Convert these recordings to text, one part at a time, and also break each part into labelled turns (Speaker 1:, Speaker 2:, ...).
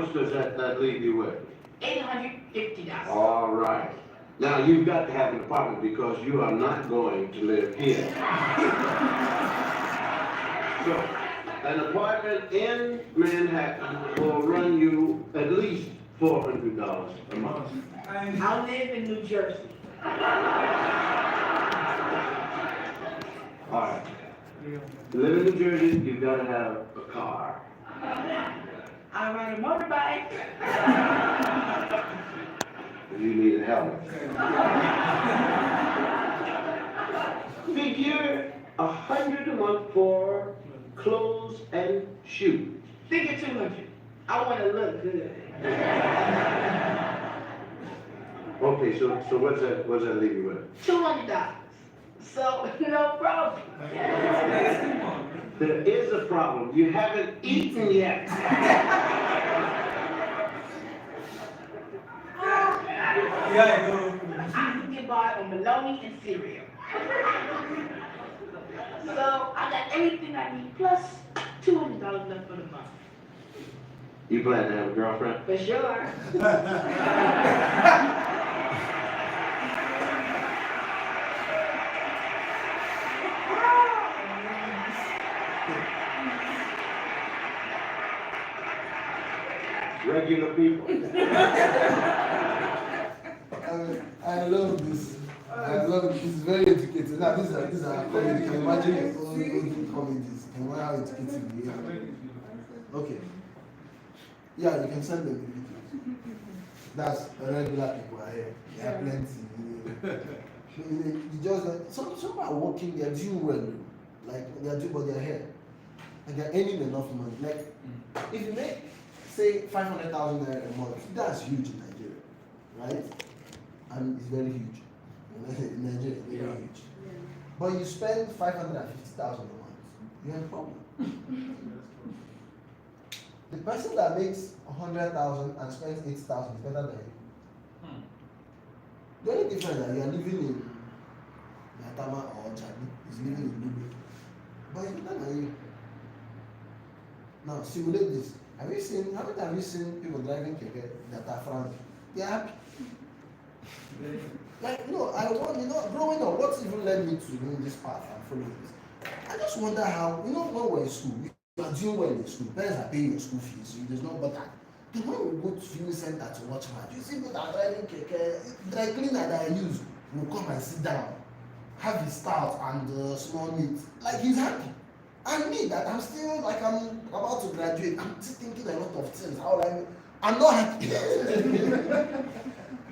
Speaker 1: much does that leave you with?
Speaker 2: $850.
Speaker 1: All right. Now you've got to have an apartment because you are not going to live here. So, an apartment in Manhattan will run you at least $400 a month.
Speaker 2: I live in New Jersey.
Speaker 1: All right. To live in New Jersey, you've got to have a car.
Speaker 2: I ride a motorbike.
Speaker 1: You need a helmet. Figure $100 a month for clothes and shoes.
Speaker 2: Figure 200. I want to look good.
Speaker 1: Okay, so what's that leave you with?
Speaker 2: $200. So no problem.
Speaker 1: There is a problem. You haven't eaten yet.
Speaker 2: I can get by on bologna and cereal. So I got everything I need plus $200 left for the month.
Speaker 1: You plan to have a girlfriend?
Speaker 2: For sure.
Speaker 1: Regular people.
Speaker 3: I love this. I love it. It's very educated. Now, these are comedy. You can imagine your own comedies. You can imagine how educated we are. Okay. Yeah, you can send them the videos. That's regular people are here. There are plenty. You just some are working. They are doing well. Like they are doing, but they are here. And they are earning enough money. Like if you make say 500,000 naira a month, that's huge in Nigeria, right? And it's very huge. In Nigeria, it's very huge. Yeah. But you spend 550,000 a month, you have a problem. The person that makes 100,000 and spends 80,000 is better than you. The only difference is that you are living in Yatama or Chani, is living in Dubai. But it's better than you. Now, simulate this. How many times have you seen people driving keke that are frowning? They are happy. Like, growing up, what even led me to this path and following this? I just wonder how, when we're in school, you are doing well in school, parents are paying your school fees, so there's no bother. Then when we go to viewing center to watch match, you see people that are driving keke, dry cleaner that I use will come and sit down, have his stout and small meat. Like, he's happy. And me, that I'm still, like, I'm about to graduate, I'm still thinking a lot of things. I'm not happy.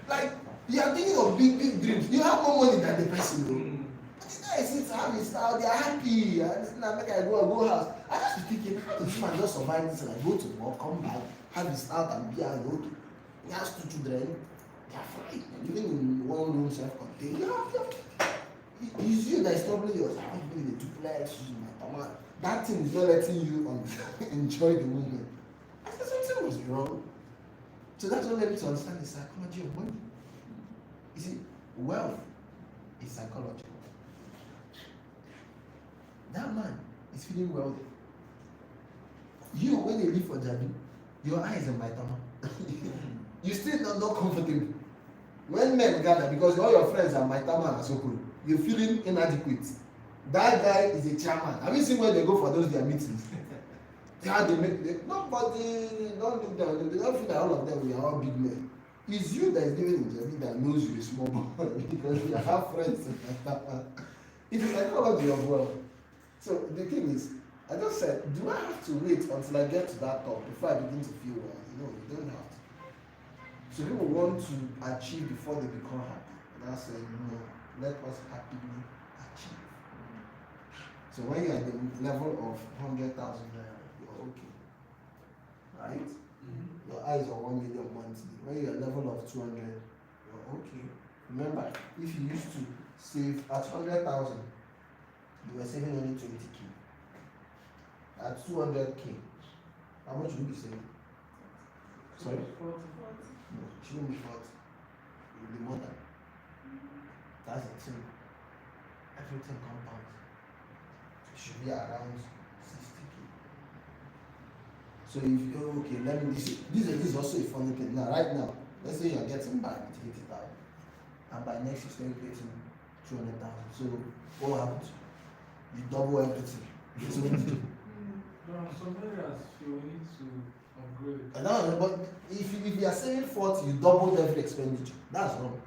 Speaker 3: Like, you are thinking of big dreams. You have more money than the person, though. But the guy sits, have his style, they are happy. And now make I go house. I just be thinking, how does this man just survive this and I go to work, come back, have his style and beer and okay. He has 2 children, they are fine. Living in one room, self-contained. It's you that is troubling yours. I'm living in a duplex, using my tama. That thing is not letting you enjoy the moment. I said something was wrong. So that's what led me to understand the psychology of money. You see, wealth is psychology. That man is feeling wealthy. You, when you leave for Jabi, your eyes are my tama. You still not comfortable. When men gather, because all your friends are my tama and so cool, you're feeling inadequate. That guy is a chairman. Have you seen when they go for those their meetings? How they make nobody don't look down. They don't feel that all of them we are all big men. It's you that is living in Jabi that knows you is small boy because you have friends. It's a psychology of wealth. So the thing is, I just said, do I have to wait until I get to that top before I begin to feel well? No, you don't have to. So people want to achieve before they become happy. And I said, no, let us happily achieve. So when you're at the level of 100,000 naira, you're okay. Right? Mm-hmm. Your eyes are 1 million monthly. When you're at level of 200, you're okay. Remember, if you used to save at 100,000, you were saving only 20k. At 200k, how much would you be saving? Sorry?
Speaker 2: 40.
Speaker 3: No, it shouldn't be 40. It will be more than. That's the thing. Everything compounds. It should be around 60k. So if you okay, let me this is also a funny thing. Now, right now, let's say you're getting by with 80,000, and by next you start getting 200,000. So what happens? You double everything. So,
Speaker 4: There are some areas you need to upgrade.
Speaker 3: and now, but if you are saving 40, you double every expenditure. That's wrong.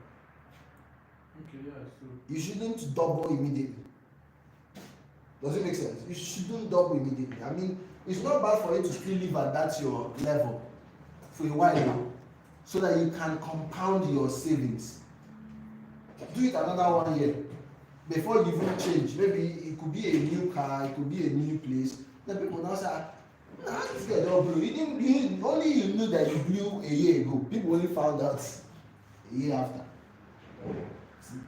Speaker 4: Okay, yeah, so.
Speaker 3: You shouldn't double immediately. Does it make sense? You shouldn't double immediately. I mean, it's not bad for you to still live at that your level for a while, so that you can compound your savings. Do it another 1 year before you even change. Maybe it could be a new car, it could be a new place. Then people now say, "Nah, this guy don't blow. Only you knew that you blew a year ago. People only found out a year after."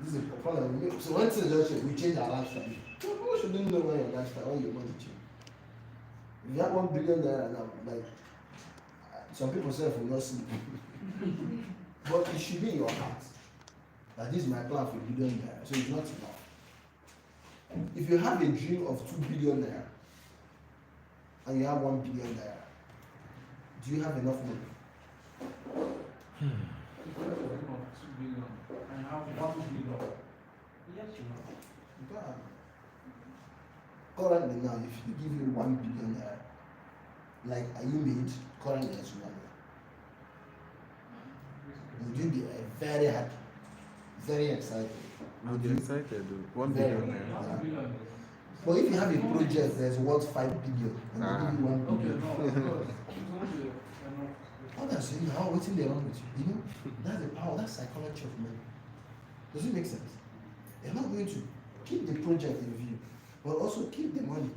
Speaker 3: This is a problem. So one thing just change, we change our lifestyle. People shouldn't know when your lifestyle, when your money change. If you have 1 billion naira now, like some people say will not sleep. But it should be in your heart that this is my plan for 1 billion naira, so it's not enough. If you have a dream of 2 billion naira and you have 1 billion naira, do you have enough money?
Speaker 4: If you have a dream of 2 billion and have 1 billion, yes, you have.
Speaker 3: Currently now, if you give you 1 billion naira, like are you made currently as well? Would you be very happy, very excited?
Speaker 5: I'll be excited though. 1
Speaker 3: Very.
Speaker 5: billion naira.
Speaker 4: 1 billion.
Speaker 3: But if you have a project that's worth 5 billion and they give you 1
Speaker 4: Okay,
Speaker 3: billion,
Speaker 4: no, of course. It's not enough.
Speaker 3: others say, how waiting they wrong with you? You know, that's the power, that's psychology of money. Does it make sense? They're not going to keep the project in view, but also keep the money.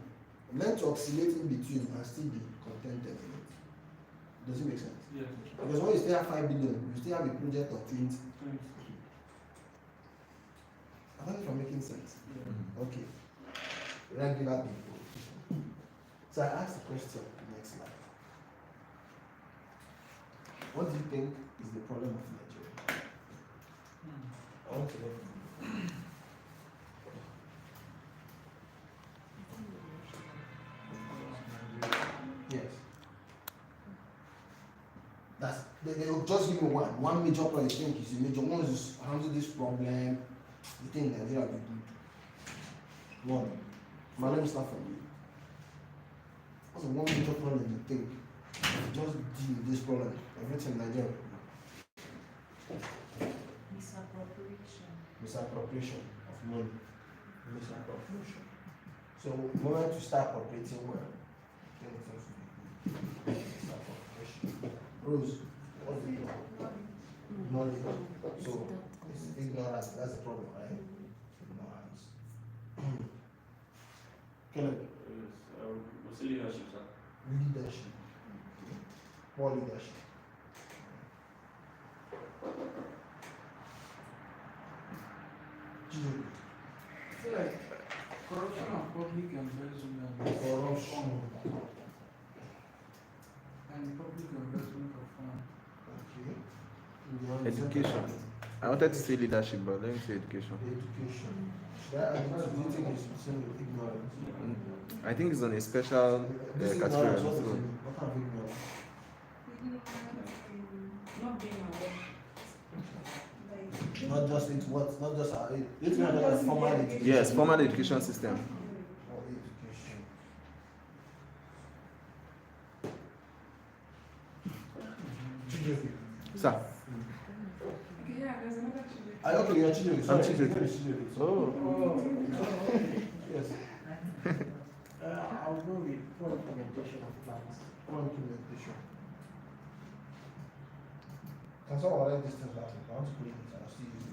Speaker 3: Learn to oscillate in between and still be contented in it. Does it make sense?
Speaker 4: Yes.
Speaker 3: Because when you still have 5 billion, you still have a project of 20. I think it's making sense.
Speaker 4: Yeah.
Speaker 3: Okay. Regular people. So I asked the question next slide. What do you think is the problem of Nigeria? I want to know. Yes. They will just give me one major problem. You think is a major one is handle this problem. You think Nigeria will be good. One. Now let me start from you. What's the one major problem you think? Just deal with this problem. Everything in Nigeria. Misappropriation of money. Misappropriation. So the moment you start operating well, then things will be good. Misappropriation. Rose, what do you know? Knowledge. So it's ignorance. That's the problem, right? Ignorance. Caleb.
Speaker 6: What's leadership, sir?
Speaker 3: Leadership. Poor leadership.
Speaker 4: I feel like corruption of public embezzlement.
Speaker 3: Corruption.
Speaker 4: And public embezzlement of funds.
Speaker 3: Okay.
Speaker 5: Education. I wanted to say leadership, but let me say education.
Speaker 3: Education. That do you think is the same with ignorance?
Speaker 5: I think it's on a special
Speaker 3: This
Speaker 5: category.
Speaker 3: ignorance, what is
Speaker 5: So,
Speaker 3: it? What kind of ignorance?
Speaker 2: Not being aware.
Speaker 3: Not just into what? Not just our it's not just formal education.
Speaker 5: yes, formal education system.
Speaker 3: Or education.
Speaker 5: Sir.
Speaker 2: Okay, yeah, there's another children.
Speaker 3: Okay, you're children.
Speaker 5: I'm
Speaker 3: Sorry,
Speaker 5: children.
Speaker 3: you're children.
Speaker 5: Oh.
Speaker 3: Yes.
Speaker 7: I'll go with poor implementation of plans.
Speaker 3: Poor implementation. Can someone write this thing down? I want to put it in. I'll still use it.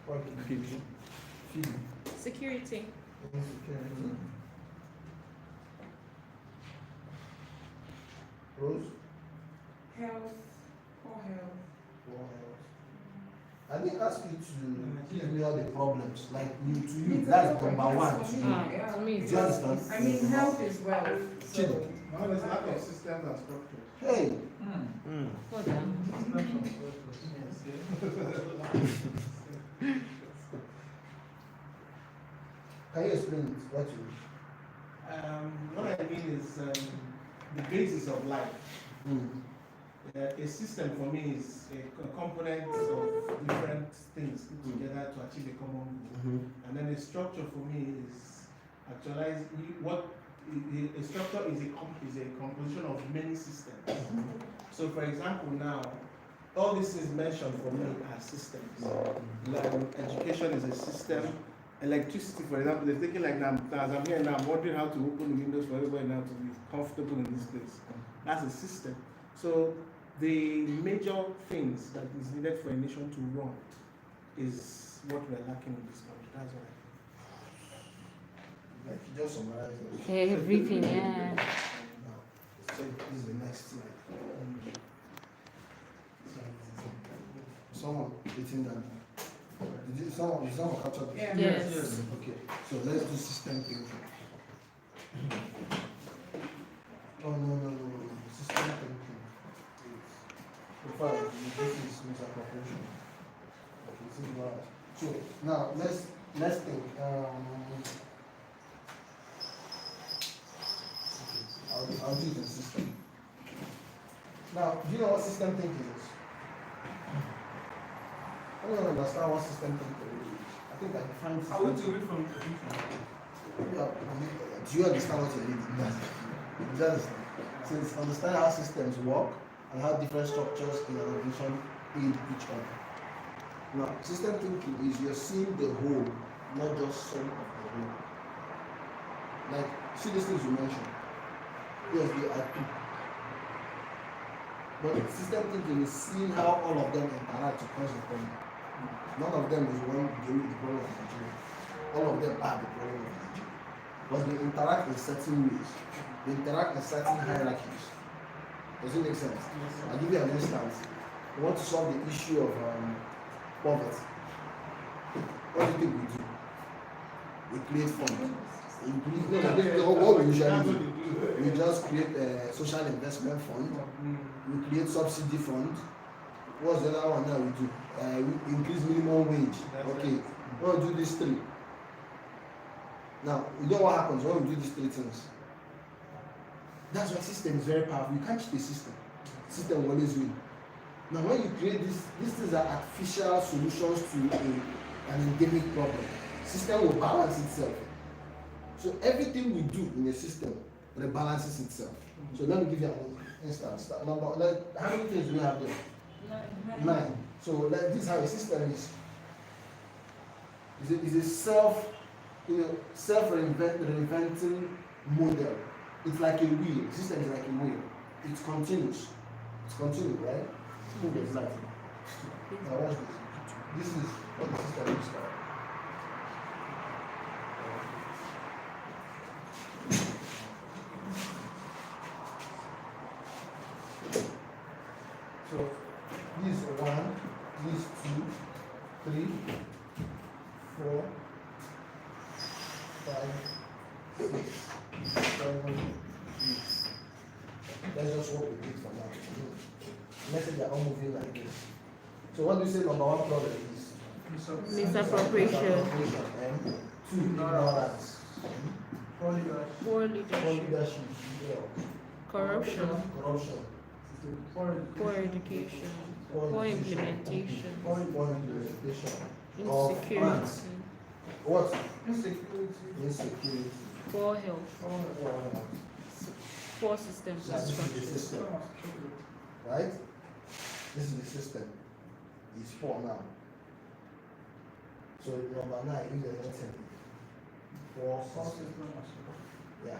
Speaker 3: Poor implementation. Feeding.
Speaker 8: Security.
Speaker 3: Insecurity. Rose.
Speaker 2: Health, poor health.
Speaker 3: Poor health. I didn't ask you to give me all the problems. Like you to you, that's number one. To you.
Speaker 2: Yeah.
Speaker 8: To me,
Speaker 3: Do you understand?
Speaker 2: I mean, health is wealth. So,
Speaker 3: Children.
Speaker 4: Now there's lack of systems and structures.
Speaker 3: Hey.
Speaker 8: hold on.
Speaker 3: Can you explain it? What you
Speaker 7: What I mean is
Speaker 2: the basis of life.
Speaker 3: Mm.
Speaker 2: A system for me is a component of different things put together to achieve a common goal.
Speaker 3: Mhm.
Speaker 2: And then a structure for me is actualize what a structure is a composition of many systems. So for example now, all this is mentioned for me are systems. Like education is a system. Electricity, for example, they're thinking like now, as I'm here now, I'm wondering how to open the windows for everybody now to be comfortable in this place. That's a system. So the major things that is needed for a nation to run is what we're lacking in this country. That's why.
Speaker 3: Like you just summarize it.
Speaker 8: Everything, yeah.
Speaker 3: Now, so this is the next slide. Someone written down. Did someone capture this?
Speaker 8: Yeah. Yes.
Speaker 3: Okay, so let's do system thinking. Oh no. System thinking. So far, this is misappropriation. Okay, this is right. So now let's think. Okay, I'll do the system. Now, do you know what system thinking is? I don't understand what system thinking is. I think I define system.
Speaker 4: I want to read from the definition.
Speaker 3: Yeah, do you understand what you're reading? Yes. Do you understand? So it's understand how systems work and how different structures in an organization aid each other. Now, system thinking is you're seeing the whole, not just some of the whole. Like, see these things you mentioned. Yes, they are two. But system thinking is seeing how all of them interact to cause the problem. None of them is one dealing with the problem of Nigeria. All of them are the problem of Nigeria. But they interact in certain ways. They interact in certain hierarchies. Does it make sense? I'll give you an instance. We want to solve the issue of poverty. What do you think we do? We create funds. What we usually do, we just create a social investment fund. We create subsidy fund. What's the other one now we do? We increase minimum wage. Okay, we'll do these three. Now, you know what happens when we do these three things? That's why system is very powerful. You can't cheat the system. System will always win. Now, when you create these things are artificial solutions to an endemic problem. System will balance itself. So everything we do in a system rebalances itself. So let me give you an instance. How many things do we have there? 9. So this is how a system is. It's a self-reinventing model. It's like a wheel. The system is like a wheel. It's continuous. It's continuous, right? There's that. Now watch this. This is what the system looks like. So this is 1, this is 2, 3, 4, 5, 6, 7, 8. Let's just work with it for now. Let's say they are all moving like this. So what do you say number 1 problem is?
Speaker 8: Misappropriation.
Speaker 3: And 2, ignorance.
Speaker 8: Poor leadership.
Speaker 3: Yeah.
Speaker 8: Corruption.
Speaker 4: For
Speaker 8: Poor education. Poor implementation.
Speaker 3: Poor implementation.
Speaker 8: Insecurity.
Speaker 3: What?
Speaker 4: insecurity.
Speaker 8: Poor health. Poor systems and
Speaker 3: This is the
Speaker 8: structures.
Speaker 3: system, right? This is the system. It's 4 now. So number 9 is the next thing. 4 system. Yeah.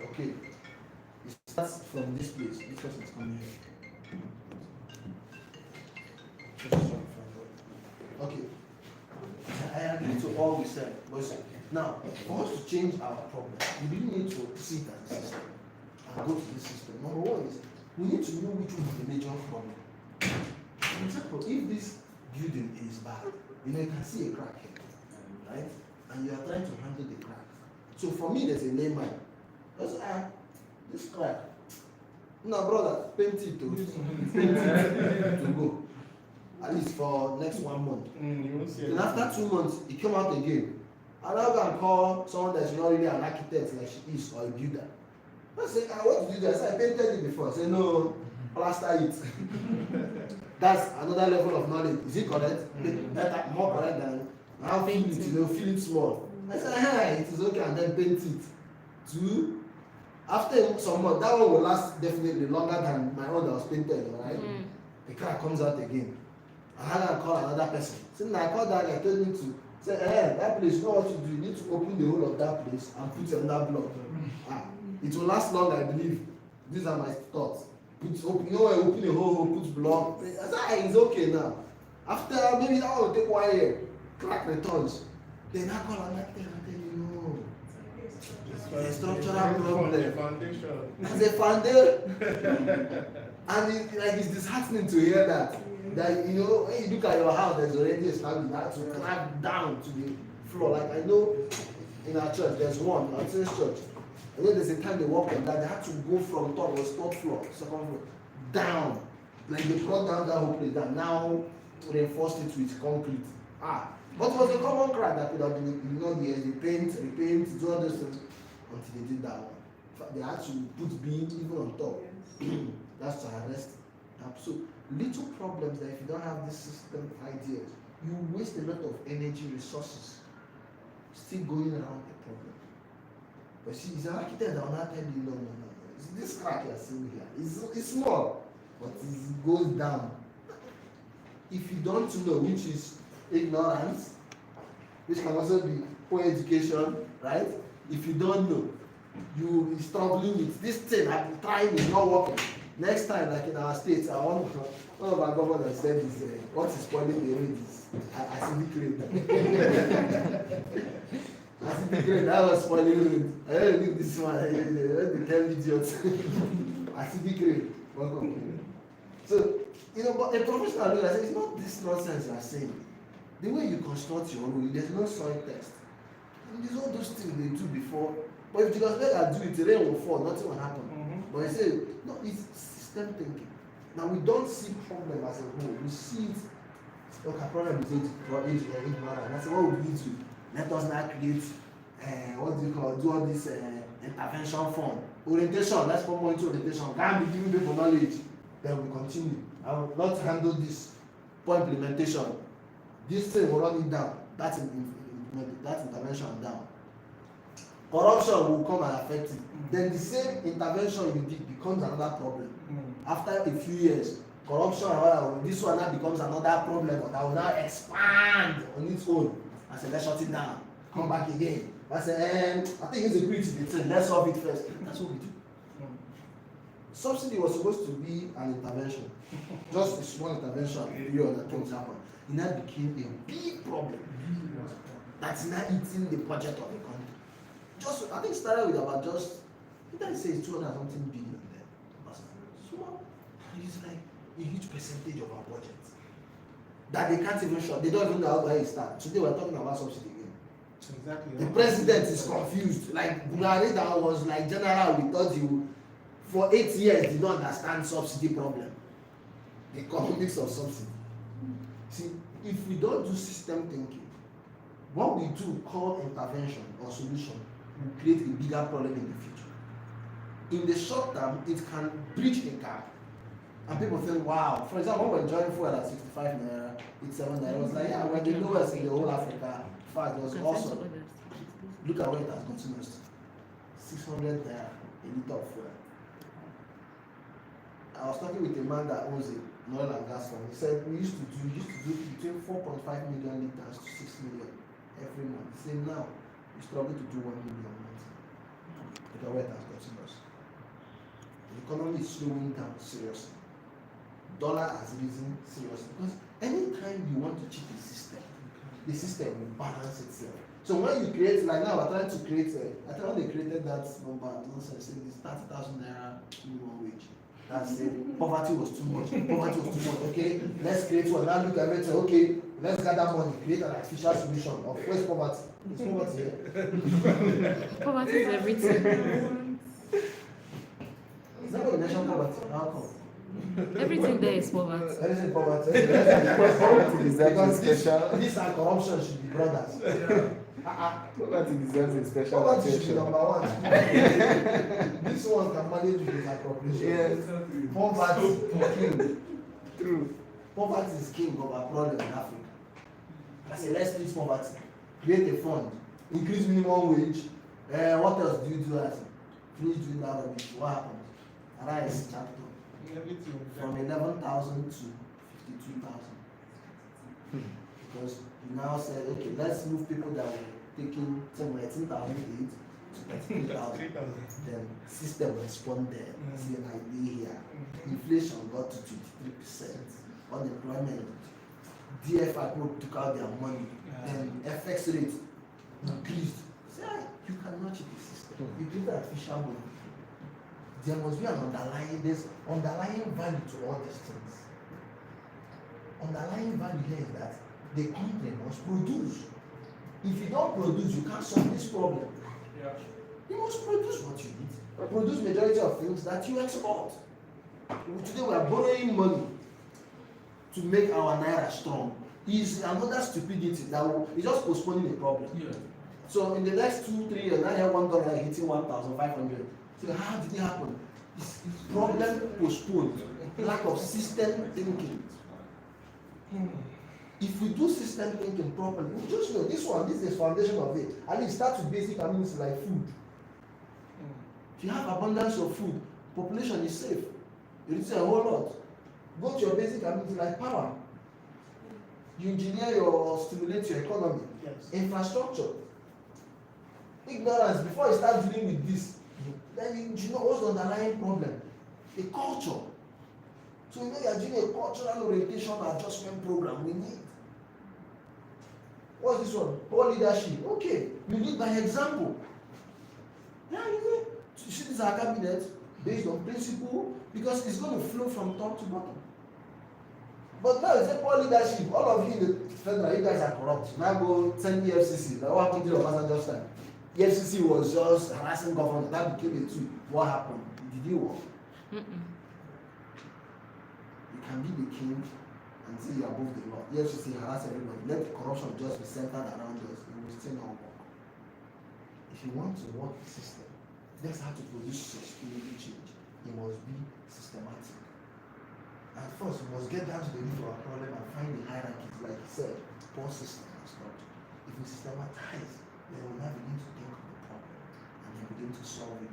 Speaker 3: Okay. It starts from this place. This person is coming here. This is from front. Okay. I agree to all we said, but now for us to change our problem, we really need to sit at the system and go to the system. Number 1 is we need to know which one is the major problem. For example, if this building is bad, you can see a crack here, right? And you are trying to handle the crack. So for me, there's a layman. Because this crack. No, brother, paint it to go. At least for next 1 month. Then after 2 months, it came out again. I'm now going to call someone that's not really an architect like she is or a builder. I say, what did you do? I said, I painted it before. I said, no, plaster it. That's another level of knowledge. Is it correct? Better, more correct than how feel it, feel it small. I said, hey, it is okay, and then paint it. Two, after some months, that one will last definitely longer than my own that was painted, right? The car comes out again. I had to call another person. So I called that guy, told him to say, hey, that place, you know what to do? You need to open the whole of that place and put another block. It will last long, I believe. These are my thoughts. Open the whole, put block. I said, hey, it's okay now. After maybe that will take 1 year, crack returns. Then I call another thing and tell you, no. It's a structural problem.
Speaker 2: Foundation.
Speaker 3: As a foundation. And it's disheartening to hear that. That when you look at your house, there's already established that to climb down to the floor. Like I know in our church, there's one, our church. I know there's a time they walked on that, they had to go from top, was third floor, second floor, down. Like they brought down that whole place down. Now reinforced it with concrete. But it was a common crack that could have been, the paint, do all those things until they did that one. In fact, they had to put beam even on top. That's to arrest. So little problems that if you don't have this system ideas, you waste a lot of energy, resources, still going around the problem. But see, it's an architect that will not tell you, no. It's this crack you're seeing here. It's small, but it goes down. If you don't know, which is ignorance, which can also be poor education, right? If you don't know, you will be struggling with this thing. I've been trying, it's not working. Next time, like in our states, one of our governors said is, what is spoiling the road is acidic rain. Acidic rain, that was spoiling the road. I don't need this one, they tell idiots. Acidic rain, welcome. So, but a professional lawyer says, it's not this nonsense you are saying. The way you construct your road, there's no soil test. And there's all those things they do before. But if the constructor do it, the rain will fall, nothing will happen. But I say, no, it's system thinking. Now we don't see problem as a whole. We see it. Okay, problem is ignorant. That's what we need to. Let us now create. Do all this intervention fund, orientation. Let's put more into orientation. Can't be giving people knowledge. Then we continue. I will not handle this for implementation. This thing will run it down. That intervention down. Corruption will come and affect it. Then the same intervention you did becomes another problem. After a few years, corruption, this one now becomes another problem, but that will now expand on its own. I said, let's shut it down. Come back again. I said, I think it's a great thing. Let's solve it first. That's what we do. Subsidy was supposed to be an intervention. Just a small intervention period that things happen. It now became a big problem. That's now eating the budget of the country. I think it started with about it says 200 something billion there. Small. It's like a huge percentage of our budget. That they can't even show. They don't even know how to start. Today we're talking about subsidy again.
Speaker 2: Exactly.
Speaker 3: The president is confused. Like Buhari that was like general, we thought you for 8 years did not understand subsidy problem. The economics of subsidy. See, if we don't do system thinking, what we do call intervention or solution will create a bigger problem in the future. In the short term, it can bridge the gap. And people think, wow. For example, when we're enjoying fuel at 65 naira, 87 naira, it was like, yeah, we're the lowest in the whole Africa. In fact, it was awesome. Look at where it has gotten us. 600 naira a liter of fuel. I was talking with a man that owns an oil and gas firm. He said we used to do between 4.5 million liters to 6 million every month. He said now we struggle to do 1 million a month. Look at where it has gotten us. The economy is slowing down seriously. Dollar has risen seriously because anytime you want to cheat the system will balance itself. So when you create, like now we're trying to create, I think when they created that number, nonsense, this 30,000 naira minimum wage. That's it. Poverty was too much. Okay, let's create one. Now look at it. Okay, let's gather money, create an artificial solution of where's poverty. It's poverty here.
Speaker 8: Poverty is everything.
Speaker 3: Is that what you mentioned poverty? How come?
Speaker 8: Everything there is poverty.
Speaker 3: That is poverty.
Speaker 5: Poverty deserves a
Speaker 3: Because
Speaker 5: special.
Speaker 3: this and corruption should be brothers.
Speaker 5: Poverty deserves a special
Speaker 3: Poverty should be
Speaker 5: attention.
Speaker 3: number one. This one can manage with his appropriation.
Speaker 5: Yes,
Speaker 3: Poverty is king.
Speaker 5: true.
Speaker 3: Poverty is king of our problem in Africa. I say let's treat poverty. Create a fund. Increase minimum wage. What else do you do as finish doing that rubbish? What happens? Rise capital
Speaker 2: Everything.
Speaker 3: from 11,000 to 52,000. Because you now said, okay, let's move people that were taking from 19,008 to 33,000.
Speaker 2: 3,000.
Speaker 3: Then system responded, saying I lay here. Inflation got to 23%. Unemployment. DFI people took out their money. Then FX rate increased. Say, you cannot cheat the system. You give that artificial money. There must be an underlying value to all these things. Underlying value here is that the company must produce. If you don't produce, you can't solve this problem.
Speaker 4: Yeah.
Speaker 3: You must produce what you need. Produce majority of things that you export. Today we are borrowing money to make our naira strong. Is another stupidity that is just postponing a problem.
Speaker 4: Yeah.
Speaker 3: So in the next 2-3 years, now here $1 hitting 1,500. So how did it happen? It's problem postponed. Lack of system thinking. If we do system thinking properly, we just know this is the foundation of it. And it starts with basic amenities like food. If you have abundance of food, population is safe. You reduce a whole lot. Go to your basic amenities like power. You engineer stimulate your economy.
Speaker 2: Yes.
Speaker 3: Infrastructure. Ignorance, before you start dealing with this, then you know what's the underlying problem? A culture. So you know you are doing a cultural orientation adjustment program. We need. What's this one? Poor leadership. Okay, you lead by example. Yeah, you see this our cabinet based on principle because it's going to flow from top to bottom. But now it's a poor leadership. All of you in the federal, you guys are corrupt. Now go send EFCC. Now what happened to your passenger time? EFCC was just harassing government. That became a tool. What happened? Did it work? You can be the king and say you're above the law. EFCC harass everybody. Let the corruption just be centered around us. It will still not work. If you want to work the system, that's how to produce sustainable change. It must be systematic. And first, we must get down to the root of our problem and find the hierarchies, like you said, poor system and structure. If we systematize, then we'll now begin to think of the problem and then begin to solve it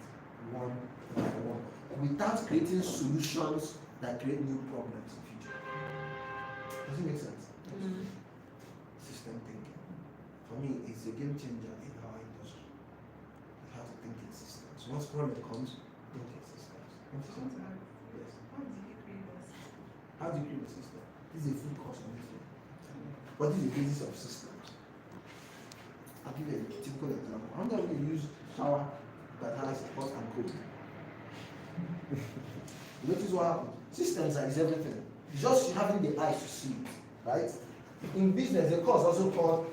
Speaker 3: one by one, without creating solutions that create new problems in future. Does it make sense? System thinking. For me, it's a game changer in our industry. We have to think in systems. Once problem comes, think in systems. Yes. How do you create a system? This is a full course on this one. What is the basis of systems? I'll give you a typical example. How do we use shower that has hot and cold? Notice what happens. Systems is everything. It's just having the eyes to see it, right? In business, the course also called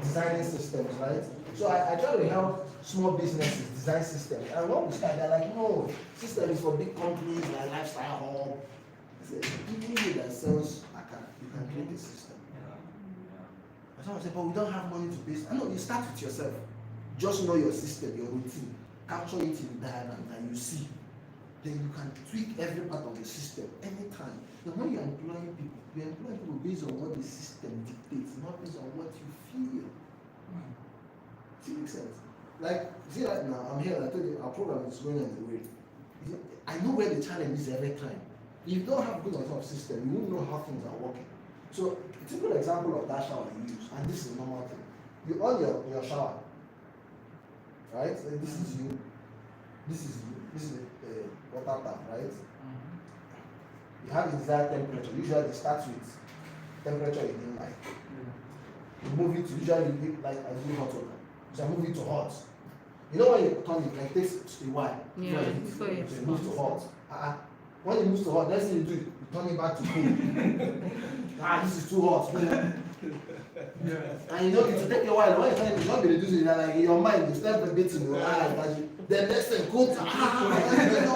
Speaker 3: designing systems, right? So I try to help small businesses design systems. And when we start, they're like, no, system is for big companies like Lifestyle Hub. Even you that sells, you can create a system. Someone said, but we don't have money to base. I know, you start with yourself. Just know your system, your routine. Capture it in the diagram that you see. Then you can tweak every part of the system anytime. And when you're employing people, you employ people based on what the system dictates, not based on what you feel. Does it make sense? Like, see right now, I'm here, I told you, our program is going on the way. I know where the challenge is every time. If you don't have a good enough system, you won't know how things are working. So, a typical example of that shower you use, and this is a normal thing. You on your shower, right? So this is you, this is you, this is the water tap, right? You have the desired temperature. Usually it starts with temperature you didn't like. You move it to usually like I do hot water. So I move it to hot. You know when you turn it, like it takes a while.
Speaker 8: Yeah,
Speaker 3: before
Speaker 8: before
Speaker 3: it moves to hot. When it moves to hot, next thing you do, you turn it back to cool. This is too hot.
Speaker 2: Yeah.
Speaker 3: And you know it will take a while. When you turn it, it's not be reducing. Like in your mind, you start debating. The next thing, go to, you know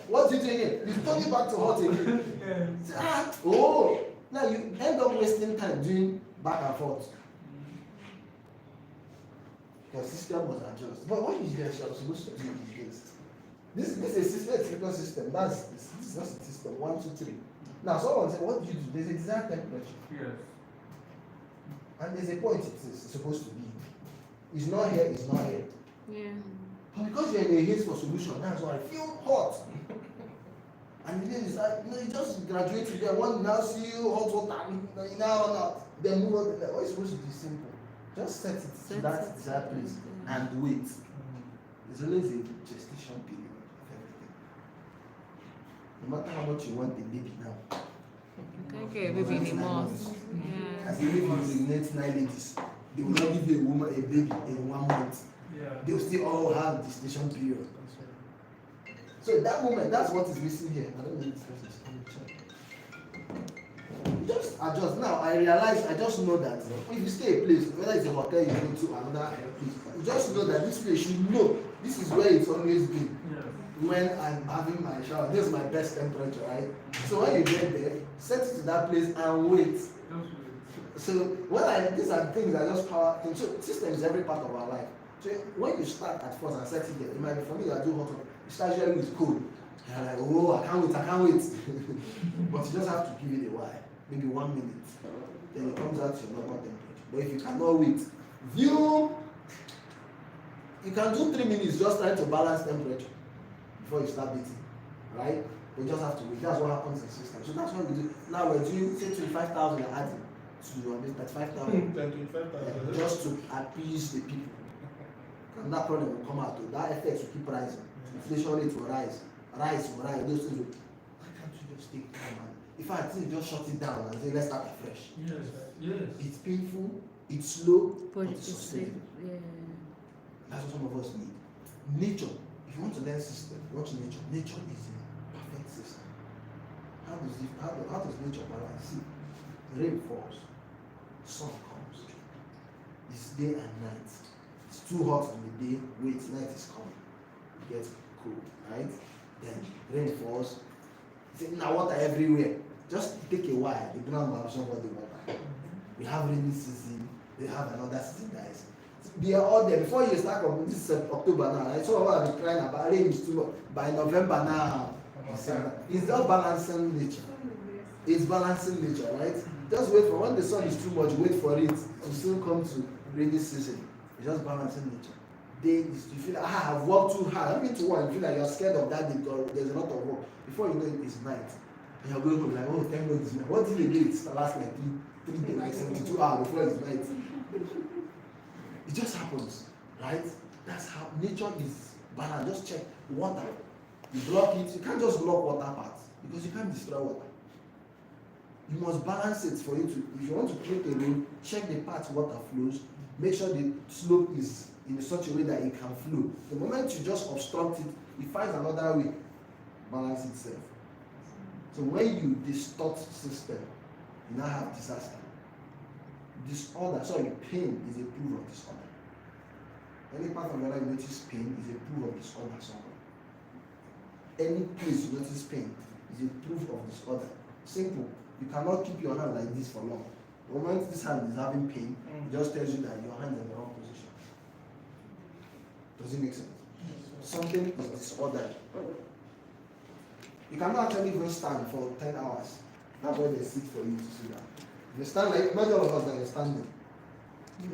Speaker 3: what you do again? You turn it back to hot again. Say, oh, now you end up wasting time doing back and forth. Your system must adjust. But what you guys are supposed to do is this is a system, it's a typical system. That's the system. 1, 2, 3. Now someone said, what do you do? There's exact temperature.
Speaker 4: Yes.
Speaker 3: And there's a point it is supposed to be. It's not here, it's not here.
Speaker 8: Yeah.
Speaker 3: But because you're in a haste for solution, that's why I feel hot. And then it's like, you just graduate to there, one now see you hot water, now, then move on. What is supposed to be simple? Just set it to that desired place and wait. There's always a gestation period of everything. No matter how much you want the baby now.
Speaker 8: Okay, baby in the month.
Speaker 3: As
Speaker 8: Yeah.
Speaker 3: a baby pregnant 9 ladies, they will not give a woman a baby in 1 month.
Speaker 4: Yeah.
Speaker 3: They will still all have gestation period. So at that moment, that's what is missing here. I don't know if this person is coming to check. Just adjust. Now I realize, I just know that if you stay a place, whether it's a hotel you go to another place, you just know that this place, you know, this is where it's always been.
Speaker 4: Yes.
Speaker 3: When I'm having my shower, this is my best temperature, right? So when you get there, set it to that place and wait.
Speaker 4: Just wait.
Speaker 3: So these are things that just power things. So system is every part of our life. So when you start at first and set it there, it might be for me that do hot water. You start usually with cold. You're like, oh, I can't wait. But you just have to give it a while, maybe 1 minute. Then it comes out to your normal temperature. But if you cannot wait, you can do 3 minutes just trying to balance temperature before you start beating, right? You just have to wait. That's what happens in the system. So that's what we do. Now we're doing, say 25,000 you're adding to 35,000.
Speaker 2: 25,000.
Speaker 3: Just to appease the people. And that problem will come out. That effect will keep rising. Inflation rate will rise. Those things will. Why can't you just take time? In fact, I think just shut it down and say, let's start afresh.
Speaker 4: Yes. Yes.
Speaker 3: It's painful, it's slow, but
Speaker 8: But
Speaker 3: it's
Speaker 8: it's
Speaker 3: sustainable.
Speaker 8: yeah.
Speaker 3: That's what some of us need. Nature, if you want to learn system, watch nature. Nature is a perfect system. How does nature balance? See, rain falls, sun comes. It's day and night. It's too hot in the day, wait, night is coming. It gets cool, right? Then rain falls. Now water everywhere. Just take a while, the ground will absorb all the water. We have rainy season, they have another season, guys. They are all there. Before you start from this is October now, right? So what I've been crying about rain is too much. By November now, it's not balancing nature. It's balancing nature, right? Just wait for when the sun is too much, wait for it to soon come to rainy season. It's just balancing nature. You feel like, I've worked too hard. I mean to work, you feel like you're scared of that day because there's a lot of work. Before you know it, it's night. And you're going home like, oh, thank God it's night. What did you do? It's the last like 3 days, like 72 hours before it's night. It just happens, right? That's how nature is balanced. Just check water. You block it. You can't just block water parts because you can't destroy water. You must balance it for you to, if you want to create a road, check the parts water flows, make sure the slope is in such a way that it can flow. The moment you just obstruct it, it finds another way to balance itself. So when you distort system, you now have disaster. Pain is a proof of disorder. Any part of your life you notice pain is a proof of disorder somewhere. Any place you notice pain is a proof of disorder. Simple. You cannot keep your hand like this for long. The moment this hand is having pain, it just tells you that your hand is in the wrong position. Does it make sense? Something is disordered. You cannot actually even stand for 10 hours. That's why they sit for you to sit down. If you stand like, imagine all of us that are standing.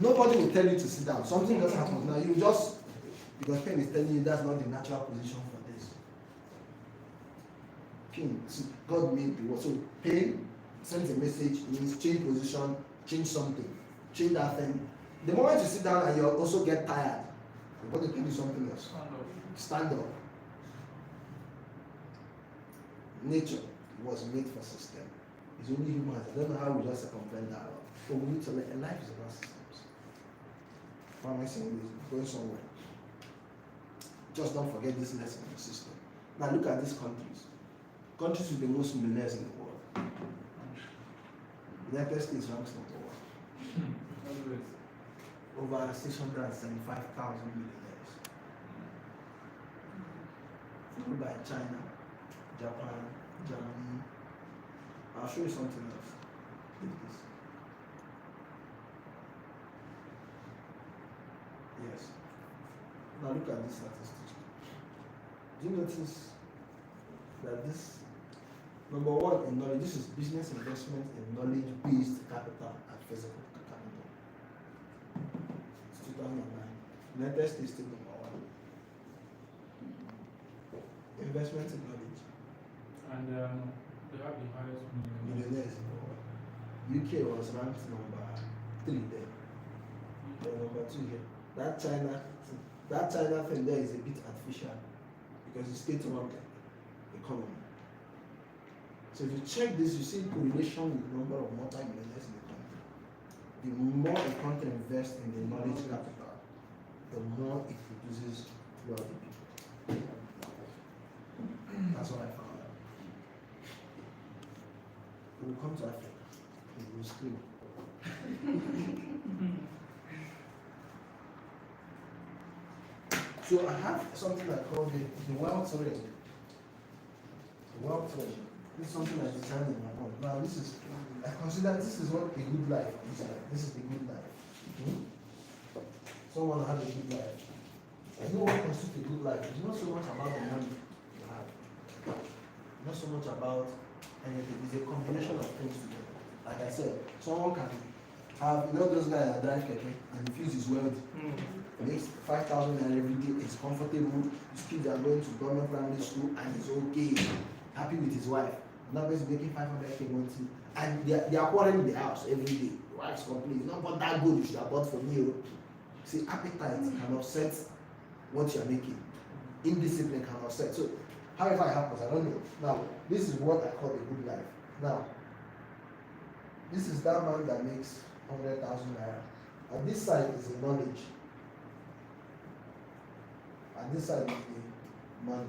Speaker 3: Nobody will tell you to sit down. Something just happens. Now you just, because pain is telling you that's not the natural position for this. Pain. See, God made the world. So pain sends a message, means change position, change something, change that thing. The moment you sit down and you also get tired, your body can do something else. Stand up. Nature was made for system. It's only humans. I don't know how we just circumvent that. But we need to learn. And life is about systems. What am I saying? Going somewhere. Just don't forget this lesson in the system. Now look at these countries. Countries with the most millionaires in the world. The United States ranks number 1. Over 675,000 millionaires. followed by China, Japan, Germany. I'll show you something else. Take this. Yes. Now look at this statistic. Do you notice that this, number one in knowledge, this is business investment in knowledge-based capital and physical capital. It's 2009. United States still number one. Investment in knowledge.
Speaker 4: And they have the highest
Speaker 3: Millionaires number one. UK was ranked number 3 there. They're number 2 here. That China thing there is a bit artificial because it's state-run economy. So if you check this, you see correlation with the number of multi-millionaires in the country. The more a country invests in the knowledge capital, the more it produces wealthy people. That's what I found out. When we come to Africa, we will scream. So I have something I call the wealth ring. The wealth ring. This is something I designed in my own. Now this is, I consider this is what a good life is like. This is the good life. Someone has a good life. I know what constitutes a good life. It's not so much about the money you have. Not so much about anything. It's a combination of things together. Like I said, someone can have, you know those guys that drive keke and he feels he's wealthy. Makes 5,000 naira every day, it's comfortable, his kids are going to government primary school and he's okay, happy with his wife. Now he's making 500k monthly and they are quarreling in the house every day. The wife's complaining, not but that good you should have bought for me. See, appetite can offset what you're making. Indiscipline can offset. So, however it happens, I don't know. Now, this is what I call a good life. Now, this is that man that makes 100,000 naira. And this side is the knowledge. And this side is the money.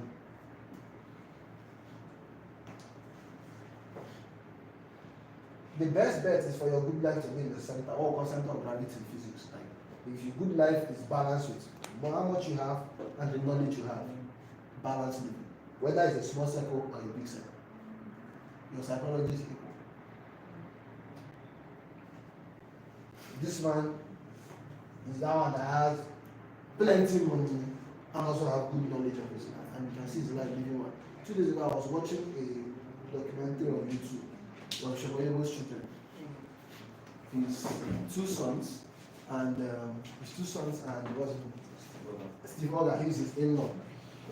Speaker 3: The best bet is for your good life to be in the center, or center of gravity in physics. Like, if your good life is balanced with how much you have and the knowledge you have, balance living. Whether it's a small circle or a big circle, your psychology is equal. This man is that one that has plenty money and also have good knowledge of his life, and you can see his life living one. 2 days ago, I was watching a documentary on YouTube of Shoboyebo's children. His 2 sons and what's it? Steve Oga, he's his in-law.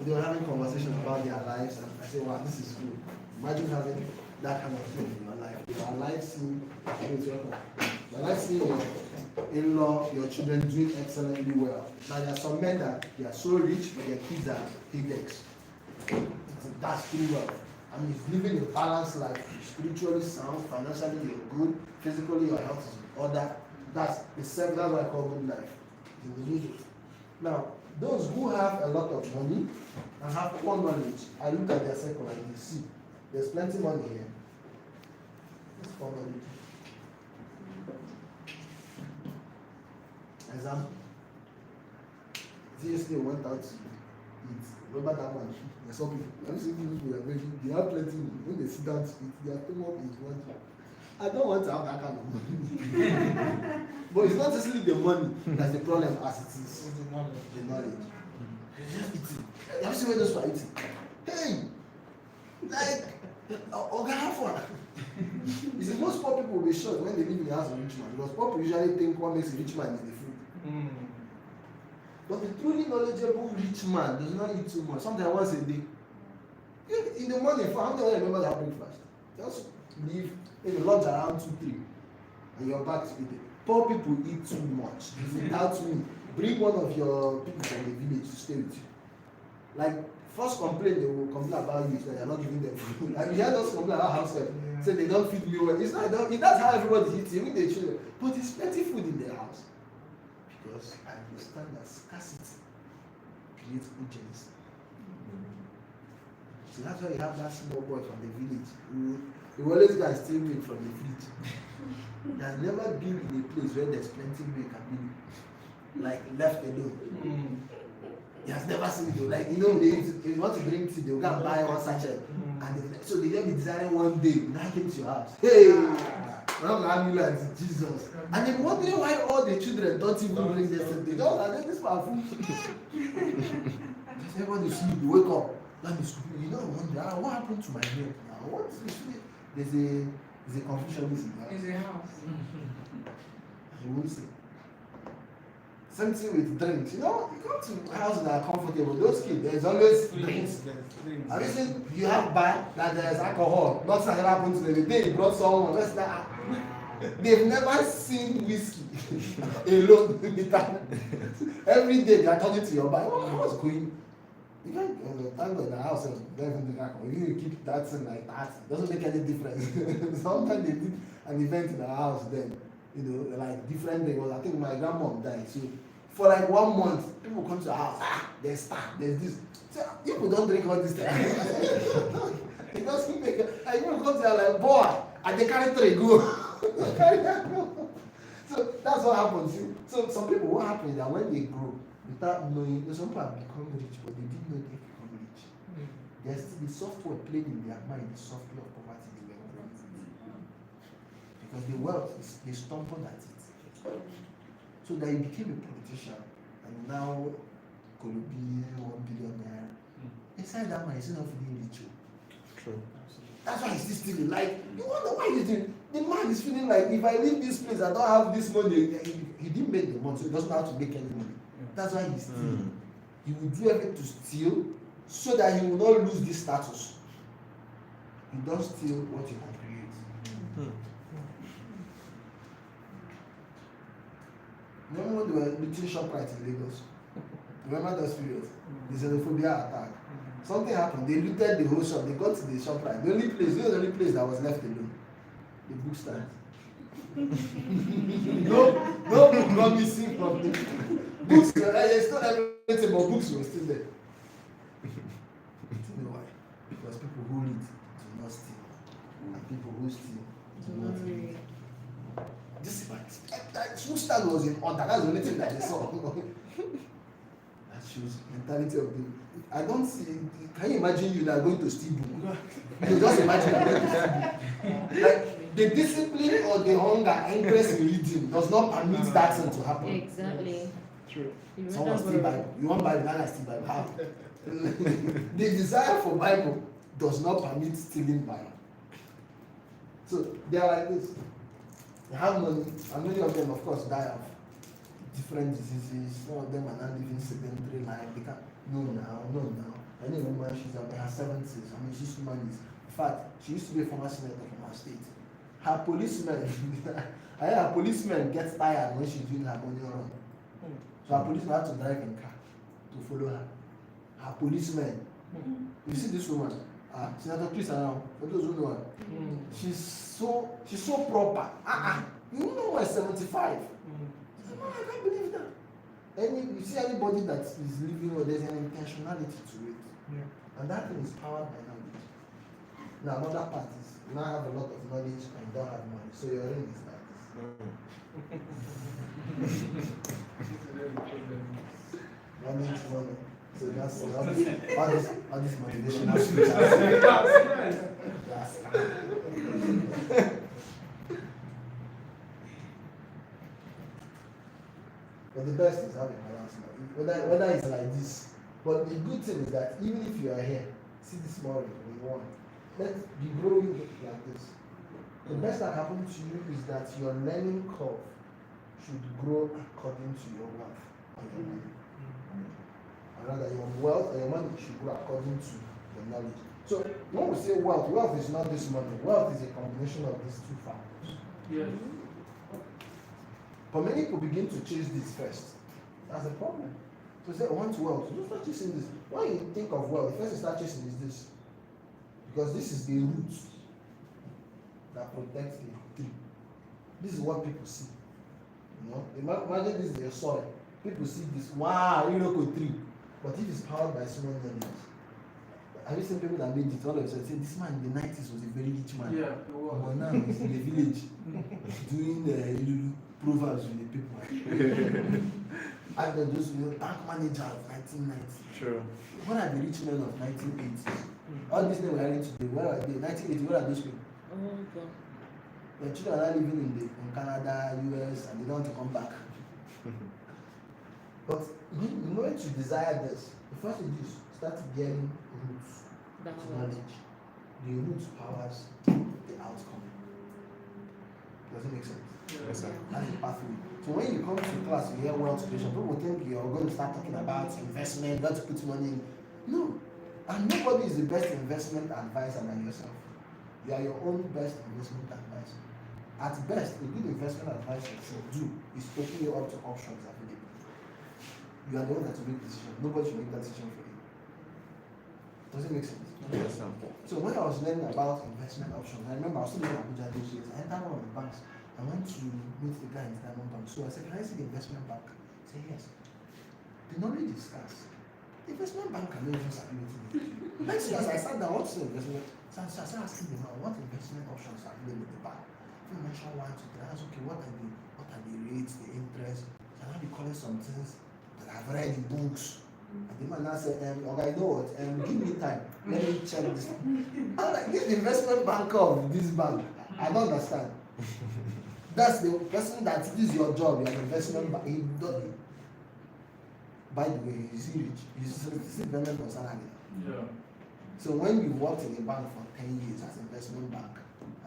Speaker 3: They were having conversation about their lives, and I said, wow, this is good. Imagine having that kind of thing in your life. Your life seeing your in-law, your children doing excellently well. Now there are some men that they are so rich, but their kids are paychecks. That's pretty well. I mean, he's living a balanced life. Spiritually sound, financially you're good, physically your health is in order. That's what I call good life. In the middle. Now, those who have a lot of money and have poor knowledge, I look at their circle and you see there's plenty money here. It's poor knowledge. Example. Yesterday went out to eat. Remember that man? I saw people. I see people who are making, they have plenty money. When they sit down to eat, their stomach is one. I don't want to have that kind of money. But it's not necessarily the money that's the problem as it is. The knowledge. They're just eating. Have you seen where those people are eating? Hey! Like, Oga, it's the most poor people will be shocked when they live in the house of a rich man. Because poor people usually think what makes a rich man is the food. But the truly knowledgeable rich man does not eat too much. Sometimes once a day. In the morning, for how many remember that breakfast? Just leave maybe lunch around 2, 3, and your back is eating. Poor people eat too much. Without me, bring one of your people from the village to stay with you. Like, first complaint they will complain about you is that you're not giving them food. Like, we heard us complain about house help. Say they don't feed me well. It's not, that's how everybody eats, even the children. But there's plenty food in their house. Because I understand that scarcity creates urgency. So that's why you have that small boy from the village who always guys steal milk from the fridge. He has never been in a place where there's plenty milk and milk, like left alone. He has never seen it. Like, you know, they want to drink tea, they'll go and buy one sachet. And so they just be designing one day, now came to your house. Hey! I'm like, Jesus. And then wondering why all the children don't even bring this thing. They don't like this powerful. Everybody sleep, you wake up. Let me sleep. You don't wonder, what happened to my milk now? What is this? There's a confusion
Speaker 8: It's a house.
Speaker 3: You won't see. Same thing with drinks. You know, you come to houses that are comfortable. Those kids, there's always drinks. I listen, you have bar that there's alcohol. Nothing ever happened to them. The day you brought someone, let's start. They've never seen whiskey alone. Every day they are talking to your bar. What's going? You can't thank God the house is don't even drink alcohol. You keep that thing like that. It doesn't make any difference. Sometimes they did an event in the house then. You know, like different days. I think my grandmom died. So for like 1 month, people come to the house. There's star, there's this. So people don't drink all this time. It doesn't make it. Like people come to the like, boy, and they carry three go. So that's what happens. So some people, what happens is that when they grow, without knowing, some people have become rich, but they didn't know they become rich. There's the software played in their mind, the software of poverty they were born with. Because the wealth, they stumbled at it. So that he became a politician, and now could be 1 billion naira. Inside that man, he's not feeling rich.
Speaker 5: True.
Speaker 3: That's why he's still stealing. Like, you wonder why he's doing. The man is feeling like, if I leave this place, I don't have this money. He didn't make the money, so he doesn't know how to make any money. That's why he's stealing. He will do everything to steal, so that he will not lose this status. You don't steal what you can create. Remember when they were looting ShopRite in Lagos? Remember those periods? The xenophobia attack. Something happened. They looted the whole shop. They got to the ShopRite. The only place, the only place that was left alone. The bookstand. no book got missing from the books. It's not everything, but books were still there. You know why? Because people who read do not steal, and people who steal do not read. This bookstand was in order. That's the only thing that they saw. That shows mentality of the. I don't see. Can you imagine you that are going to steal book? You just imagine you're going to steal book. Like the discipline or the hunger, interest in reading does not permit that thing to happen.
Speaker 8: Exactly.
Speaker 5: True.
Speaker 3: Someone steal Bible. You want Bible? Now I steal Bible. How? The desire for Bible does not permit stealing Bible. So they are like this. They have money, and many of them, of course, die of different diseases. Some of them are not living sedentary life. They can't. No now. I know a woman, she's in her 70s. I mean, she's human. In fact, she used to be a former senator from her state. Her policeman, I hear her policeman gets tired when she's doing her morning run. So her policeman had to drive in car to follow her. Her policeman. You see this woman? Senator Chris around. For those who know her, she's so proper. You know why 75? I can't believe that. You see anybody that is living or there's an intentionality to it. And that thing is powered by knowledge. Now another part is you now have a lot of knowledge and you don't have money. So your ring is like this. Money. So that's all this motivational speeches. But the best is having balance. Whether it's like this. But the good thing is that even if you are here, see this morning, we want. Let's be growing like this. The best that happens to you is that your learning curve should grow according to your wealth and your money. And rather your wealth and your money should grow according to your knowledge. So when we say wealth, wealth is not this money. Wealth is a combination of these two factors.
Speaker 4: Yes.
Speaker 3: But many people begin to chase this first. That's a problem. So say, I want wealth. Don't start chasing this. When you think of wealth, the first you start chasing is this. Because this is the root that protects the tree. This is what people see. You know, imagine this is your soil. People see this, wow, you look a tree. But if it's powered by small knowledge. Have you seen people that made it all of a sudden say this man in the 90s was a very rich man?
Speaker 4: Yeah, it was.
Speaker 3: But now he's in the village doing proverbs with the people. I've been those bank manager of 1990.
Speaker 5: True.
Speaker 3: What are the rich men of 1980? All these men we are in today, where are they? 1980, where are those people?
Speaker 8: Oh God.
Speaker 3: The children are living in Canada, US, and they don't want to come back. But the moment you desire this, the first thing is start getting roots
Speaker 8: That
Speaker 3: to
Speaker 8: one.
Speaker 3: knowledge. The roots powers the outcome. Does it make sense?
Speaker 5: Yes, sir.
Speaker 3: That's the pathway. So when you come to class, you hear wealth creation, people think you're going to start talking about investment, not to put money in. No. And nobody is the best investment advisor than yourself. You are your own best investment advisor. At best, a good investment advisor should do is open you up to options available. You are the one that will make the decision. Nobody should make that decision for you. Does it make sense?
Speaker 5: Yes, sir.
Speaker 3: So when I was learning about investment options, I remember I was still in Abuja those days. I entered one of the banks. I went to meet the guy in the Diamond Bank. So I said, can I see the investment bank? He said, yes. The knowledge is scarce. The investment bank can even sabi wetin dey do. Next year, as I sat down, what is investment? So I started asking the man, what investment options are available in the bank? He mentioned 1, 2, 3. I was okay, what are the rates, the interest? So I be calling some things that I've read in books. And the man now said, okay, you know what? Give me time. Let me check this. I'm like, this investment banker of this bank. I don't understand. That's the person that this is your job, you're an investment bank. He does it. By the way, is he rich? He's dependent on salary.
Speaker 4: Yeah.
Speaker 3: So when you worked in a bank for 10 years as investment bank,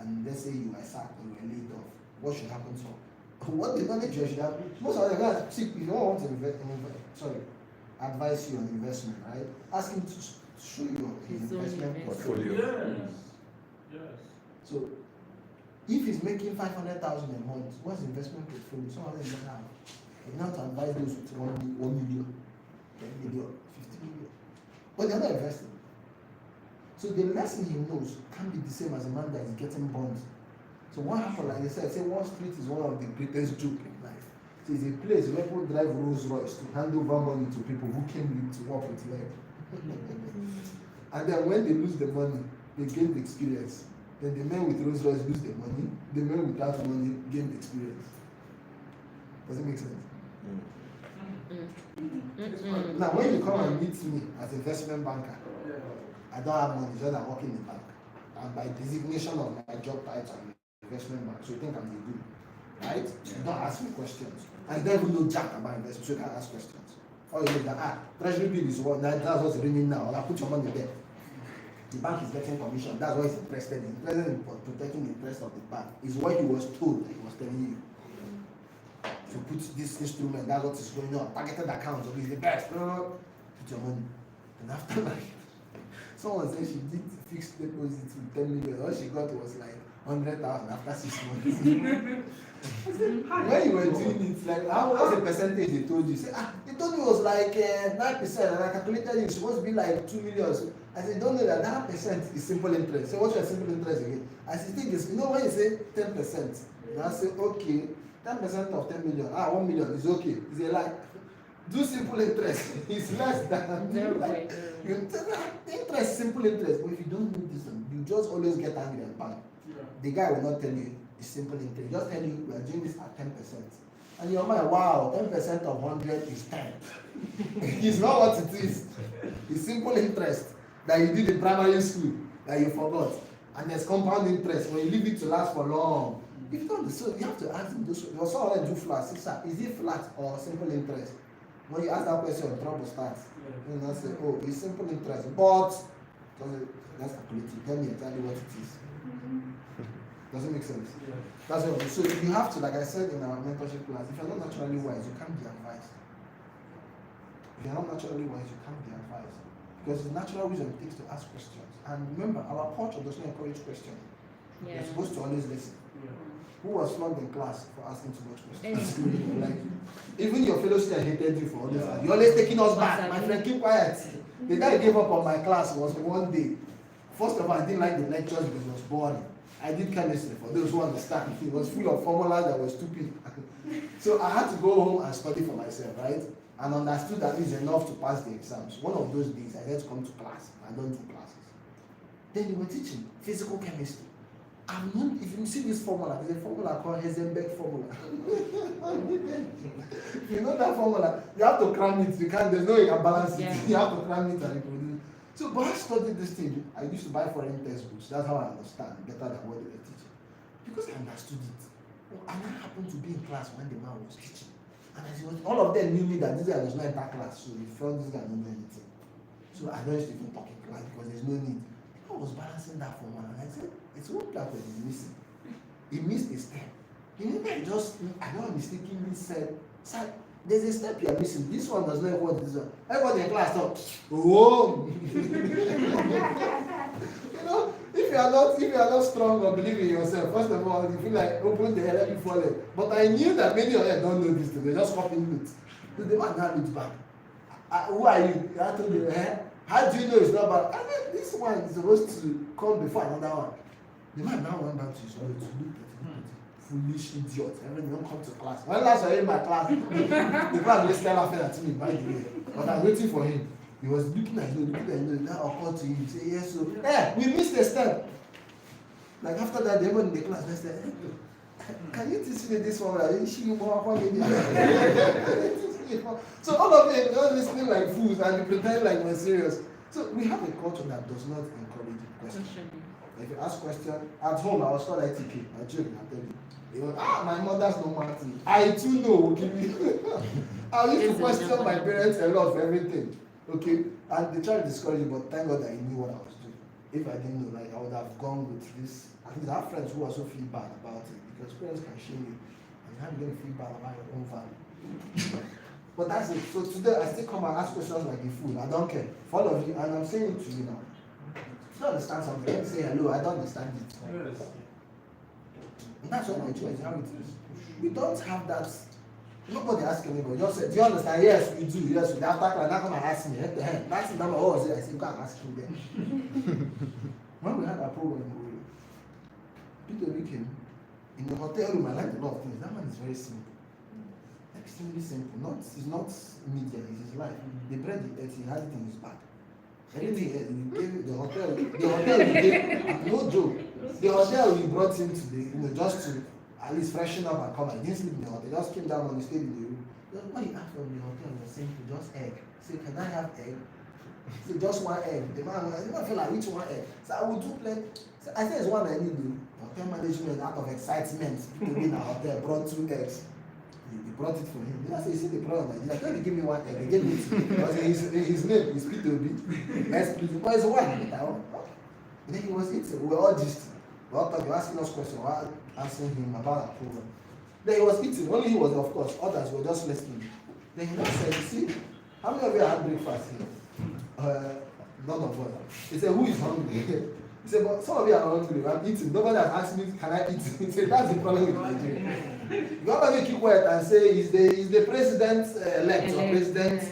Speaker 3: and let's say you were sacked or you were laid off, what should happen to you? What the knowledge you should have? Most of the guys, see, if you don't want to advise you on investment, right? Ask him to show you his
Speaker 8: His own
Speaker 3: investment
Speaker 8: investment.
Speaker 3: portfolio.
Speaker 4: Yes. Yes.
Speaker 3: So if he's making 500,000 a month, what's the investment portfolio? Some of them don't have. You have to advise those with 1 million, 10 million, 50 million. But they're not investing. So the lesson he knows can't be the same as a man that is getting bonds. So what happened, like I said, say Wall Street is one of the greatest jokes in life. So it's a place where people drive Rolls Royce to hand over money to people who came to work with them. And then when they lose the money, they gain the experience. Then the men with Rolls Royce lose the money, the men without money gain the experience. Does it make sense? Now when you come and meet me as investment banker, I don't have money, just I'm working in the bank. And by designation of my job title, I'm investment bank, so you think I'm the good, right? So you don't ask me questions. I don't even know jack about investment, so you can ask questions. Or you know that, treasury bill is what, that's what's ringing now, I'll put your money there. The bank is getting commission, that's what he's interested in. Interested in protecting the interest of the bank is what he was told that he was telling you. If you put this instrument, that's what is going on. Targeted accounts, so it's the best. Put your money. And after like, someone said she did fixed deposit with 10 million. All she got was like 100,000 after 6 months. When you were doing it, like, how's the percentage they told you? Say, they told me it was like 9%, and I calculated it supposed to be like 2 million. So I said, don't know that percent is simple interest. So what's your simple interest again? I said, think this, you know when you say 10%, and I say, okay, 10% of 10 million, 1 million is okay. Is it like, do simple interest, it's less than like, interest, simple interest. But if you don't know this one, you just always get angry and bang.
Speaker 4: Yeah.
Speaker 3: The guy will not tell you it's simple interest. Just tell you we are doing this at 10%. And you're like, wow, 10% of 100 is 10. It's not what it is. It's simple interest that you did in primary school that you forgot. And there's compound interest when you leave it to last for long. If you don't, so you have to ask them those. You also already do flat. Is it flat or simple interest? When you ask that question, trouble starts. You know, say, oh, it's simple interest, but let's calculate it. Tell me exactly what it is. Does it make sense?
Speaker 4: Yeah.
Speaker 3: That's what. So you have to, like I said in our mentorship class, if you're not naturally wise, you can't be advised. If you're not naturally wise, you can't be advised. Because the natural wisdom takes to ask questions. And remember, our culture does not encourage questions.
Speaker 8: Yeah.
Speaker 3: You're supposed to always listen.
Speaker 4: Yeah.
Speaker 3: Who was flogged in class for asking too much questions? Like, even your fellow student hated you for all this. You're always taking us back. My friend, keep quiet. The guy who gave up on my class was one day. First of all, I didn't like the lectures because it was boring. I did chemistry for those who understand. It was full of formulas that were stupid. So I had to go home and study for myself, right? And understood that it's enough to pass the exams. One of those days, I had to come to class. I don't do classes. Then they were teaching physical chemistry. I've known, if you see this formula, there's a formula called Heisenberg formula. You know that formula, you have to cram it, you can't, there's no way you can balance it.
Speaker 8: Yeah.
Speaker 3: You have to cram it and reproduce. So, but I studied this thing. I used to buy foreign textbooks. That's how I understand better than what they were teaching. Because I understood it. And I happened to be in class when the man was teaching. And as he was, all of them knew me that this guy was not in that class, so he felt this guy didn't know anything. So I don't used to even talk in class because there's no need. I was balancing that formula and I said, it's one part that is missing. He missed a step. You know, I don't mistakenly said, sir, there's a step you're missing. This one does not work. This one. Everybody in class thought, oh. You know, if you are not strong or believe in yourself, first of all, you feel like open the head before them. But I knew that many of them don't know this thing. They just copying notes. So the man now looks back. Who are you? I told you, how do you know it's not bad? I mean, this one is supposed to come before another one. The man now went back to his room to look at it. Foolish idiot. Everyone don't come to class. When last I in my class, the class was still laughing at me, by the way. But I'm waiting for him. He was looking at you, that occurred to him. He said, yes, so, hey, we missed a step. Like after that, they went in the class and said, hey, can you teach me this one? So all of them, they're listening like fools and they pretend like we're serious. So we have a culture that does not encourage questions. If you ask questions, at home I was called ITK, I joke, I tell you. They were, my mother's no Martin. I too know, okay? I used to question my parents a lot for everything. Okay? And they tried to discourage me, but thank God I knew what I was doing. If I didn't know, like I would have gone with this. I think I have friends who also feel bad about it because parents can shame you and you have to feel bad about your own value. But that's it. So today I still come and ask questions like a fool. I don't care. For all of you, and I'm saying it to you now. If you don't understand something, let me say hello, I don't understand it.
Speaker 4: Yes.
Speaker 3: And that's what my choice, how it is. We don't have that. Nobody asks anybody. Just say, do you understand? Yes, we do. Yes, we do. After class, now come and ask me. That's the number. Oh, I said, you can't ask him then. When we had a program in Peter came in the hotel room, I liked a lot of things. That one is very simple. Extremely simple. It's not media, it's his life. The bread he ate, he had it in his bag. Everything he gave the hotel we gave, no joke. The hotel we brought him to just to at least freshen up and come. I didn't sleep in the hotel, just came down and he stayed in the room. What he asked from the hotel was simple, just egg. He said, can I have egg? He said, just one egg. The man feel like, which one egg? So I will do plenty. So I think it's one I need. The hotel management, out of excitement, people in the hotel brought 2 eggs. He brought it for him. I said, you see the problem? He's like, don't give me one egg. They gave me 2. Because his name is P2B. Let's please. But it's one. And then he was eating. We were all just, we all talking, asking us questions, we were asking him about our program. Then he was eating. Only he was, of course. Others were just listening. Then he just said, you see, how many of you had breakfast here? None of us. He said, who is hungry? He said, but some of you are hungry. I'm eating. Nobody has asked me, can I eat? He said, that's the problem with Nigeria. You have to keep quiet and say, is the president elect or president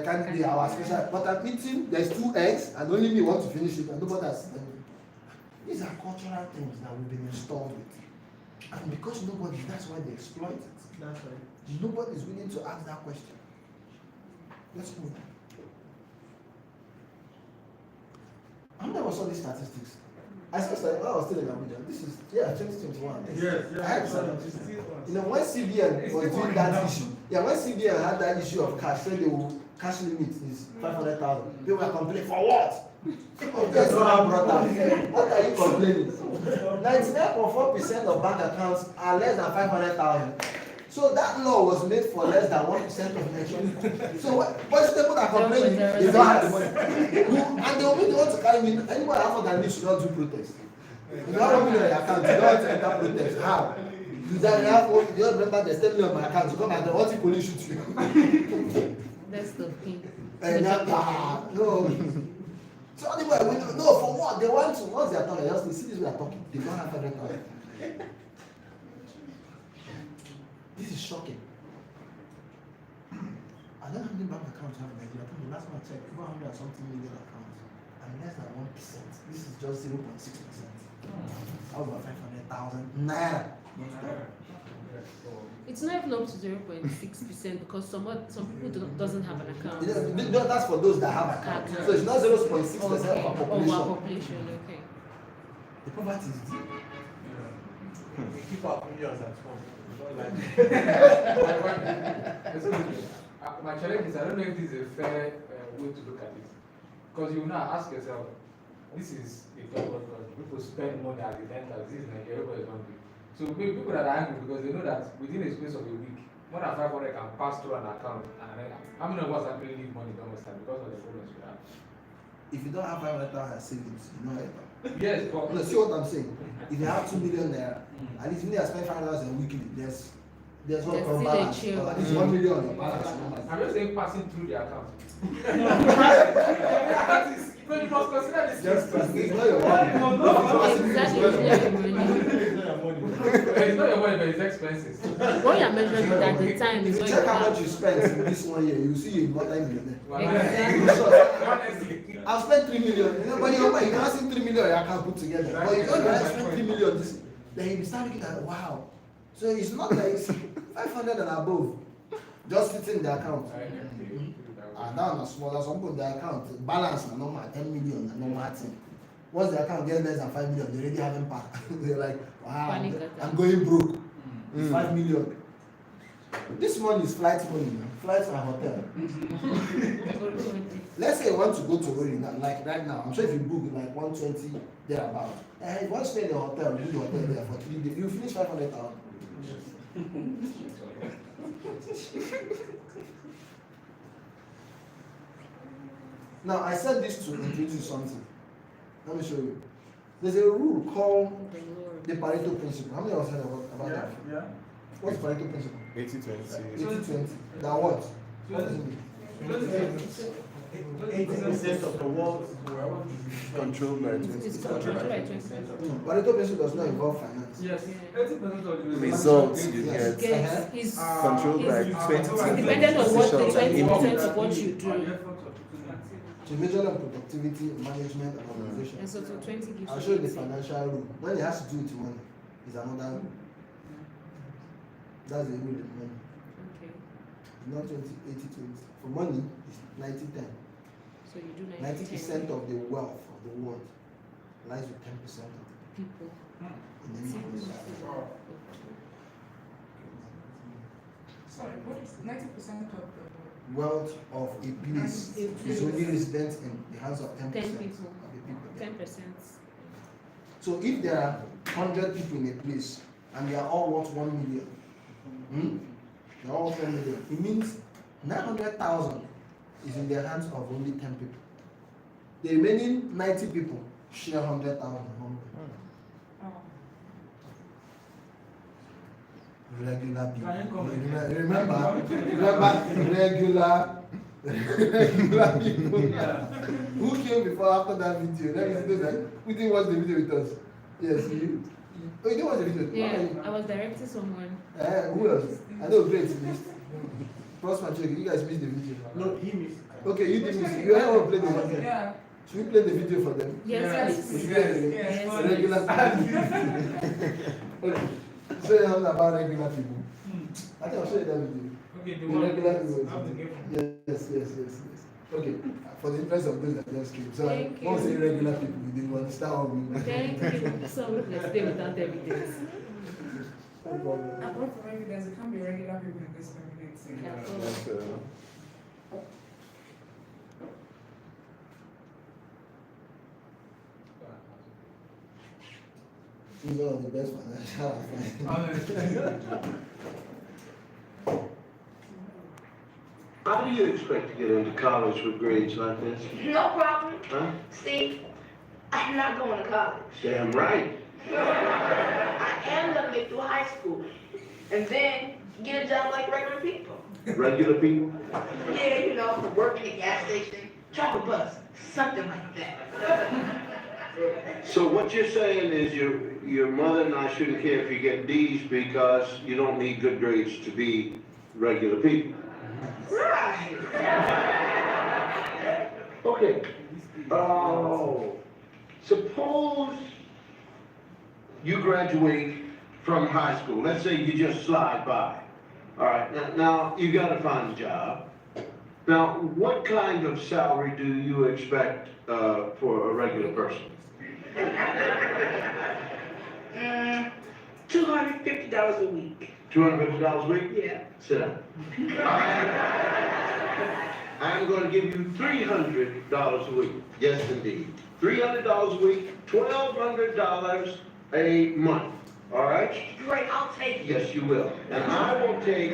Speaker 3: candidate our special? But I'm eating, there's 2 eggs, and only me want to finish it, and nobody has. These are cultural things that we've been installed with. And because nobody, that's why they exploit it.
Speaker 2: That's right.
Speaker 3: Nobody is willing to ask that question. Let's move. I never saw these statistics. I saw that when I was still in Abuja. This is 2021.
Speaker 4: Yes,
Speaker 3: I had statistics. You know, when CBN was doing that issue, when CBN had that issue of cash, said the cash limit is 500,000. People were complaining for what? That's what I brought up. What are you complaining? 99.4% of bank accounts are less than 500,000. So that law was made for less than 1% of Nigerians. So what's the people that are complaining? They don't have the money. And they only want to carry me. Anybody after that need should not do protest. You don't have money on your account, you don't want to enter protest. How? You don't remember they step me on my account, you come and what if police shoot you?
Speaker 8: That's the thing.
Speaker 3: No. So anyway, no, for what? They want to, once they are talking, they see this way they are talking. They don't have everything. This is shocking. I don't know how many bank accounts you have in Nigeria. I think the last one I checked, 400 something million accounts. And less than 1%. This is just 0.6%. Over 500,000 naira.
Speaker 8: It's not even up to 0.6% because some people doesn't have an account.
Speaker 3: No, that's for those that have accounts. So it's not 0.6% of our population.
Speaker 8: Of our population, okay.
Speaker 3: The poverty is deep.
Speaker 2: We keep our millions at home. We don't like
Speaker 4: My challenge is I don't know if this is a fair way to look at it. Because you now ask yourself, this is a double country. People spend money at the dental. This is Nigeria, everybody is hungry. So people that are angry because they know that within a space of a week, more than 500 can pass through an account. And how many of us actually leave money almost time because of the problems we have?
Speaker 3: If you don't have 500,000 savings, you know it.
Speaker 4: Yes, but
Speaker 3: No, see what I'm saying? If you have 2 million naira, at least if you spend 500,000 weekly, there's what
Speaker 8: There's
Speaker 3: from
Speaker 8: still a
Speaker 3: balance.
Speaker 8: chill.
Speaker 3: At least 1 million on your balance.
Speaker 4: I'm just saying passing through the account. No, you must consider this.
Speaker 3: It's not your money.
Speaker 8: Exactly, it's not your money.
Speaker 4: It's not your money, but it's expenses.
Speaker 8: What you're measuring is at the time is
Speaker 3: If you
Speaker 8: what
Speaker 3: check
Speaker 8: you
Speaker 3: how much
Speaker 8: have.
Speaker 3: you spent in this 1 year, you see you're multi-millionaire.
Speaker 4: Honestly.
Speaker 3: I've spent 3 million. You know, but your money, you can't see 3 million your account put together. But you don't spend 3 million. Then you start looking at wow. So it's not like it's 500 and above. Just sitting in the account. And now na smaller, some people their account balance na normal 10 million na normal thing. Once the account gets less than 5 million, they already have impact. They're like, wow,
Speaker 8: Panic attack.
Speaker 3: I'm going broke. 5 million. This money is flight money, man. Flights and hotel. Let's say you want to go to Ori, like right now. I'm sure if you book like 120 thereabout, and you want to stay in the hotel, you do the hotel there for 3 days, you finish 500,000. Now I said this to introduce something. Let me show you. There's a rule called the Pareto principle. How many of us heard about that?
Speaker 2: Yeah.
Speaker 3: What's Pareto principle?
Speaker 5: 80-20.
Speaker 3: 80-20. That what? What does it mean?
Speaker 2: 80% of the world
Speaker 5: Controlled by 20.
Speaker 8: It's controlled by 20.
Speaker 3: Pareto principle does not involve finance.
Speaker 4: Yes, 80% of the
Speaker 5: Results you
Speaker 3: Yes.
Speaker 5: get
Speaker 8: Yes, it's
Speaker 5: controlled by 20.
Speaker 8: dependent on what the
Speaker 5: decision.
Speaker 8: 20% of what you do.
Speaker 3: To measure the productivity, management, and organization.
Speaker 8: And so to 20 gives
Speaker 3: I'll show you the
Speaker 8: 80.
Speaker 3: financial rule. When it has to do with money, is another rule. That's the rule in money.
Speaker 8: Okay.
Speaker 3: Not 20-80-20. For money, it's 90-10.
Speaker 8: So you do
Speaker 3: 90% of the wealth of the world lies with 10% of
Speaker 8: people.
Speaker 3: in any place.
Speaker 9: Sorry, what is 90% of the
Speaker 3: Wealth of a place is only resident in the hands of 10%
Speaker 8: 10
Speaker 3: of
Speaker 8: people.
Speaker 3: the people.
Speaker 8: 10%.
Speaker 3: So if there are 100 people in a place and they are all worth 1 million, they're all worth 1 million, it means 900,000 is in the hands of only 10 people. The remaining 90 people share 100,000. Regular people. Remember, regular people. Who came before after that video? Let me see that. Who didn't watch the video with us? Yes, you. Oh, you didn't watch the video?
Speaker 8: Yeah, I was directing someone.
Speaker 3: Who else? I know great missed. Prosper check, you guys missed the video.
Speaker 2: No, he missed.
Speaker 3: Okay, you did miss it. You have to play the video.
Speaker 9: yeah.
Speaker 3: Should we play the video for them?
Speaker 8: Yes,
Speaker 3: We
Speaker 8: please.
Speaker 3: play the
Speaker 8: Yes.
Speaker 3: regular people. Okay. Say something about regular people. I think I'll show you that video.
Speaker 4: Okay, the
Speaker 3: The
Speaker 4: one
Speaker 3: regular people.
Speaker 4: have to give.
Speaker 3: Yes. Okay, for the interest of those that just came. So
Speaker 8: Thank
Speaker 3: I won't
Speaker 8: you.
Speaker 3: say regular people, you didn't understand what we mean.
Speaker 8: Thank you. Some people stay without evidence.
Speaker 9: Apart from evidence, it can't be regular people in this community.
Speaker 8: Yeah.
Speaker 5: That's,
Speaker 3: He's one of the best financial advisors.
Speaker 1: How do you expect to get into college with grades like this?
Speaker 10: No problem.
Speaker 1: Huh?
Speaker 10: See, I'm not going to college.
Speaker 1: Damn right.
Speaker 10: I am going to get through high school and then get a job like regular people.
Speaker 1: Regular people?
Speaker 10: Yeah, you know, work in a gas station, drive a bus, something like that.
Speaker 1: So what you're saying is your mother and I shouldn't care if you get D's because you don't need good grades to be regular people.
Speaker 10: Right.
Speaker 1: Okay. Oh, suppose you graduate from high school. Let's say you just slide by. All right. Now you got to find a job. Now, what kind of salary do you expect for a regular person?
Speaker 10: $250 a week.
Speaker 1: $250 a week?
Speaker 10: Yeah.
Speaker 1: Sit down. I'm going to give you $300 a week. Yes, indeed. $300 a week, $1,200 a month. All right?
Speaker 10: Great, I'll take it.
Speaker 1: Yes, you will. And I will take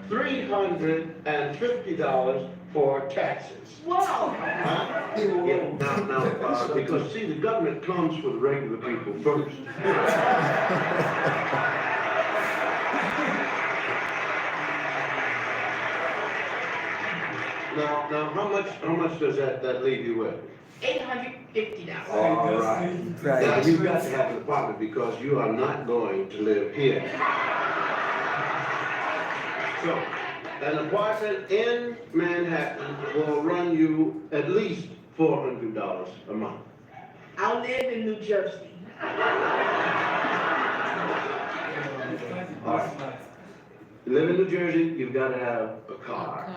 Speaker 1: $350 for taxes.
Speaker 10: Wow.
Speaker 1: Huh? Yeah, now, because see, the government comes for the regular people first. Now, how much does that leave you with?
Speaker 10: $850.
Speaker 1: All right. Now, you've got to have an apartment because you are not going to live here. So, an apartment in Manhattan will run you at least $400 a month.
Speaker 10: I'll live in New Jersey.
Speaker 1: All right. You live in New Jersey, you've got to have a
Speaker 8: A
Speaker 1: car.
Speaker 8: car.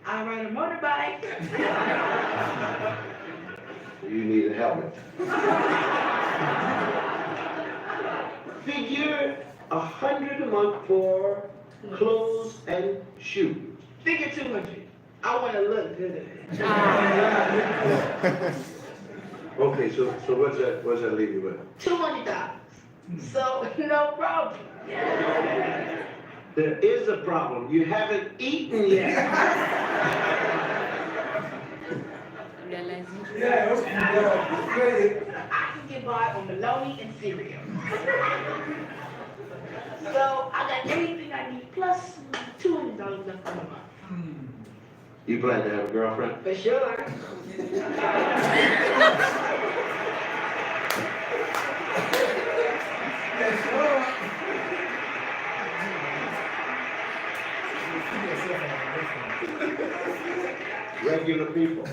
Speaker 10: I ride a motorbike.
Speaker 1: You need a helmet. Figure $100 a month for clothes and shoes.
Speaker 10: Figure 200. I want to look good.
Speaker 1: Okay, so what's that leave you with?
Speaker 10: $200. So, no problem.
Speaker 1: There is a problem. You haven't eaten yet.
Speaker 8: Realizing.
Speaker 10: I can get by on bologna and cereal. So, I got everything I need, plus $200 left on the month.
Speaker 1: You plan to have a girlfriend?
Speaker 10: For sure.
Speaker 1: Regular people.
Speaker 3: So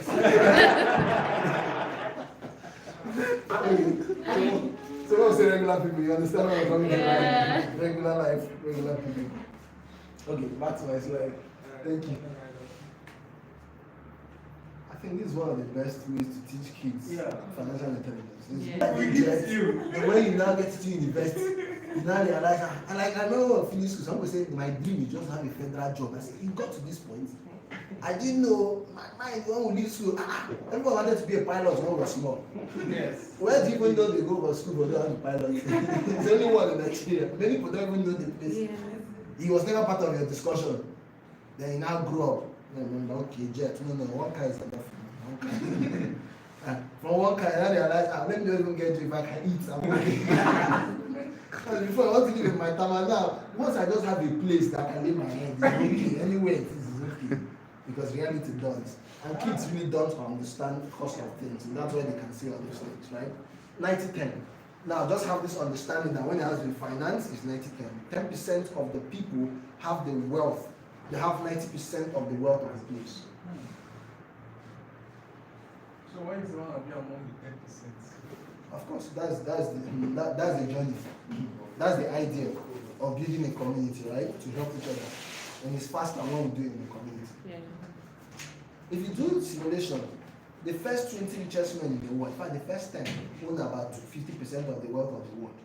Speaker 3: when we say regular people, you understand what I'm talking
Speaker 8: Yeah.
Speaker 3: about? Regular life, regular people. Okay, back to my slide. Thank you. I think this is one of the best ways to teach kids financial intelligence. It's
Speaker 8: Yeah.
Speaker 3: like the way you now get to university, you now realize, I remember when I finished school, someone said, my dream is just to have a federal job. I said, it got to this point. I didn't know, my mind, when we leave school, everyone wanted to be a pilot when we were small.
Speaker 2: Yes.
Speaker 3: Where do you even know they go for school but don't have a pilot? There's only one in Nigeria. Many people don't even know the place.
Speaker 8: Yeah.
Speaker 3: He was never part of your discussion. Then he now grew up. Then remember, okay, jet. No, one car is enough. One car. From one car, I realized, let me not even get you if I can eat. I'm okay. Because before I want to live in my town, and now, once I just have a place that I can lay my head, it's okay. Anywhere it is okay. Because reality does. And kids really don't understand the cost of things. And that's why they can see all these things, right? 90-10. Now, just have this understanding that when it has to be finance, it's 90-10. 10% of the people have the wealth. They have 90% of the wealth of the place.
Speaker 2: So why is the one of you among the 10%?
Speaker 3: Of course, that's the journey. That's the idea of building a community, right? To help each other. And it's faster when we do it in the community.
Speaker 8: Yeah.
Speaker 3: If you do simulation, the first 20 richest men in the world, in fact, the first 10 own about 50% of the wealth of the world.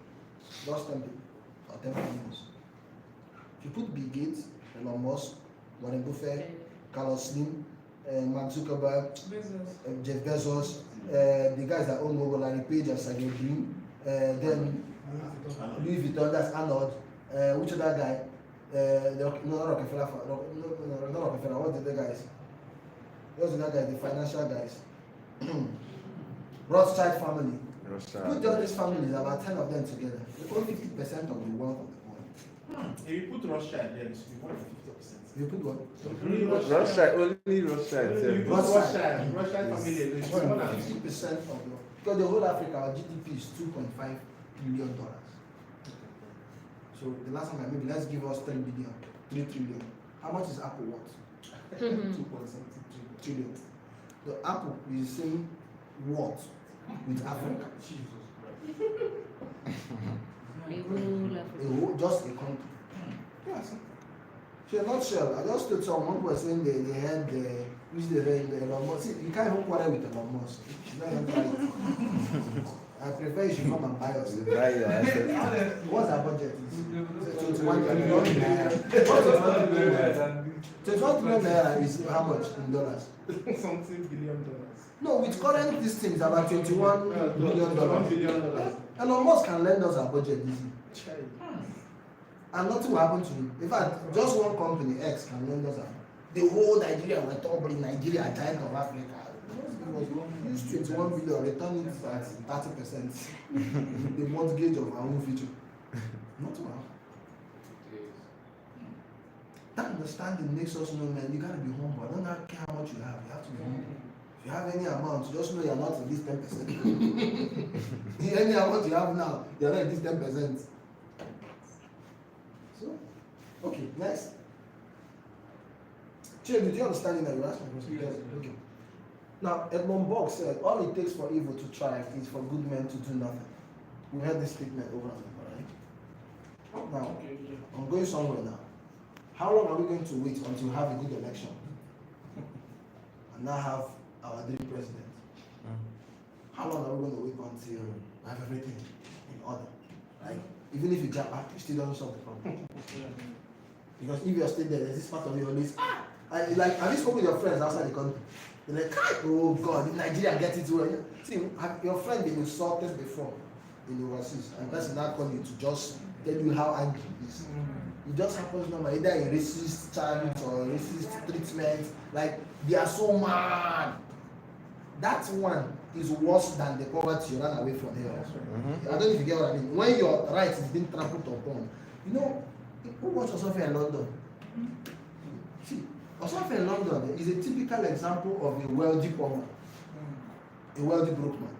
Speaker 3: Just 10 people, or 10 families. If you put Bill Gates, Elon Musk, Warren Buffett, Carlos Slim, Mark Zuckerberg, Jeff Bezos, the guys that own Google, Larry Page and Sergey Brin, then Louis Vuitton, that's Arnold, which other guy? Not Rockefeller, not Rockefeller, what's the other guys? Those are the guys, the financial guys. Rothschild family. Put all these families, about 10 of them together. They own 50% of the wealth of the world.
Speaker 2: If you put Rothschild there, it's more than 50%.
Speaker 3: You put what?
Speaker 2: Only
Speaker 5: Rothschild, only Rothschild.
Speaker 2: You
Speaker 5: sef.
Speaker 2: put Rothschild family, it's more than 50%.
Speaker 3: 50% of the world. Because the whole Africa, our GDP is $2.5 billion. So the last time maybe let's give us 3 trillion. How much is Apple worth? 2.7 trillion. The Apple is the same worth with Africa. Just a country. Yes. So in a nutshell, I just told someone who was saying they had which they read Elon Musk. See, you can't even quarrel with Elon Musk. It's not even right. I prefer you should come and buy us.
Speaker 5: Buy your assets.
Speaker 3: What's our budget? 21 trillion naira. What's 21 trillion naira? 21 trillion naira is how much in dollars?
Speaker 2: Something $billion.
Speaker 3: No, with current this thing is about $21 billion.
Speaker 2: $1 billion.
Speaker 3: Elon Musk can lend us our budget this year.
Speaker 2: Child.
Speaker 3: And nothing will happen to him. In fact, just one company, X, can lend us our. The whole Nigeria, we're talking Nigeria, giant of Africa. Use 21 billion, return it at 30%. The mortgage of our own future. Not well. That understanding makes us know, man, you gotta be humble. I don't care how much you have to be humble. If you have any amount, just know you're not in this 10%. Any amount you have now, you're not in this 10%. So, okay, next. Chief, did you understand that you asked my question?
Speaker 2: Yes.
Speaker 3: Okay. Now, Edmund Burke said, all it takes for evil to thrive is for good men to do nothing. We heard this statement over and over, right? Now, I'm going somewhere now. How long are we going to wait until we have a good election? And now have our dream president? How long are we going to wait until we have everything in order? Right? Even if you jump up, it still doesn't solve the problem. Because if you're still there, there's this part of you always, like, have you spoken with your friends outside the country? They're like, oh God, if Nigeria gets it well. See, have your friend been insulted before in overseas, and person now call you to just tell you how angry he is. It just happens normal, either a racist chant or a racist treatment. Like, they are so mad. That one is worse than the poverty you ran away from here. I don't know if you get what I mean. When your rights is being trampled upon, you know, who watch Osofe in London? See, Osofe in London is a typical example of a wealthy poor man, a wealthy broke man.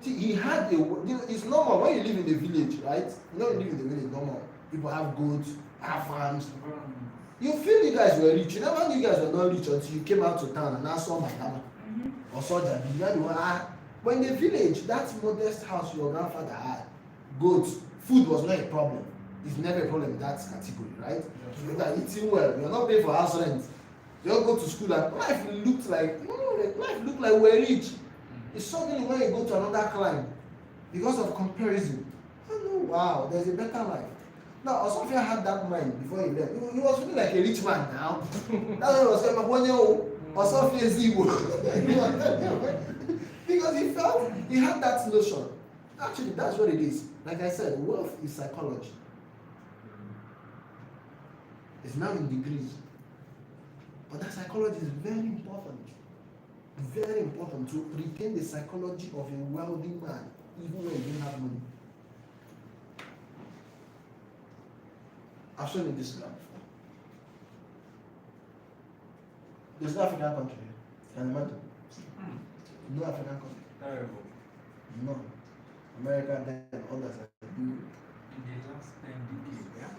Speaker 3: See, he had a, you know, it's normal when you live in the village, right? You know, you live in the village, normal. People have goats, have farms. You feel you guys were rich. You never knew you guys were not rich until you came out to town and now saw my mama or saw Jabi. You know, but in the village, that modest house your grandfather had, goats, food was not a problem. It's never a problem in that category, right? You are eating well. You're not paying for house rent. You don't go to school and life looked like, life looked like we're rich. It's suddenly when you go to another clime, because of comparison, oh no, wow, there's a better life. Now, Osofia had that mind before he left. He was feeling like a rich man now. That's why he was saying, Osofia is evil. Because he felt, he had that notion. Actually, that's what it is. Like I said, wealth is psychology. It's now in degrees. But that psychology is very important. Very important to retain the psychology of a wealthy man, even when you don't have money. I've shown you this graph before. There's no African country. Can you imagine? No African country. No. America, then others are doing.
Speaker 6: In the last 10 decades, yeah?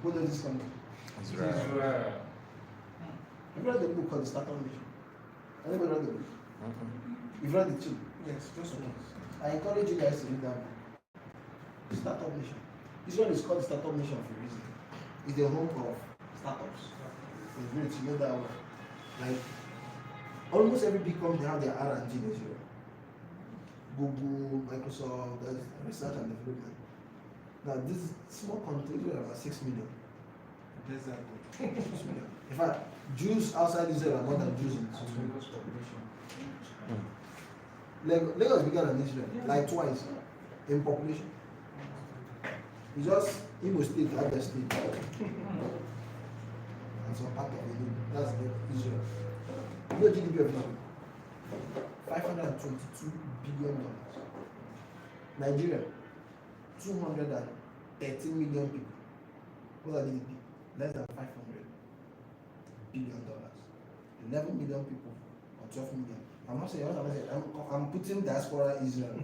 Speaker 3: Who does this country?
Speaker 5: Israel.
Speaker 3: Have you read the book called The Startup Nation? Anybody read the book? You've read it too?
Speaker 2: Yes, just once.
Speaker 3: I encourage you guys to read that book. The Startup Nation. Israel is called the Startup Nation for a reason. It's the home of startups. It's great, you know that one. Like, almost every big company have their R&D in Israel. Google, Microsoft, there's research and development. Now, this small country is about 6 million.
Speaker 2: There's that.
Speaker 3: 6 million. In fact, Jews outside Israel are more than Jews in Israel. Lagos is bigger than Israel, like twice in population. It's just Imo State, Abia State, and some part of it. That's Israel. You know GDP of Israel? $522 billion. Nigeria, 213 million people. What's our GDP? Less than $500 billion. 11 million people or 12 million. I'm not saying what I'm saying. I'm putting diaspora Israel.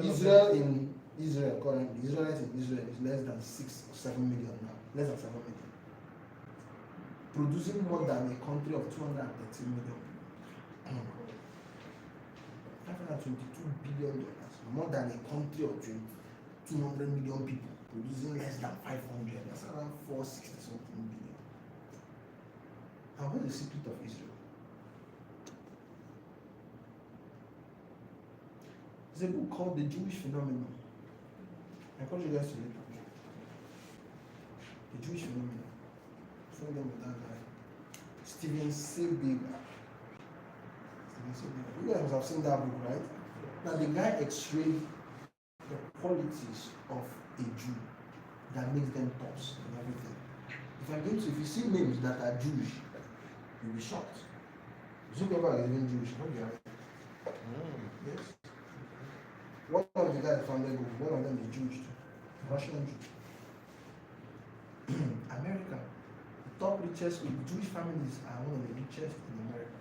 Speaker 3: Israel in Israel currently. Israelites in Israel is less than 6 or 7 million now. Less than 7 million. Producing more than a country of 213 million. $522 billion. More than a country of 200 million people. Producing less than 500. That's around 460 something billion. And what's the secret of Israel? There's a book called The Jewish Phenomenon. I encourage you guys to read it. The Jewish Phenomenon. From them with that guy. Stephen Seebeger. You guys must have seen that book, right? Now the guy x-rayed the qualities of a Jew that makes them tops and everything. If you see names that are Jewish, you'll be shocked. Zuckerberg is even Jewish, not the other. Yes. One of the guys founded Google, one of them is Jewish too. Russian Jew. America, the top richest Jewish families are one of the richest in America.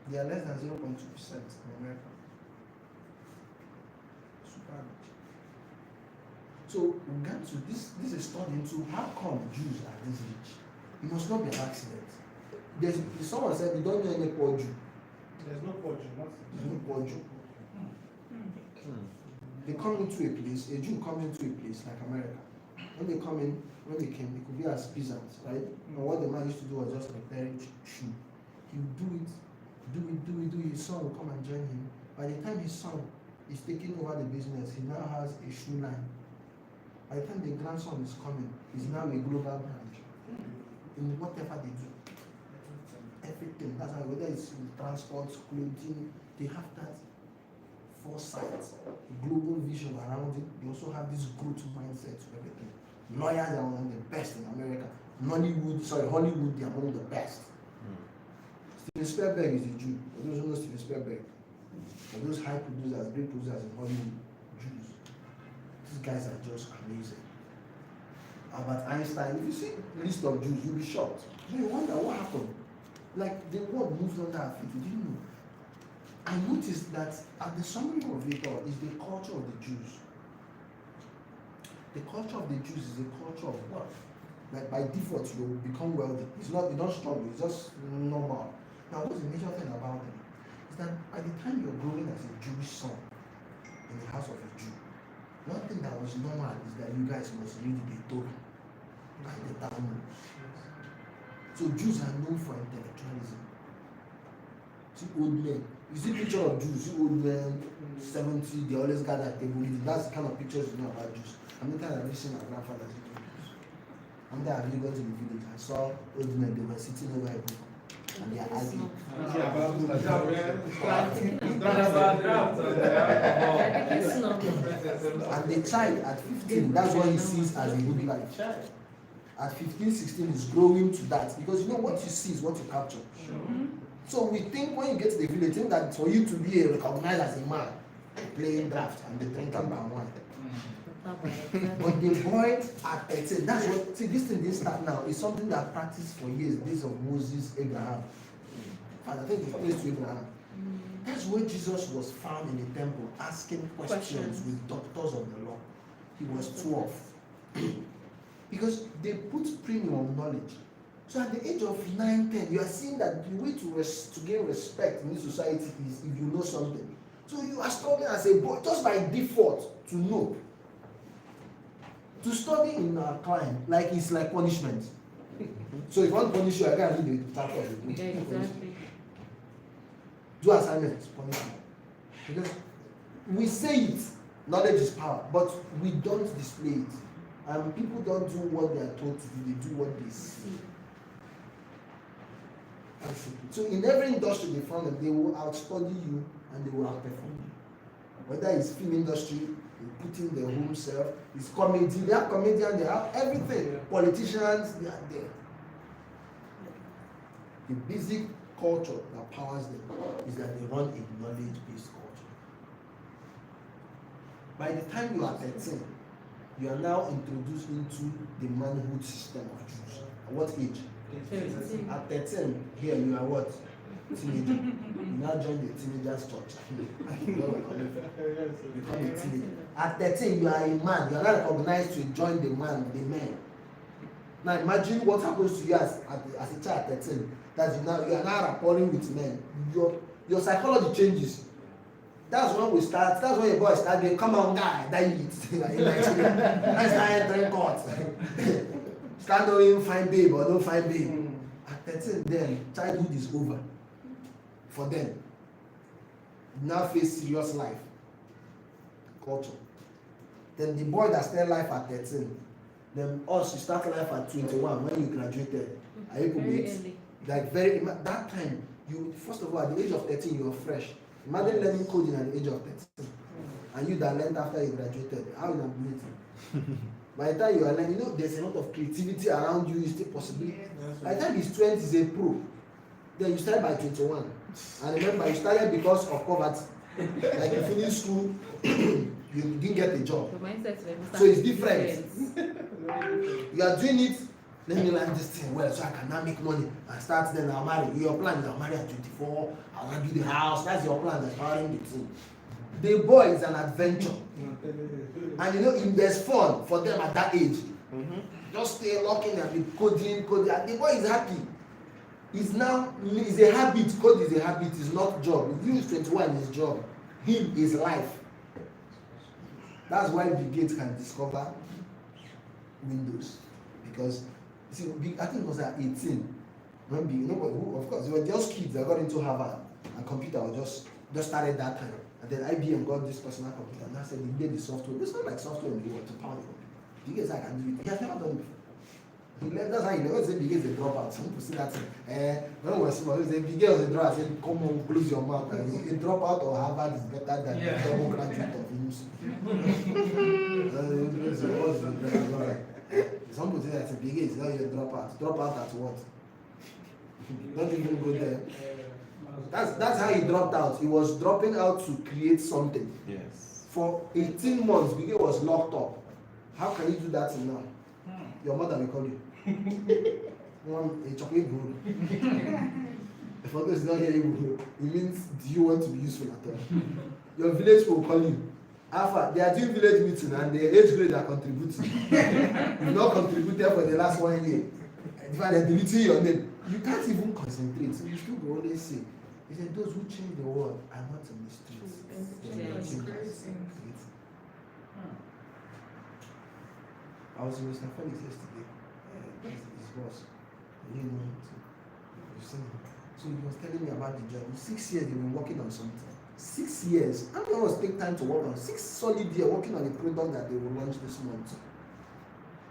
Speaker 3: They are less than 0.2% in America. Super rich. So we got to this is a study into how come Jews are this rich. It must not be an accident. Someone said you don't know any poor Jew.
Speaker 2: There's no fortune,
Speaker 3: There's no poor Jew. They come into a place, a Jew comes into a place like America. When they came, they could be as peasants, right? And what the man used to do was just prepare shoe. He would do it. His son will come and join him. By the time his son is taking over the business, he now has a shoe line. By the time the grandson is coming, he's now a global branch. In whatever they do. Everything. That's why whether it's in transport, clothing, they have that foresight, global vision around it. They also have this growth mindset to everything. Lawyers are one of the best in America. Hollywood, they are one of the best. Steven Spielberg is a Jew. For those who know Steven Spielberg, for those high producers, great producers in Hollywood, Jews. These guys are just amazing. Albert Einstein, if you see a list of Jews, you'll be shocked. You wonder what happened. Like the world moved under our feet, we didn't know. I noticed that at the summary of it all is the culture of the Jews. The culture of the Jews is a culture of wealth. Like by default, you will become wealthy. You don't struggle, it's just normal. Now, what's the major thing about them? Is that by the time you're growing as a Jewish son in the house of a Jew, one thing that was normal is that you guys must read the Torah and the Talmud. So Jews are known for intellectualism. See old men. You see picture of Jews, see old men, 70, they always gather at table. That's the kind of pictures you know about Jews. I'm not kind of listening to my grandfather's Jews. I'm there, I really got to the village. I saw old men, they were sitting over a book. And they are arguing. And the child at 15, that's what he sees as a good life. At 15, 16, is growing to that. Because you know what you see is what you capture. So we think when you get to the village, think that for you to be recognized as a man, playing draft and the drinking palm wine. But the boy at 18, that's what, see this thing didn't start now, it's something that practiced for years, days of Moses, Abraham. And I think it's placed to Abraham. That's where Jesus was found in the temple, asking questions with doctors of the law. He was 12. Because they put premium on knowledge. So at the age of 9, 10, you are seeing that the way to gain respect in this society is if you know something. So you are struggling as a boy, just by default, to know. To study in our climb, like it's like punishment. So if I want to punish you, I can't read the chapter of the book.
Speaker 8: Exactly.
Speaker 3: Do assignments, punishment. Because we say it, knowledge is power, but we don't display it. And people don't do what they are told to do, they do what they see. So in every industry they found that they will outstudy you and they will outperform you. Whether it's film industry, they put in their home self, it's comedy, they have comedians, they have everything. Politicians, they are there. The basic culture that powers them is that they run a knowledge-based culture. By the time you are 13, you are now introduced into the manhood system of Jews. At what age?
Speaker 8: 13.
Speaker 3: At 13, here you are what? Teenager. You now join the teenagers church. You become a teenager. At 13, you are a man. You are not recognized to join the men. Now imagine what happens to you as a child at 13. That you are now rappelling with men. Your psychology changes. That's when we start. That's when your boys start going, come on, guy, that you eat. Let's not entering court. Start knowing fine babe or don't find babe. At 13, then childhood is over for them. now face serious life culture. Then the boy that start life at 13, then us you start life at 21 when you graduated. Are you
Speaker 8: Very
Speaker 3: with?
Speaker 8: early.
Speaker 3: Like that time, you first of all at the age of 13 you are fresh. Imagine learning coding at the age of 13. And you that learned after you graduated, how you not it? By the time you are learning, there's a lot of creativity around you, you still possible. By the time he's 20, he's a pro. Then you start by 21. And remember, you started because of poverty. Like you finished school, you didn't get a job.
Speaker 8: The mindset
Speaker 3: So it's different. You are doing it, let me learn this thing well so I can now make money and start then I'll marry. Your plan is I'll marry at 24, I'll not do the house, that's your plan, that's powering the thing. The boy is an adventure. And there's fun for them at that age. Just stay locking and be coding. And the boy is happy. It's a habit. Code is a habit, it's not job. If you use 21 is job. Him is life. That's why Bill Gates can discover Windows. Because I think it was at 18. When of course, they were just kids that got into Harvard and computer was just started that time. And then IBM got this personal computer and I said they made the software. It's not like software in the world to power the computer. Bill Gates I can do it. He has never done it before. That's how you never say Bill Gates a dropout. Some people see that when we were small, they say Bill Gates is a dropout. I said, come on, close your mouth. A dropout or Harvard is better than a double graduate of UNIS. Some people say that Bill Gates is not a dropout. Dropout at what? Don't even go there. That's how he dropped out. He was dropping out to create something.
Speaker 5: Yes.
Speaker 3: For 18 months, Bill Gates was locked up. How can you do that now? Your mother will call you. A chocolate bowl. If father is not hearing it means do you want to be useful at all? Your village will call you. Alpha, they are doing village meeting and the age grade are contributing. You not contributed for the last 1 year. In fact, they're deleting your name. You can't even concentrate. So you still go always say, he said, those who change the world are not in the streets. I was with Mr. Felix yesterday. His boss. You know him too. You've seen him. So he was telling me about the job. 6 years they've been working on something. 6 years. How many of us take time to work on 6 solid years working on a product that they will launch this month?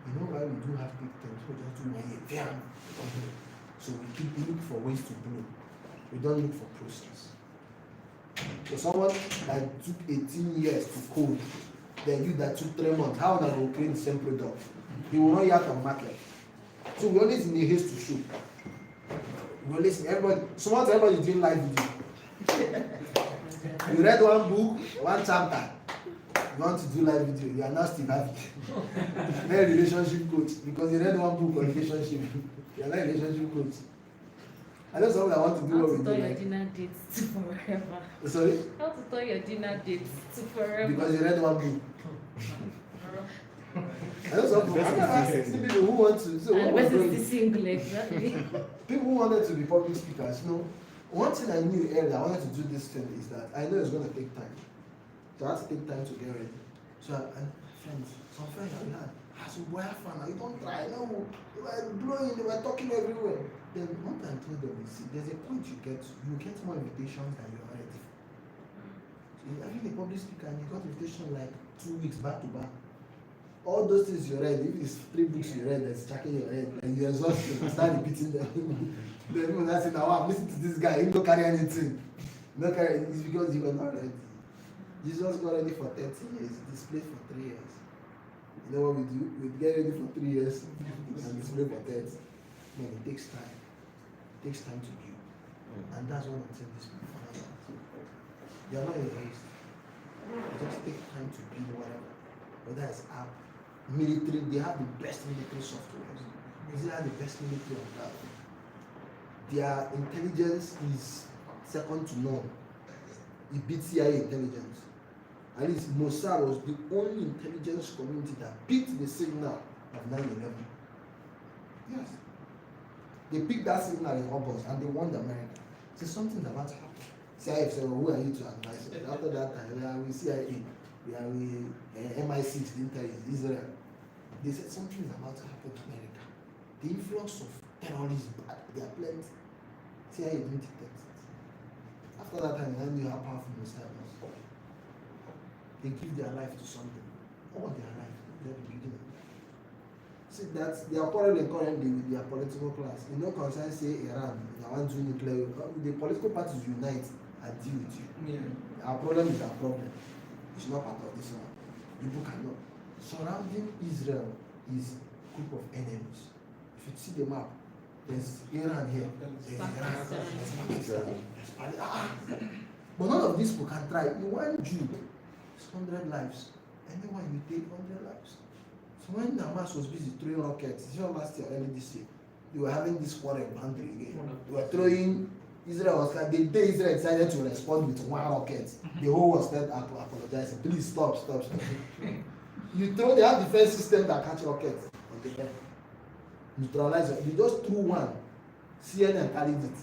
Speaker 3: You know why we do have big things? We just do 1 year. So we look for ways to grow. We don't look for process. So someone that took 18 years to code, then you that took 3 months, how that will create the same product? He will not yet on market. So we always in a haste to shoot. We always everybody is doing live video. You read one book, one chapter. You want to do live video, you are now still having a relationship coach because you read one book on relationship. You are not a relationship coach. I know someone that want to do what we do.
Speaker 8: How to turn your dinner dates to forever.
Speaker 3: Sorry?
Speaker 8: How to turn your dinner dates to forever.
Speaker 3: Because you read one book. I know some people who want to. So
Speaker 8: and what is the single exactly?
Speaker 3: People who wanted to be public speakers, one thing I knew earlier, I wanted to do this thing is that I know it's going to take time. So I had to take time to get ready. So some friends I had, so boy, have fun. You don't try. No, they were blowing, they were talking everywhere. Then one time I told them, see, there's a point you get more invitations than you're ready for. So you're having a public speaker and you got invitation like 2 weeks back to back. All those things you read, if it's 3 books you read that's checking your head, and you're exhausted, you start repeating them. Then people are saying, now I'm listening to this guy, he don't carry anything. It's because you were not ready. Jesus got ready for 30 years, displayed for 3 years. You know what we do? We get ready for 3 years and display for 30. Man, it takes time. It takes time to build. And that's what I'm saying this before. You are not in haste. It just take time to build whatever. Whether it's app, military, they have the best military software. They have the best military on that. Their intelligence is second to none. It beats CIA intelligence. At least Mossad was the only intelligence community that picked the signal of 9/11. Yes. They picked that signal in August and they warned America. So something's about to happen. CIA said, well, who are you to advise? After that time, we are with CIA, we are with MI6, Israel. They said something is about to happen to America. The influx of terrorists, they are plenty. CIA didn't detect it. After that time, they knew how powerful Messiah was. They give their life to something. All their life, they're building it. See, that they are quarreling currently with their political class. You know, concern say Iran, they want to nuclear. The political parties unite and deal with you.
Speaker 2: Yeah.
Speaker 3: Our problem is our problem. It's not part of this one. People cannot. Surrounding Israel is a group of enemies. If you see the map, there's Iran here, there's Iran, there's Pakistan, there's Palestine. But none of these people can try. You want Jew, it's 100 lives. Anyone you take 100 lives. So when Hamas was busy throwing rockets, it's not last year, early this year, they were having this quarrel boundary again. They were throwing, Israel was like, the day Israel decided to respond with one rocket, the whole world started apologizing. Please stop. You throw, they have defense system that catch rockets. Okay. Neutralize it. You just threw one. CNN carried it.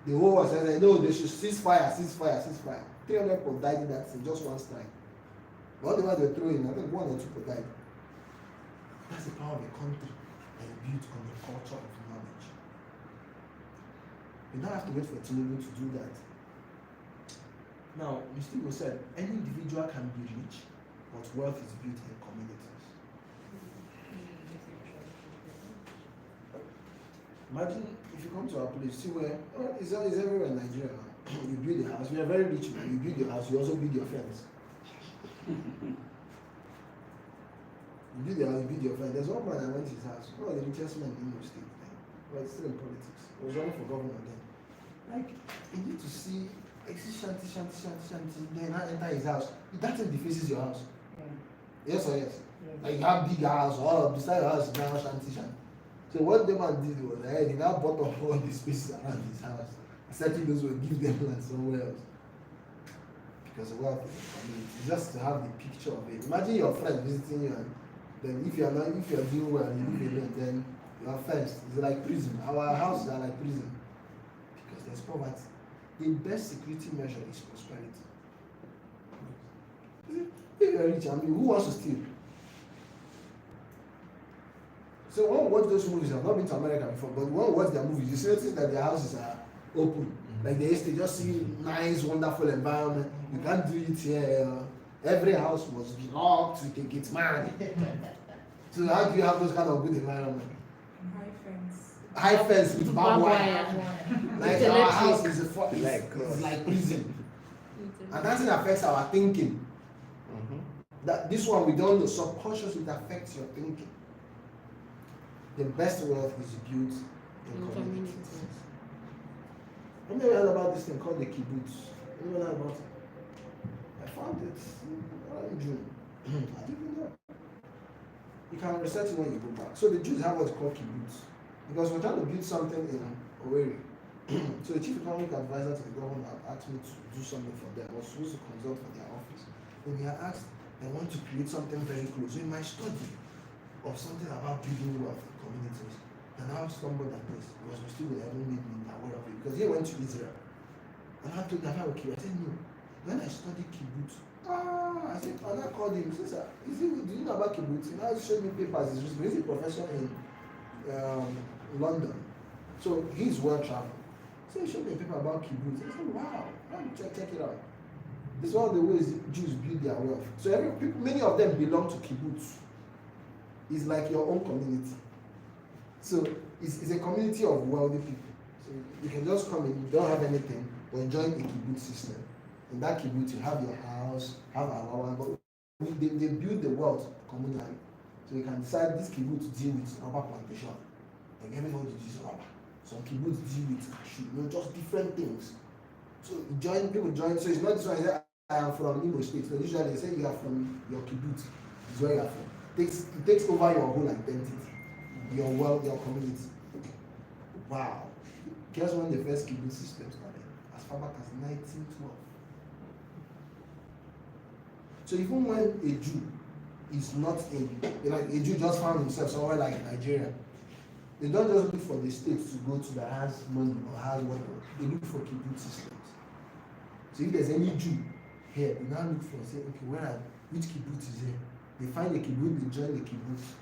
Speaker 3: The whole world said, no, they should cease fire. 300 people died in that thing, just one strike. But whatever they threw in, I think 1 or 2 people died. That's the power of a country that is built on the culture of knowledge. You don't have to wait for Tinubu to do that. Now, Mr. Tinubu said, any individual can be rich, but wealth is built in communities. Imagine if you come to our place, see where, it's everywhere in Nigeria now. You build a house, we are very rich man. You build your house, you also build your fence. You build your house, you build your fence. There's one man I went to his house, one of the richest men in the state, but it's still in politics. He was running for governor then. Like, you need to see, I see shanty, then I enter his house. That thing defaces your house. Yes or yes? Like you have big house, all beside your house is now shanty. So what the man did was he now bought up all the spaces around his house. Certain those will give them land somewhere else. Because wealth is a community. Just to have the picture of it. Imagine your friend visiting you and then if you're doing well and you live alone, then you are fenced. It's like prison. Our houses are like prison. Because there's poverty. The best security measure is prosperity. If you're rich, I mean, who wants to steal? So when we watch those movies, I've not been to America before, but when we watch their movies, you see notice that their houses are open. Like they just see nice, wonderful environment. You can't do it here. Every house was locked with a gate man. So how do you have those kind of good environment?
Speaker 9: High fence.
Speaker 3: High fence with barbed wire. Like our house is like prison. And that thing affects our thinking. That this one we don't know, subconsciously it affects your thinking. The best wealth is built in communities. Have you ever heard about this thing called the kibbutz? Have you ever heard about it? I found it in June. I didn't know. You can research it when you go back. So the Jews have what's called kibbutz. Because we're trying to build something in Owerri. So the chief economic advisor to the government asked me to do something for them. I was supposed to consult for their office. When we are asked, they want to create something very close. So in my study of something about building wealth in communities, and I stumbled at this because we still haven't made me aware of it. Because he went to Israel. And I told him, okay, I said, no. When I studied kibbutz, I said, and I called him, said, sir, do you know about kibbutz? And I showed me papers. He's a professor in London. So he's well traveled. So he showed me a paper about kibbutz. I said, wow, check it out. This is one of the ways Jews build their wealth. So many of them belong to kibbutz. It's like your own community. So it's a community of wealthy people. So you can just come in, you don't have anything, but join a kibbutz system. In that kibbutz, you have your house, have allowance, but they build the wealth communally. So you can decide this kibbutz deal with rubber plantation. Like everybody uses rubber. Some kibbutz deal with cashew, just different things. So people join. So it's not this one. Say, I am from Imo State. So usually they say you are from your kibbutz. Is where you are from. It takes over your whole identity, your wealth, your community. Wow. Guess when the first kibbutz system started? As far back as 1912. So even when a Jew is not like a Jew just found himself somewhere like Nigeria, they don't just look for the states to go to that has money or has whatever. They look for kibbutz systems. So if there's any Jew here, they now look for, say, okay, which kibbutz is here? They find a kibbutz, they join the kibbutz.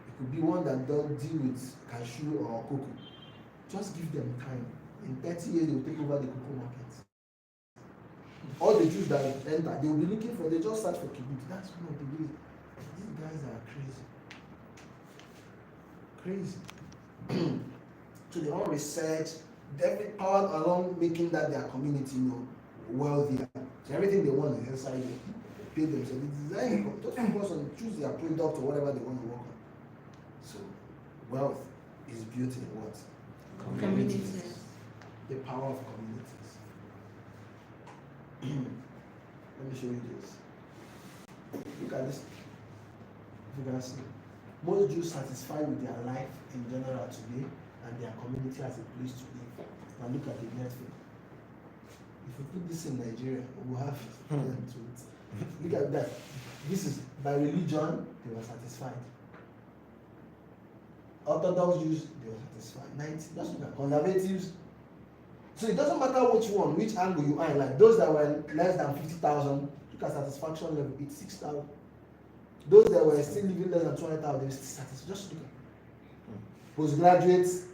Speaker 3: It could be one that don't deal with cashew or cocoa. Just give them time. In 30 years, they will take over the cocoa market. All the Jews that enter, they will be looking for, they just search for kibbutz. That's one of the ways. These guys are crazy. Crazy. So they all research, every power along making that their community, wealthier. So everything they want is inside them. They pay them. So the design, just focus on choose their product or whatever they want to work on. So wealth is built in what?
Speaker 8: Communities.
Speaker 3: The power of communities. Let me show you this. Look at this. You can see. Most Jews satisfied with their life in general today and their community as a place to live. Now look at the net thing. If you put this in Nigeria, we'll have look at that. This is by religion, they were satisfied. Orthodox Jews, they were satisfied. Just look at conservatives. So it doesn't matter which one, which angle you are, like those that were less than 50,000, look at satisfaction level, it's 6,000. Those that were still living less than 200,000, they were still satisfied. Just look at postgraduates,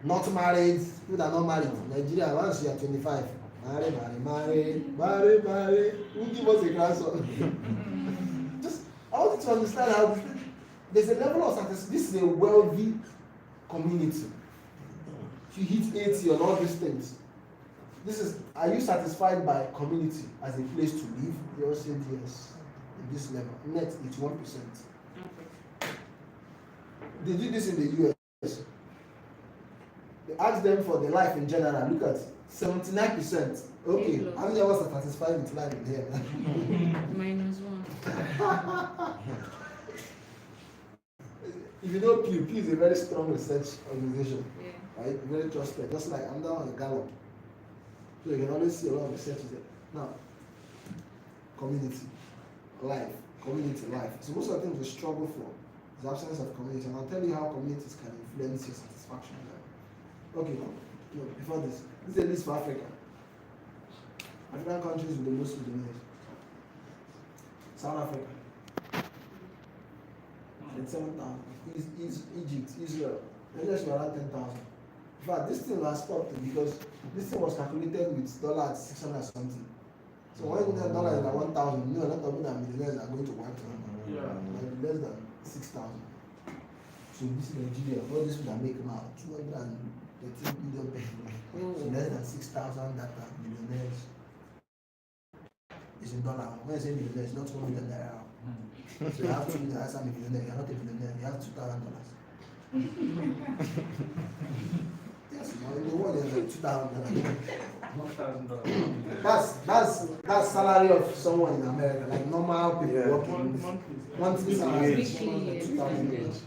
Speaker 3: not married, people that are not married. Nigeria, once you are 25, marry, who give us a grandson? Just, I want you to understand how there's a level of satisfaction. This is a wealthy community. If you hit 80 on all these things, are you satisfied by community as a place to live? They all said yes. In this level, net it's 1%. They did this in the US. They asked them for the life in general. Look at 79%. Okay, how many of us are satisfied with life in here?
Speaker 8: -1.
Speaker 3: If you know Pew is a very strong research organization.
Speaker 8: Yeah.
Speaker 3: Right? Very trusted. Just like I'm down on Gallup. So you can always see a lot of research there. Now, community, life, community life. So most of the things we struggle for is the absence of community. And I'll tell you how communities can influence your satisfaction level. Okay, before this is a list for Africa. African countries with the most millionaires. South Africa. 7,000. Egypt, Israel. Let's say around 10,000. In fact, this thing was stopped because this thing was calculated with dollar at 600 something. So when you have dollar is at 1,000, a lot of people that millionaires are going to work like less than 6,000. So this is Nigeria. All these people that make now 213 million people. So less than 6,000 that are millionaires. It's in dollar. When I say millionaires, not 1 million naira. So you have 2 million, that's a millionaire. You're not a millionaire. You have $2,000. Yes, in the world there's like $2,000. That's salary of someone in America, like normal people working monthly salary. $2,000.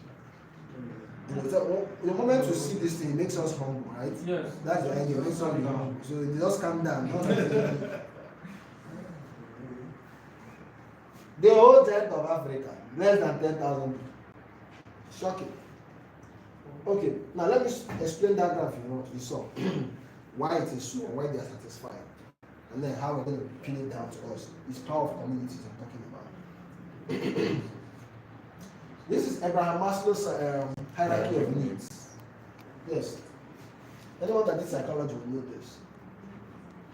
Speaker 3: So the moment you see this thing, it makes us humble, right?
Speaker 6: Yes.
Speaker 3: That's the idea. It makes us be humble. So it just calm down. The whole giant of Africa, less than 10,000 people. Shocking. Okay, now let me explain that graph you saw. Why it is so, why they are satisfied. And then how we're going to pin it down to us. It's power of communities I'm talking about. This is Abraham Maslow's hierarchy of needs. Yes. Anyone that did psychology will know this.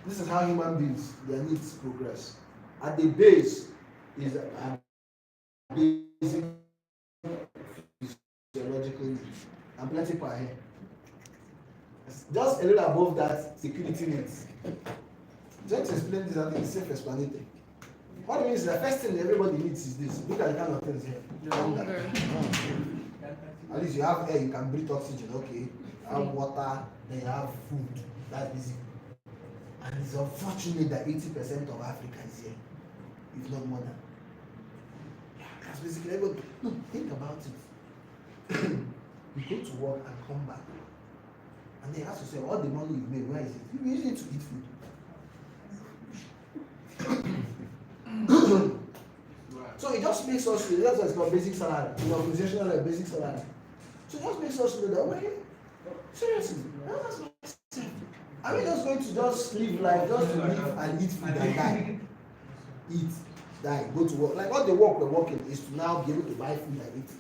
Speaker 3: This is how human beings, their needs progress. At the base is a basic physiological needs. And plenty per here. Just a little above that, security needs. Just explain this, I think it's self-explanatory. What it means is the first thing everybody needs is this. Look at the kind of things here. At least you have air, you can breathe oxygen, okay. You have water, then you have food. That's basic. And it's unfortunate that 80% of Africa is here, if not more than. Yeah, that's basically everybody. No, think about it. You go to work and come back. And they ask yourself, all the money you've made, where is it? You use it to eat food. So it just makes us feel, that's why it's called basic salary. In organizational like basic salary. So it just makes us know that, well, seriously, that's not. Are we just going to just live life, just to live and eat food and die? Eat, die, go to work. Like all the work we're working is to now be able to buy food and eat.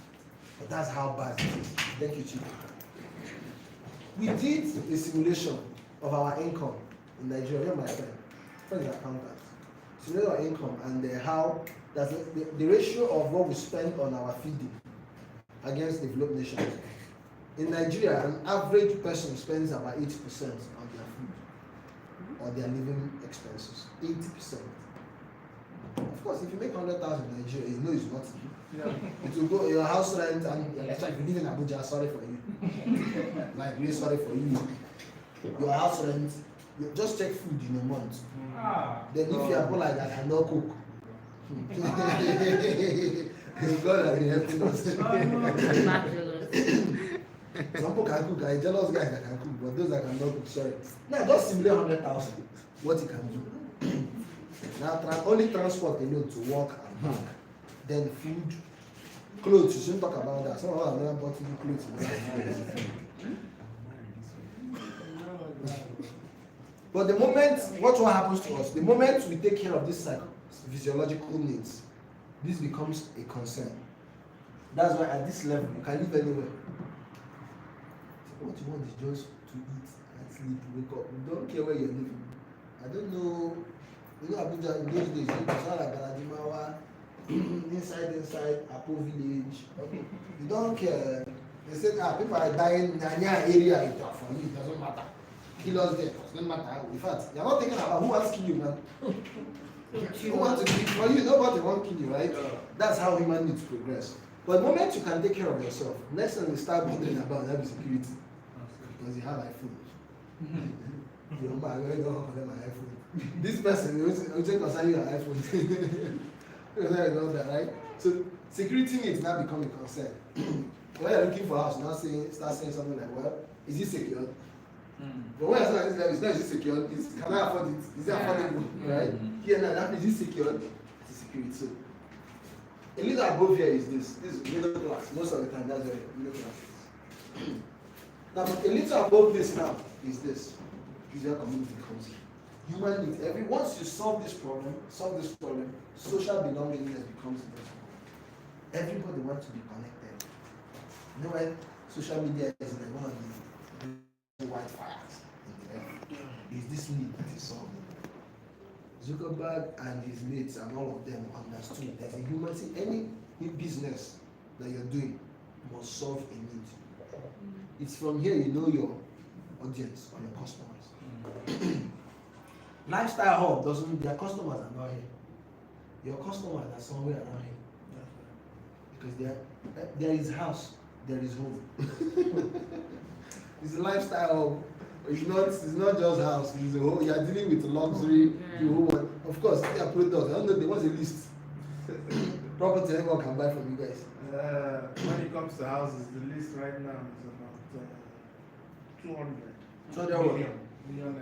Speaker 3: But that's how bad it is. Thank you, Chief. We did a simulation of our income in Nigeria, my friend. First is accountant. Simulate our income and how the ratio of what we spend on our feeding against developed nations. In Nigeria, an average person spends about 80% on their food or their living expenses. 80%. Of course, if you make 100,000 in Nigeria, you know it's not you. Yeah. It will go your house rent and if you live in Abuja, sorry for you. Like really sorry for you. Your house rent, you just take food in a month. Then if you are poor like that, I cannot cook. God has been helping us. Some people can cook, I jealous guys that can cook, but those that cannot cook, sorry. Now just simulate 100,000, what you can do. Now only transport alone to work and back. Then food, clothes, you shouldn't talk about that. Some of us have never bought new clothes. But the moment, what happens to us? The moment we take care of this physiological needs, this becomes a concern. That's why at this level, you can live anywhere. What you want is just to eat and sleep, wake up. You don't care where you're living. I don't know. You know, Abuja in those days, it was not like Galadimawa, inside Apo village. You don't care. They said, people are dying in your area. For you, it doesn't matter. Kill us there. It doesn't matter. In fact, you're not thinking about who wants to kill you, man. Who wants to kill you? For you, nobody wants to kill you, right? That's how human needs progress. But the moment you can take care of yourself, next time you start wondering about that security. Because you have iPhone. Your man, where don't collect my iPhone. This person will take concern your iPhone. You know that, right? So security needs now become a concern. When you're looking for a house, now start saying something like, well, is it secure? But when you're saying it's not, is it secure? Can I afford it? Is it affordable? Right? Here now, that is it secure? It's security. So a little above here is this. This is middle class. Most of the time, that's where middle class is. Now, but a little above this now is this. Is where community comes in. Human needs. Once you solve this problem, social belongingness becomes important. Everybody wants to be connected. You know why social media is like one of the white fires in the air? Is this need that is solved? Zuckerberg and his mates and all of them understood that a human, any business that you're doing must solve a need. It's from here you know your audience or your customers. Lifestyle Hub doesn't, their customers are not here. Your customers are somewhere around here. Because there is house, there is home. It's a Lifestyle Hub. It's not just house, it's a whole, you are dealing with luxury, you whole, of course, their products, I don't know, there was a list. Property anyone can buy from you guys.
Speaker 2: When it comes to houses, the list right now is about 200 million.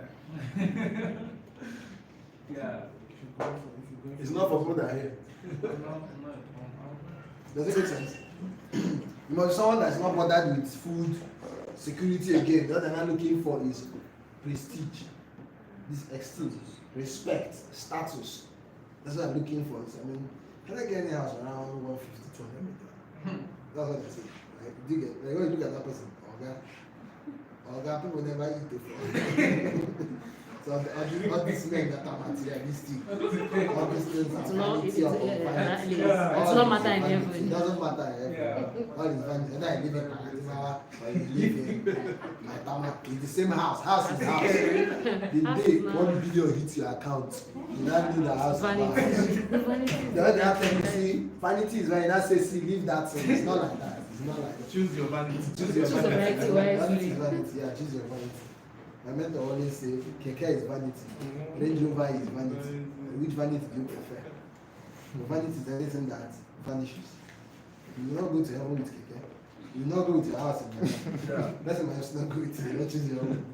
Speaker 6: Yeah.
Speaker 3: It's not for people that are here. Does it make sense? You must be someone that's not bothered with food, security again. What they're not looking for is prestige, this esteem, respect, status. That's what I'm looking for. So, I mean, can I get any house around 150, 200 meters? That's what they say. Right? Do you get, like, when you look at that person, people never eat before. So all these men that are materialistic, all these things are vanity of vanity.
Speaker 8: It's not matter in heaven.
Speaker 3: It doesn't matter in heaven. All is vanity. Whether I live in Kaladimawa or you live in Maitama, it's the same house. House is house. The day 1 billion hits your account, you now need the house.
Speaker 8: Vanity.
Speaker 3: The other thing you see, vanity is when you now say, see, leave that thing. It's not like that. It's not like that.
Speaker 2: Choose your vanity.
Speaker 3: Choose your vanity.
Speaker 8: Vanity.
Speaker 3: Vanity, yeah, choose your vanity. I meant to always say, Keke is vanity, Range Rover is vanity. Which vanity do you prefer? Vanity is anything that vanishes. You will not go to heaven with Keke. You will not go with your house in heaven. That's why you not go with it, not choose your own.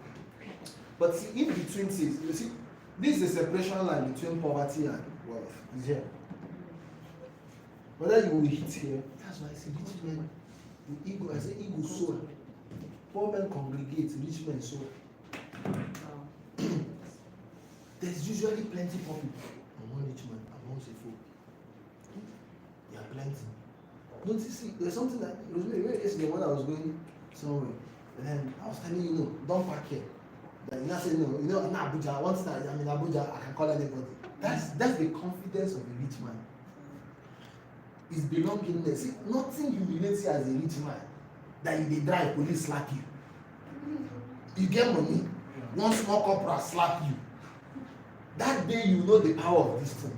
Speaker 3: But see, in between things, you see, this is a separation line between poverty and wealth. It's here. Whether you will hit here, that's why I say rich men, the ego, I say ego soul. Poor men congregate, rich men soul. There's usually plenty of people among rich men, amongst the fool. There are plenty. Don't you see? There's something that it was very yesterday when I was going somewhere, and then I was telling you, no, don't park here. Then you not say no, you know, I'm not Abuja, once I'm in Abuja, I can call anybody. That's the confidence of a rich man. His belongingness. See, nothing humiliates you as a rich man that you dey drive, police slap you. You get money, one small corporal slap you. That day you know the power of this thing.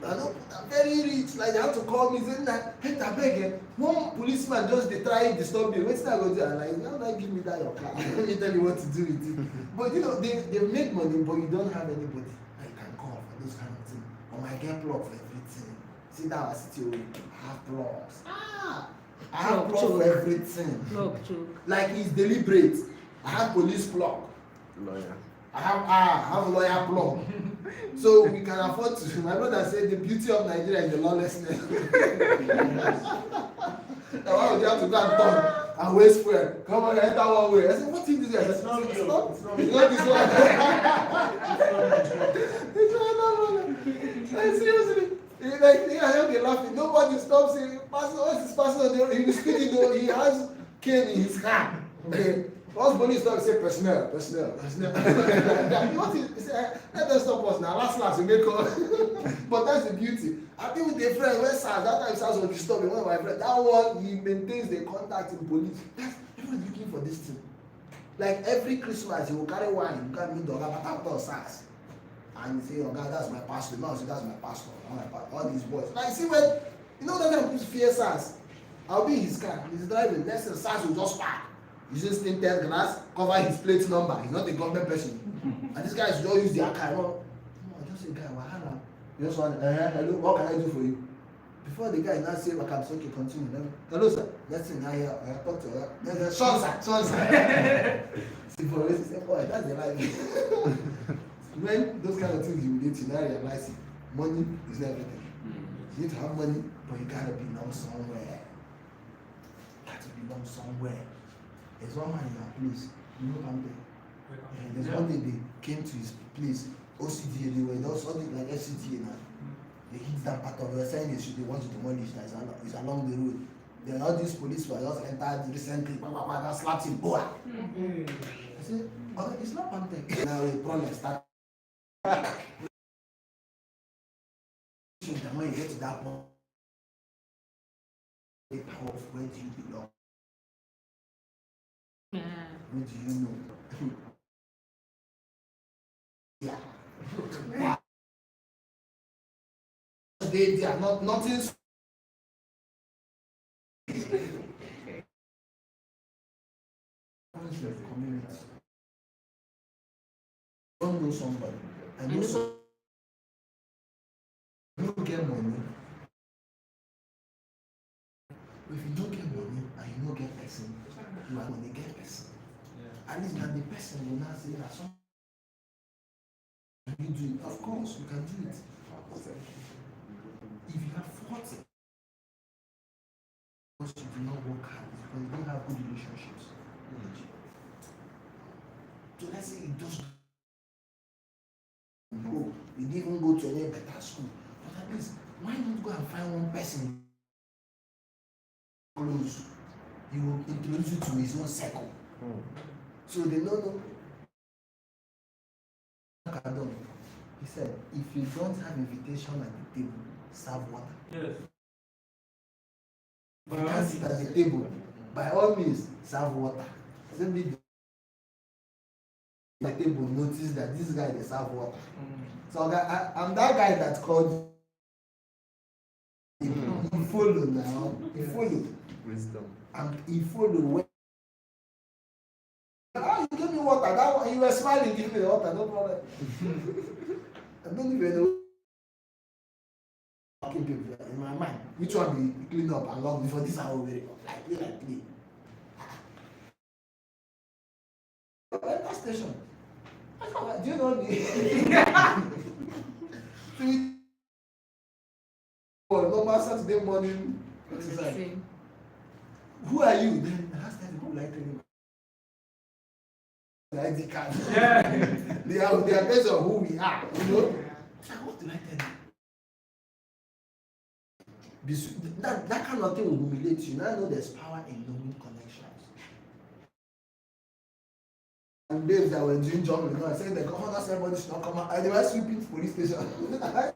Speaker 3: I'm very rich, like they have to call me saying that, Hector, beg, one policeman just dey try disturb me. Wetin I go do? I'm like, no, not give me that your car. Let me tell you what to do with it. But you know, they make money, but you don't have anybody that you can call for those kind of things. Or my get plug for everything. See that I still have plugs. I have plug for everything.
Speaker 8: Plug choke.
Speaker 3: Like it's deliberate. I have police plug.
Speaker 5: Lawyer.
Speaker 3: I have a lawyer plug. So we can afford to. My brother said the beauty of Nigeria is the lawlessness. Now why would you have to go and turn and waste fuel? Come on, enter one way. I said, what is this? I said, it's not this one. It's not seriously. Like, I heard they laughing. Nobody stops saying, Pastor, what's this pastor on the road? He was speaking though, he has cane in his hand. Okay. Once police stop, say personnel. What is, he said, let them stop us now. Last, we make up. But that's the beauty. I think with a friend, when SARS, that time SARS was disturbing, one of my friends, that one, he maintains the contact in police. That's, everyone's looking for this thing. Like every Christmas, he will carry wine, you can't meet the other, but after SARS. And he say, oh God, that's my pastor. No, say, that's my pastor. All these boys. Like, see when, you know that kind of fear SARS. I'll be in his car, he's driving, next thing SARS will just park. Using tinted glass, cover his plate number. He's not a government person. And this guy should just use their car. No, just a guy, wahala. You just want, hello, what can I do for you? Before the guy now say, okay, okay, continue. Hello, sir. Next thing I hear, I talk to her. Son, sir. See, for us, say, boy, that's the life. When those kind of things you need to now realize it, money is everything. You need to have money, but you gotta belong somewhere. You got to belong somewhere. There's one man in our place, you know I'm there. And there's one day they came to his place, OCDA, they were just something like FCTA now. They hit that part of the saying they want to demolish that is along the road. Then all these police were just entered recently, slapped him, boy. I said, oh, it's not Pantec. Now the problem started. When you get to that point, the power of where do you belong?
Speaker 8: Yeah.
Speaker 3: Who do you know? Yeah. They are not nothing. Community. Don't know somebody. And you also you get money. If you don't get money and you don't get person, you are going to get person. At least then the person will not say that some you do it. Of course, you can do it. If you have 40, because you do not work hard, because you don't have good relationships. So let's say you just go, you didn't even go to any better school. But at least, why not go and find one person close? He will introduce you to his own circle. So they know. He said, if you don't have invitation at the table, serve water.
Speaker 6: Yes.
Speaker 3: If you can't sit at the table, by all means, serve water. Simply the table notice that this guy they serve water. So I'm that guy that called. He follow now. He follow.
Speaker 5: Wisdom.
Speaker 3: And he follow when. Oh, you give me water. That one, you were smiling, give me the water, no problem. I don't even know. Fucking people in my mind. Which one we clean up and long before this hour very like me. That station. Do you know the normal Saturday morning exercise? Who are you? Then the last time people like telling the ID card.
Speaker 6: Yeah.
Speaker 3: they are based on who we are, you know. What do I tell you? That kind of thing will humiliate you. Now I know there's power in knowing connections. And babes that were doing jungle, I said the governor said everybody should not come out. And they were sweeping police station. I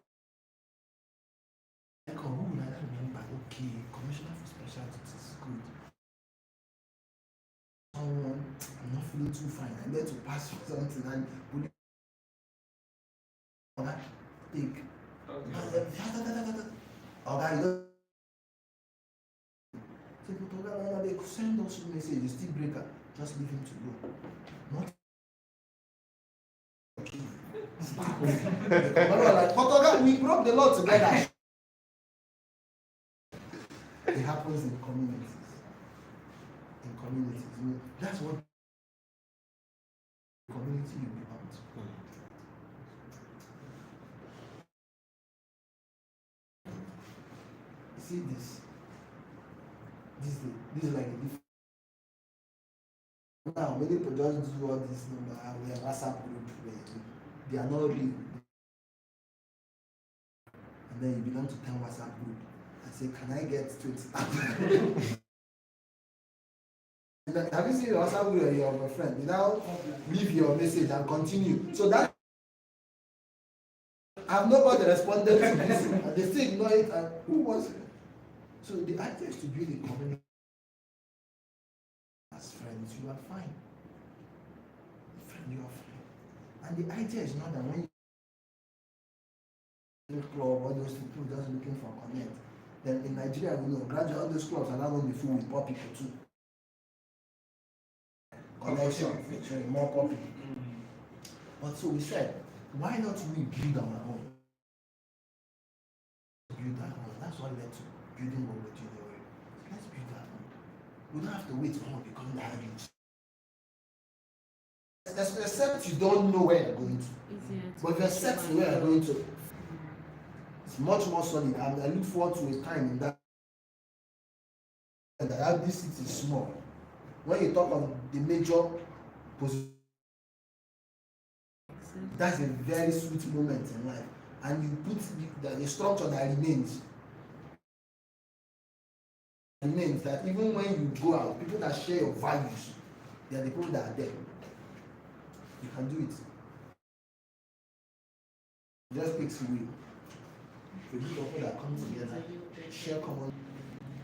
Speaker 3: go, oh, I remember, okay, commissioner for special duties, good. Someone, I'm not feeling too fine. I need to pass for something and police take. Okay, you don't. They send us a message, the still breaker, just leave him to go. Not like, we broke the law together. It happens in communities. That's what community you belong to. See this is like a different. Now, many people just do all this number. We have WhatsApp group. They are not real. And then you belong to 10 WhatsApp group and say, can I get 20? Have you seen your WhatsApp group and your friend? You now leave your message and continue. So that I've nobody responded to this, and they still ignore it. And who was it? So the idea is to build a community. As friends, you are fine. Friend, you are fine. And the idea is not that when you club, all those people just looking for connect. Then in Nigeria, we know gradually all those clubs are not going to be full with poor people too. Connection, featuring more poor people. But so we said, why not we build our own? Build our own. That's what led to building what we're doing. Let's build our own. We don't have to wait for become that rich. Except you don't know where you're going to. But if you're set to where you're going to, it's much more solid. And I look forward to a time in that this city is small. When you talk of the major position, that's a very sweet moment in life. And you put the structure that remains that even when you go out, people that share your values, they are the people that are there. You can do it. It just takes away. The people that come together, share common.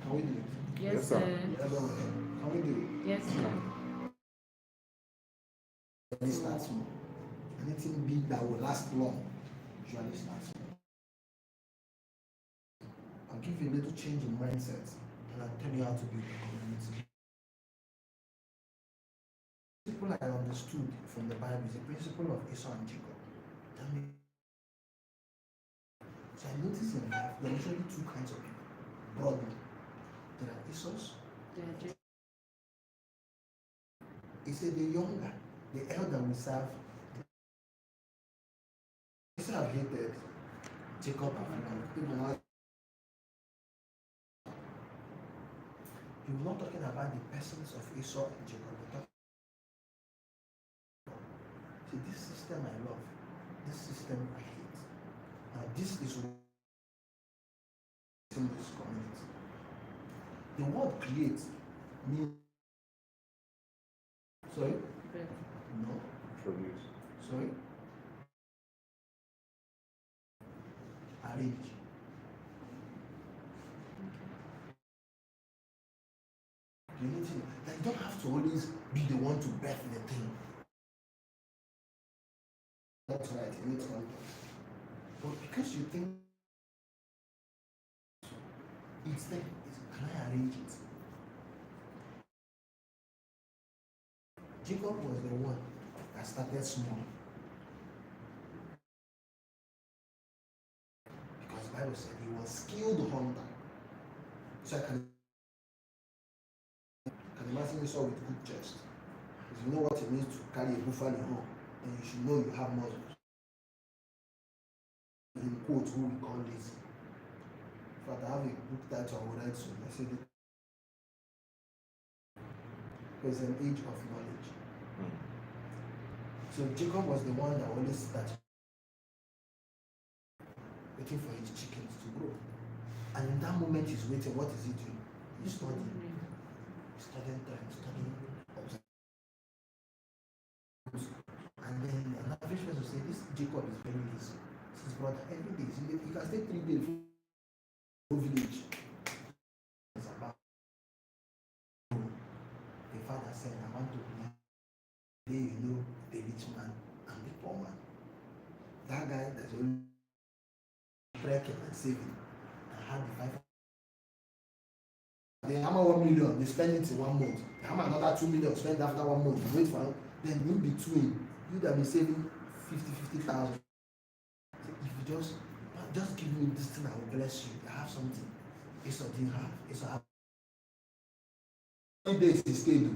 Speaker 3: Can we do it?
Speaker 8: Yes, sir.
Speaker 3: Can we do it?
Speaker 8: Yes, sir.
Speaker 3: It starts small. Anything big that will last long usually starts small. I'll give you a little change in mindset and I'll tell you how to build a community. The principle I understood from the Bible is the principle of Esau and Jacob. So I noticed in life there are usually two kinds of people. Broadly, there are Esau's. He said the younger, the elder will serve. Esau have hated Jacob and people now. You're not talking about the persons of Esau and Jacob. See, this system I love, this system I hate. Now this is what in this community. The word create means. Sorry? No.
Speaker 5: Produce.
Speaker 3: Sorry? Arrange. You need to, that you don't have to always be the one to birth the thing. That's right, you need context. But because you think it's there, can I arrange it? Jacob was the one that started small. Because the Bible said he was skilled hunter. So I can imagine Esau with good chest. If you know what it means to carry a buffalo home, then you should know you have muscles. In quotes, who we call lazy. In fact, I have a book that I will write soon. I said it. There's an age of knowledge. So Jacob was the one that always started waiting for his chickens to grow. And in that moment he's waiting, what is he doing? He's studying. Studying time, studying, observing. Jacob is burying his brother every day. You can stay 3 days from village. It's about the father said, I want to be, you know, the rich man and the poor man. That guy that's only breaking and saving and had the 5. They hammer 1 million, they spend it in 1 month. They hammer another 2 million, spend after 1 month. Wait for it. Then in between, you that be saving 50,000. If you just give me this thing, I will bless you. I have something. It's what you have. It's what I have. 3 days he stayed.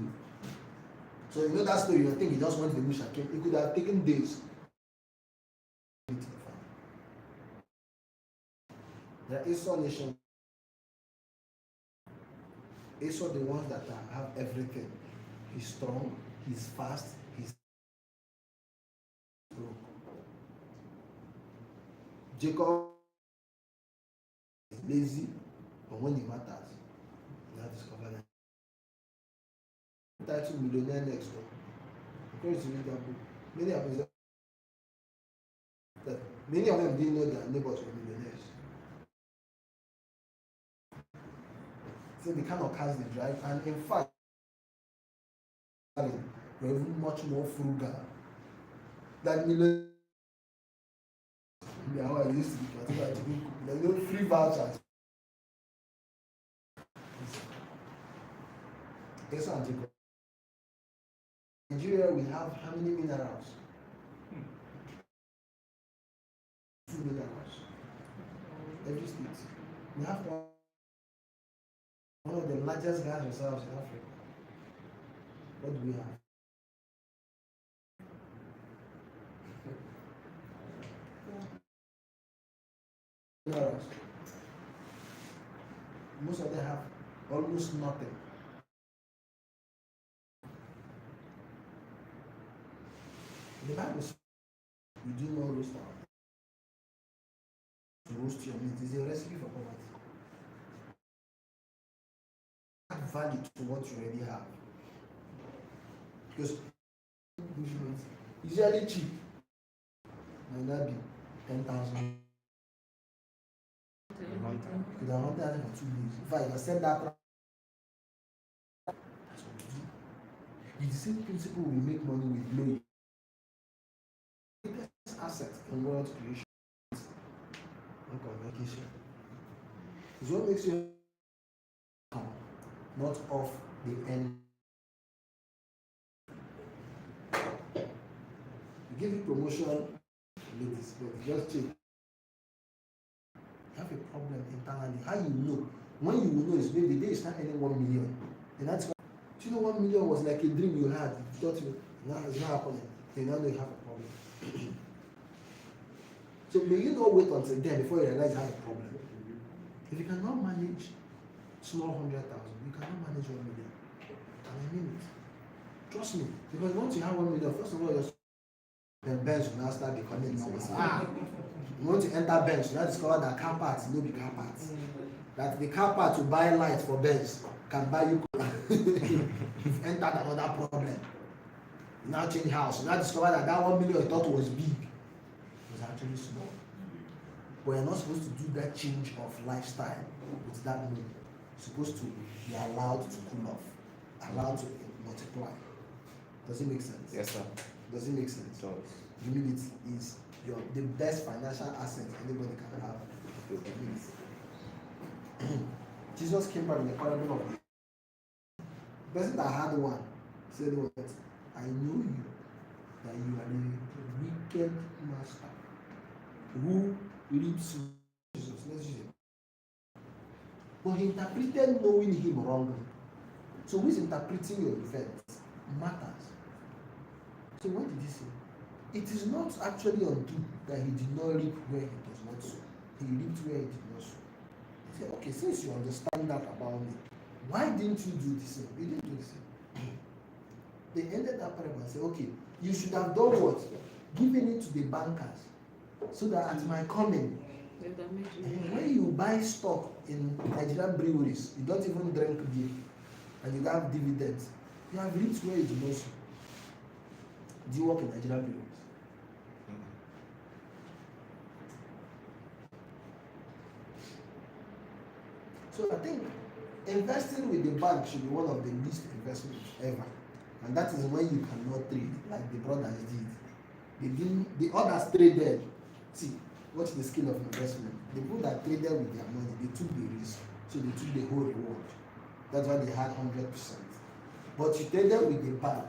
Speaker 3: So you know that story, you think he just went to the bush and came. It could have taken days. There is some nation. Esau, the ones that have everything. He's strong, he's fast, he's broke. Jacob is lazy, but when it matters, you have discovered that. Title millionaire next door. According to read that book, many of them didn't know their neighbors were millionaires. So they cannot cast the drive, and in fact, we're even much more frugal than millionaires. How I used to be, there's no free vouchers. Yes, Jacob. In Nigeria, we have how many minerals? 2 minerals. Every state. We have one of the largest gas reserves in Africa. What do we have? Minerals. Most of them have almost nothing. The Bible says you do not roast our meat. To roast your meat is a recipe for poverty. Add value to what you already have. Because bush meat is usually cheap. Might not be 10,000. You don't want that for 2 days. In fact, you send that. That's what you do. It's the same principle we make money with blowing. Asset in world creation and communication is what makes you not off the end. You give you promotion, ladies, but just check. You have a problem internally. How you know? When you will know is maybe the day you start earning 1 million. And that's why, do you know 1 million was like a dream you had? You thought now it's not happening. You now know you have a problem. So may you not wait until then before you realize you have a problem. If you cannot manage small 100,000, you cannot manage 1 million. And I mean it. Trust me. Because once you have 1 million, first of all, then Benz will now start becoming normal. You want to enter Benz, you now discover that car parts will be car parts. That the car part to buy light for Benz can buy you. You've entered another problem. You now change house, you now discover that 1 million you thought was big was actually small. But you're not supposed to do that change of lifestyle with that money. You're supposed to be allowed to cool off, allowed to multiply. Does it make sense?
Speaker 5: Yes, sir.
Speaker 3: Does it make sense?
Speaker 5: It does.
Speaker 3: Humility is the best financial asset anybody can have. Jesus came back in the parable of the person that had one said, "What? I know you, that you are a wicked master who reaps Jesus." Let's use it. But he interpreted knowing him wrongly. So who is interpreting your event matters. So what did he say? It is not actually unto that he did not reap where he does not sow. He reaped where he did not sow. He said, okay, since you understand that about me, why didn't you do the same? You didn't do the same. They ended that parable and said, okay, you should have done what? Given it to the bankers, so that at my coming, when you buy stock in Nigerian breweries, you don't even drink beer, and you have dividends, you have reached where you do not sow. Do you work in Nigerian breweries? So I think investing with the bank should be one of the least investments ever. And that is when you cannot trade, like the brothers did. The others traded. See, what's the skill of investment? The people that traded with their money, they took the risk, so they took the whole reward. That's why they had 100%. But you traded with the bank,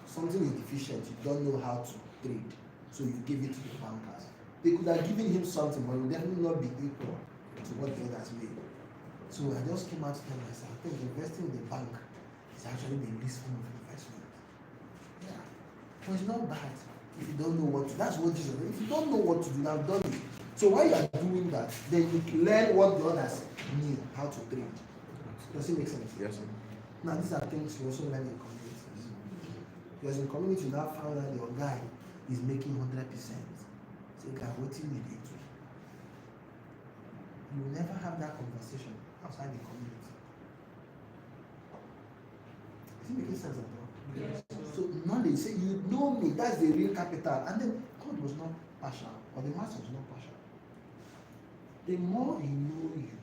Speaker 3: something is deficient, you don't know how to trade, so you give it to the bankers. They could have given him something, but it would definitely not be equal to what the others made. So I just came out to tell myself, I think investing in the bank is actually the least form of investment. Yeah. But it's not bad if you don't know what to do. That's what Jesus said. If you don't know what to do, I've done it. So while you are doing that, then you learn what the others knew, how to trade. Does it make sense?
Speaker 5: Yes, sir.
Speaker 3: Now these are things you also learn in communities. Because in community you now found out your guy is making 100%. Say, guy, what do you need to? You will never have that conversation outside the community. Is it making sense at all?
Speaker 8: Yes.
Speaker 3: So knowledge, say you know me, that's the real capital. And then God was not partial, or the master was not partial. The more he knows you,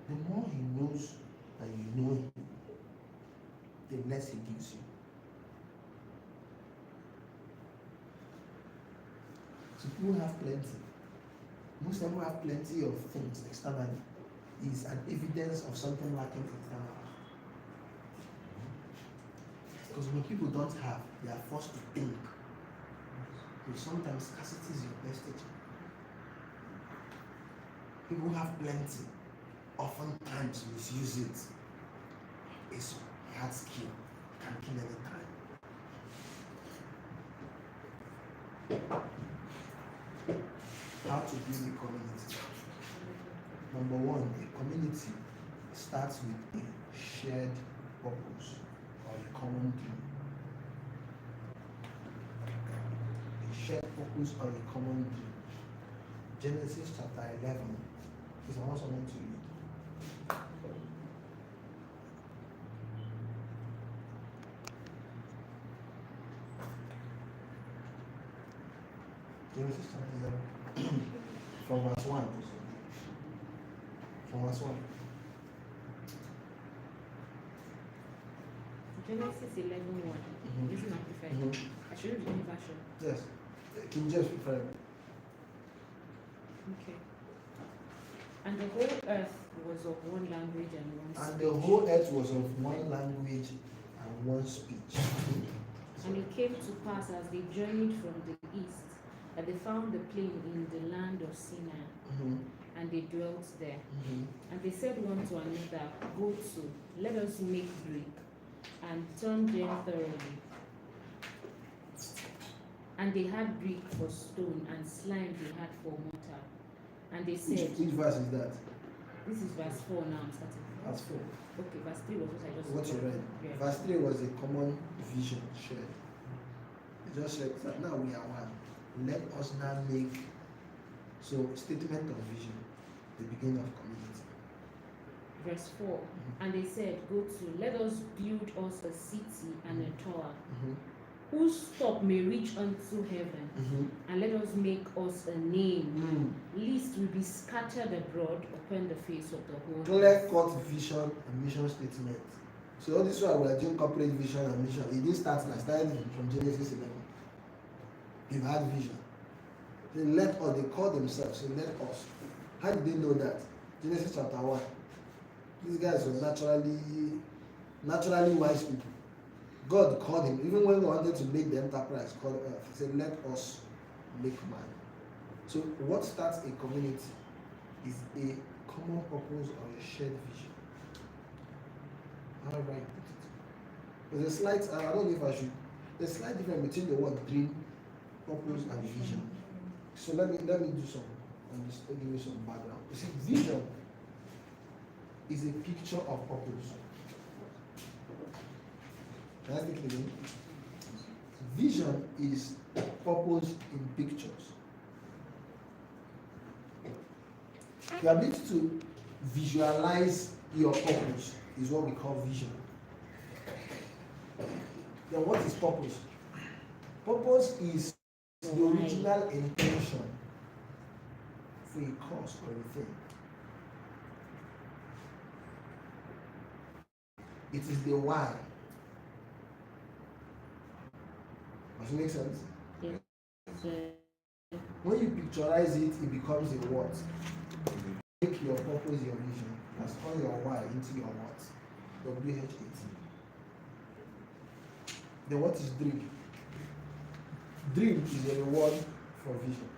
Speaker 3: the more he knows that you know him, the less he gives you. So people have plenty. Most people have plenty of things externally. Is an evidence of something lacking internally. Because when people don't have, they are forced to think. So sometimes scarcity is your best teacher. People have plenty, oftentimes misuse it. It's hard skill, can kill any time. How to build a community. Number one, a community starts with a shared purpose or a common dream. A shared purpose or a common dream. Genesis chapter 11. Is I want someone to read. Genesis chapter 11. From verse 1. From verse 1.
Speaker 8: Genesis 11:1.
Speaker 3: Mhm.
Speaker 8: Isn't amplified.
Speaker 3: Mhm.
Speaker 8: I should read the new version.
Speaker 3: Yes. King James prefer.
Speaker 8: Okay. And the whole earth was of one language and one
Speaker 3: And
Speaker 8: speech.
Speaker 3: the whole earth was of one language and one speech.
Speaker 8: And it came to pass as they journeyed from the east that they found the plain in the land of Sinai,
Speaker 3: Mhm.
Speaker 8: and they dwelt there.
Speaker 3: Mhm.
Speaker 8: And they said one to another, Go to, let us make brick, and turn them thoroughly. And they had brick for stone, and slime they had for mortar. And they said,
Speaker 3: Which verse is that?
Speaker 8: this is verse 4 now, I'm starting.
Speaker 3: Verse 4.
Speaker 8: Okay, verse 3 was what I just
Speaker 3: What you read.
Speaker 8: Yeah.
Speaker 3: Verse 3 was a common vision shared. It just said that now we are one. Let us now make, so statement of vision, the beginning of community.
Speaker 8: Verse 4. And they said, Go to, let us build us a city and a tower,
Speaker 3: Mhm.
Speaker 8: whose top may reach unto heaven,
Speaker 3: Mhm.
Speaker 8: and let us make us a name,
Speaker 3: Mm.
Speaker 8: lest we be scattered abroad upon the face of the whole
Speaker 3: Clear
Speaker 8: earth.
Speaker 3: cut vision and mission statement. So all this while we are doing corporate vision and mission, it didn't start like started from Genesis 11. They've had vision. They call themselves, so let us. How did they know that? Genesis chapter 1. These guys were naturally wise people. God called him, even when he wanted to make the enterprise called earth, he said, let us make man. So what starts a community is a common purpose or a shared vision. How do I put it? There's a slight, I don't know if I should, there's a slight difference between the word dream, purpose, and vision. So let me do some, and just give you some background. You see, vision is a picture of purpose. Can I speak again? Vision is purpose in pictures. The ability to visualize your purpose is what we call vision. Then what is purpose? Purpose is the original intention for a cause or a thing. It is the why. Does it make sense?
Speaker 8: Yes.
Speaker 3: When you picturize it, it becomes a what? Make your purpose your vision. Transform your why into your what? WH8. Then what is dream? Dream is a reward for vision.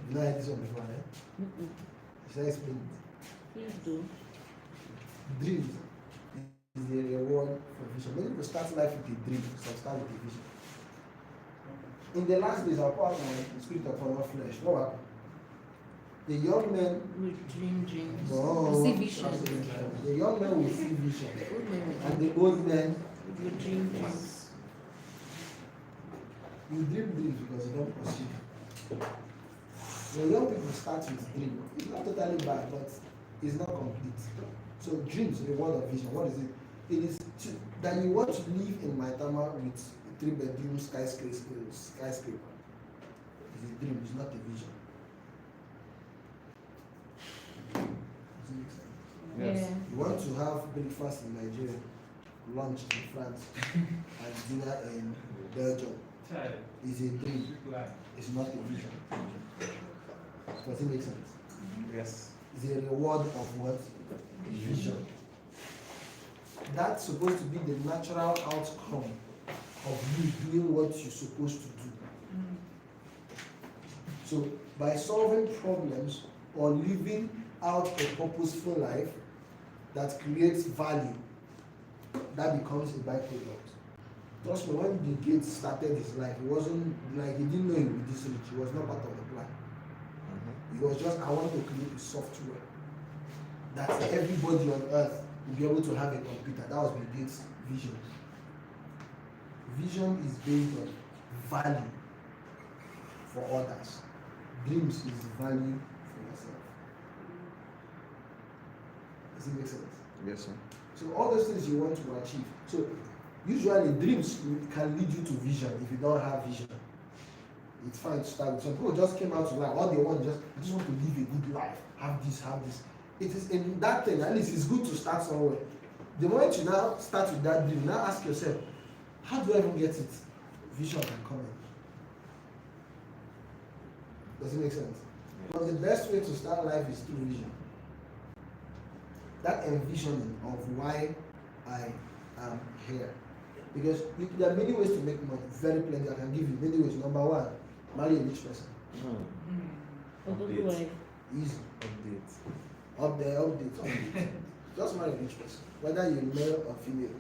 Speaker 3: You know this one before, eh? Should I explain it?
Speaker 8: Please do.
Speaker 3: Dreams is a reward for vision. Many people start life with a dream, some start with a vision. In the last days, I'll pour out my spirit upon all flesh. What happened? The young men
Speaker 8: We dream dreams.
Speaker 3: no,
Speaker 8: We see visions.
Speaker 3: the young men will see vision,
Speaker 8: The old men will
Speaker 3: and the old men
Speaker 8: we dream dreams.
Speaker 3: you dream dreams because you don't pursue. The young people start with dream. It's not totally bad, but it's not complete. So dreams, the word of vision. What is it? It is that you want to live in Maitama with a 3-bedroom skyscraper. It's a dream. It's not a vision. Does it make sense?
Speaker 8: Yeah.
Speaker 3: You want to have breakfast in Nigeria, lunch in France, and dinner in Belgium. It's a dream. It's not a vision. Does it make sense?
Speaker 5: Yes.
Speaker 3: It's a reward of what? Vision. That's supposed to be the natural outcome of you doing what you're supposed to do. So by solving problems or living out a purposeful life that creates value, that becomes a byproduct. Trust me, when Bill Gates started his life, it wasn't like he didn't know he would be this rich. It was not part of the plan. It was just, I want to create a software that everybody on earth will be able to have a computer. That was Bill Gates' vision. Vision is based on value for others. Dreams is value for yourself. Does it make sense?
Speaker 5: Yes, sir.
Speaker 3: So all those things you want to achieve. So usually dreams can lead you to vision if you don't have vision. It's fine to start with. Some people just came out to life. All they want I just want to live a good life. Have this, have this. It is in that thing, at least it's good to start somewhere. The moment you now start with that dream, now ask yourself, how do I even get it? Vision can come in. Does it make sense? But the best way to start life is through vision. That envisioning of why I am here. Because there are many ways to make money, very plenty. I can give you many ways. Number one, marry a rich person.
Speaker 8: Update.
Speaker 3: Easy.
Speaker 5: Update.
Speaker 3: Update. Just marry a rich person. Whether you're male or female.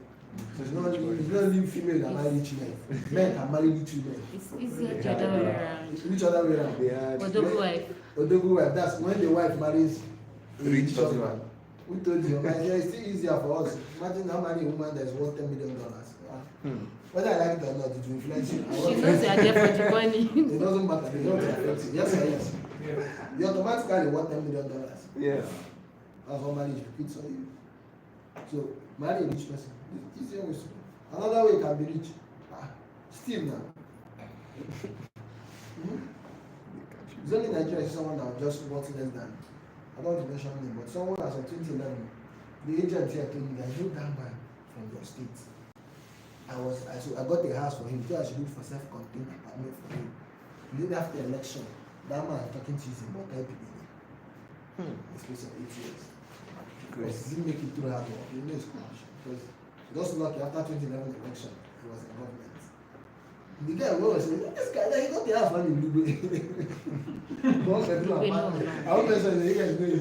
Speaker 3: It's not only female that marry rich men. Men can marry rich women.
Speaker 8: It's easier the other way around.
Speaker 3: Which other way around?
Speaker 8: Odogu wife.
Speaker 3: Odogu wife. That's when the wife marries a
Speaker 5: Rich
Speaker 3: rich husband. Who told you? It's still easier for us. Imagine how many women that is worth $10 million. Whether I like it or not, it will influence you.
Speaker 8: She knows you are there for the money.
Speaker 3: It doesn't matter. They don't affect you. Yes or yes? You automatically want $10 million.
Speaker 5: Yeah.
Speaker 3: That's how marriage repeats on you. So marry a rich person. It's easier way. Another way can be rich. Still now. It's only Nigeria is someone that was just worth less than. I don't want to mention name, but someone as of 2011, the agent here told me that you that man from your state. I got a house for him. So I should look for self-contained apartment for him. Immediately after the election, that man talking to his important people. It's close to 8 years. Because he didn't make it through hard work. You know it's corruption. Because just lucky after 2011 election, he was in government. The guy was saying, this guy, he got the house money in Lugo. One bedroom apartment. I hope that's what the guy is doing.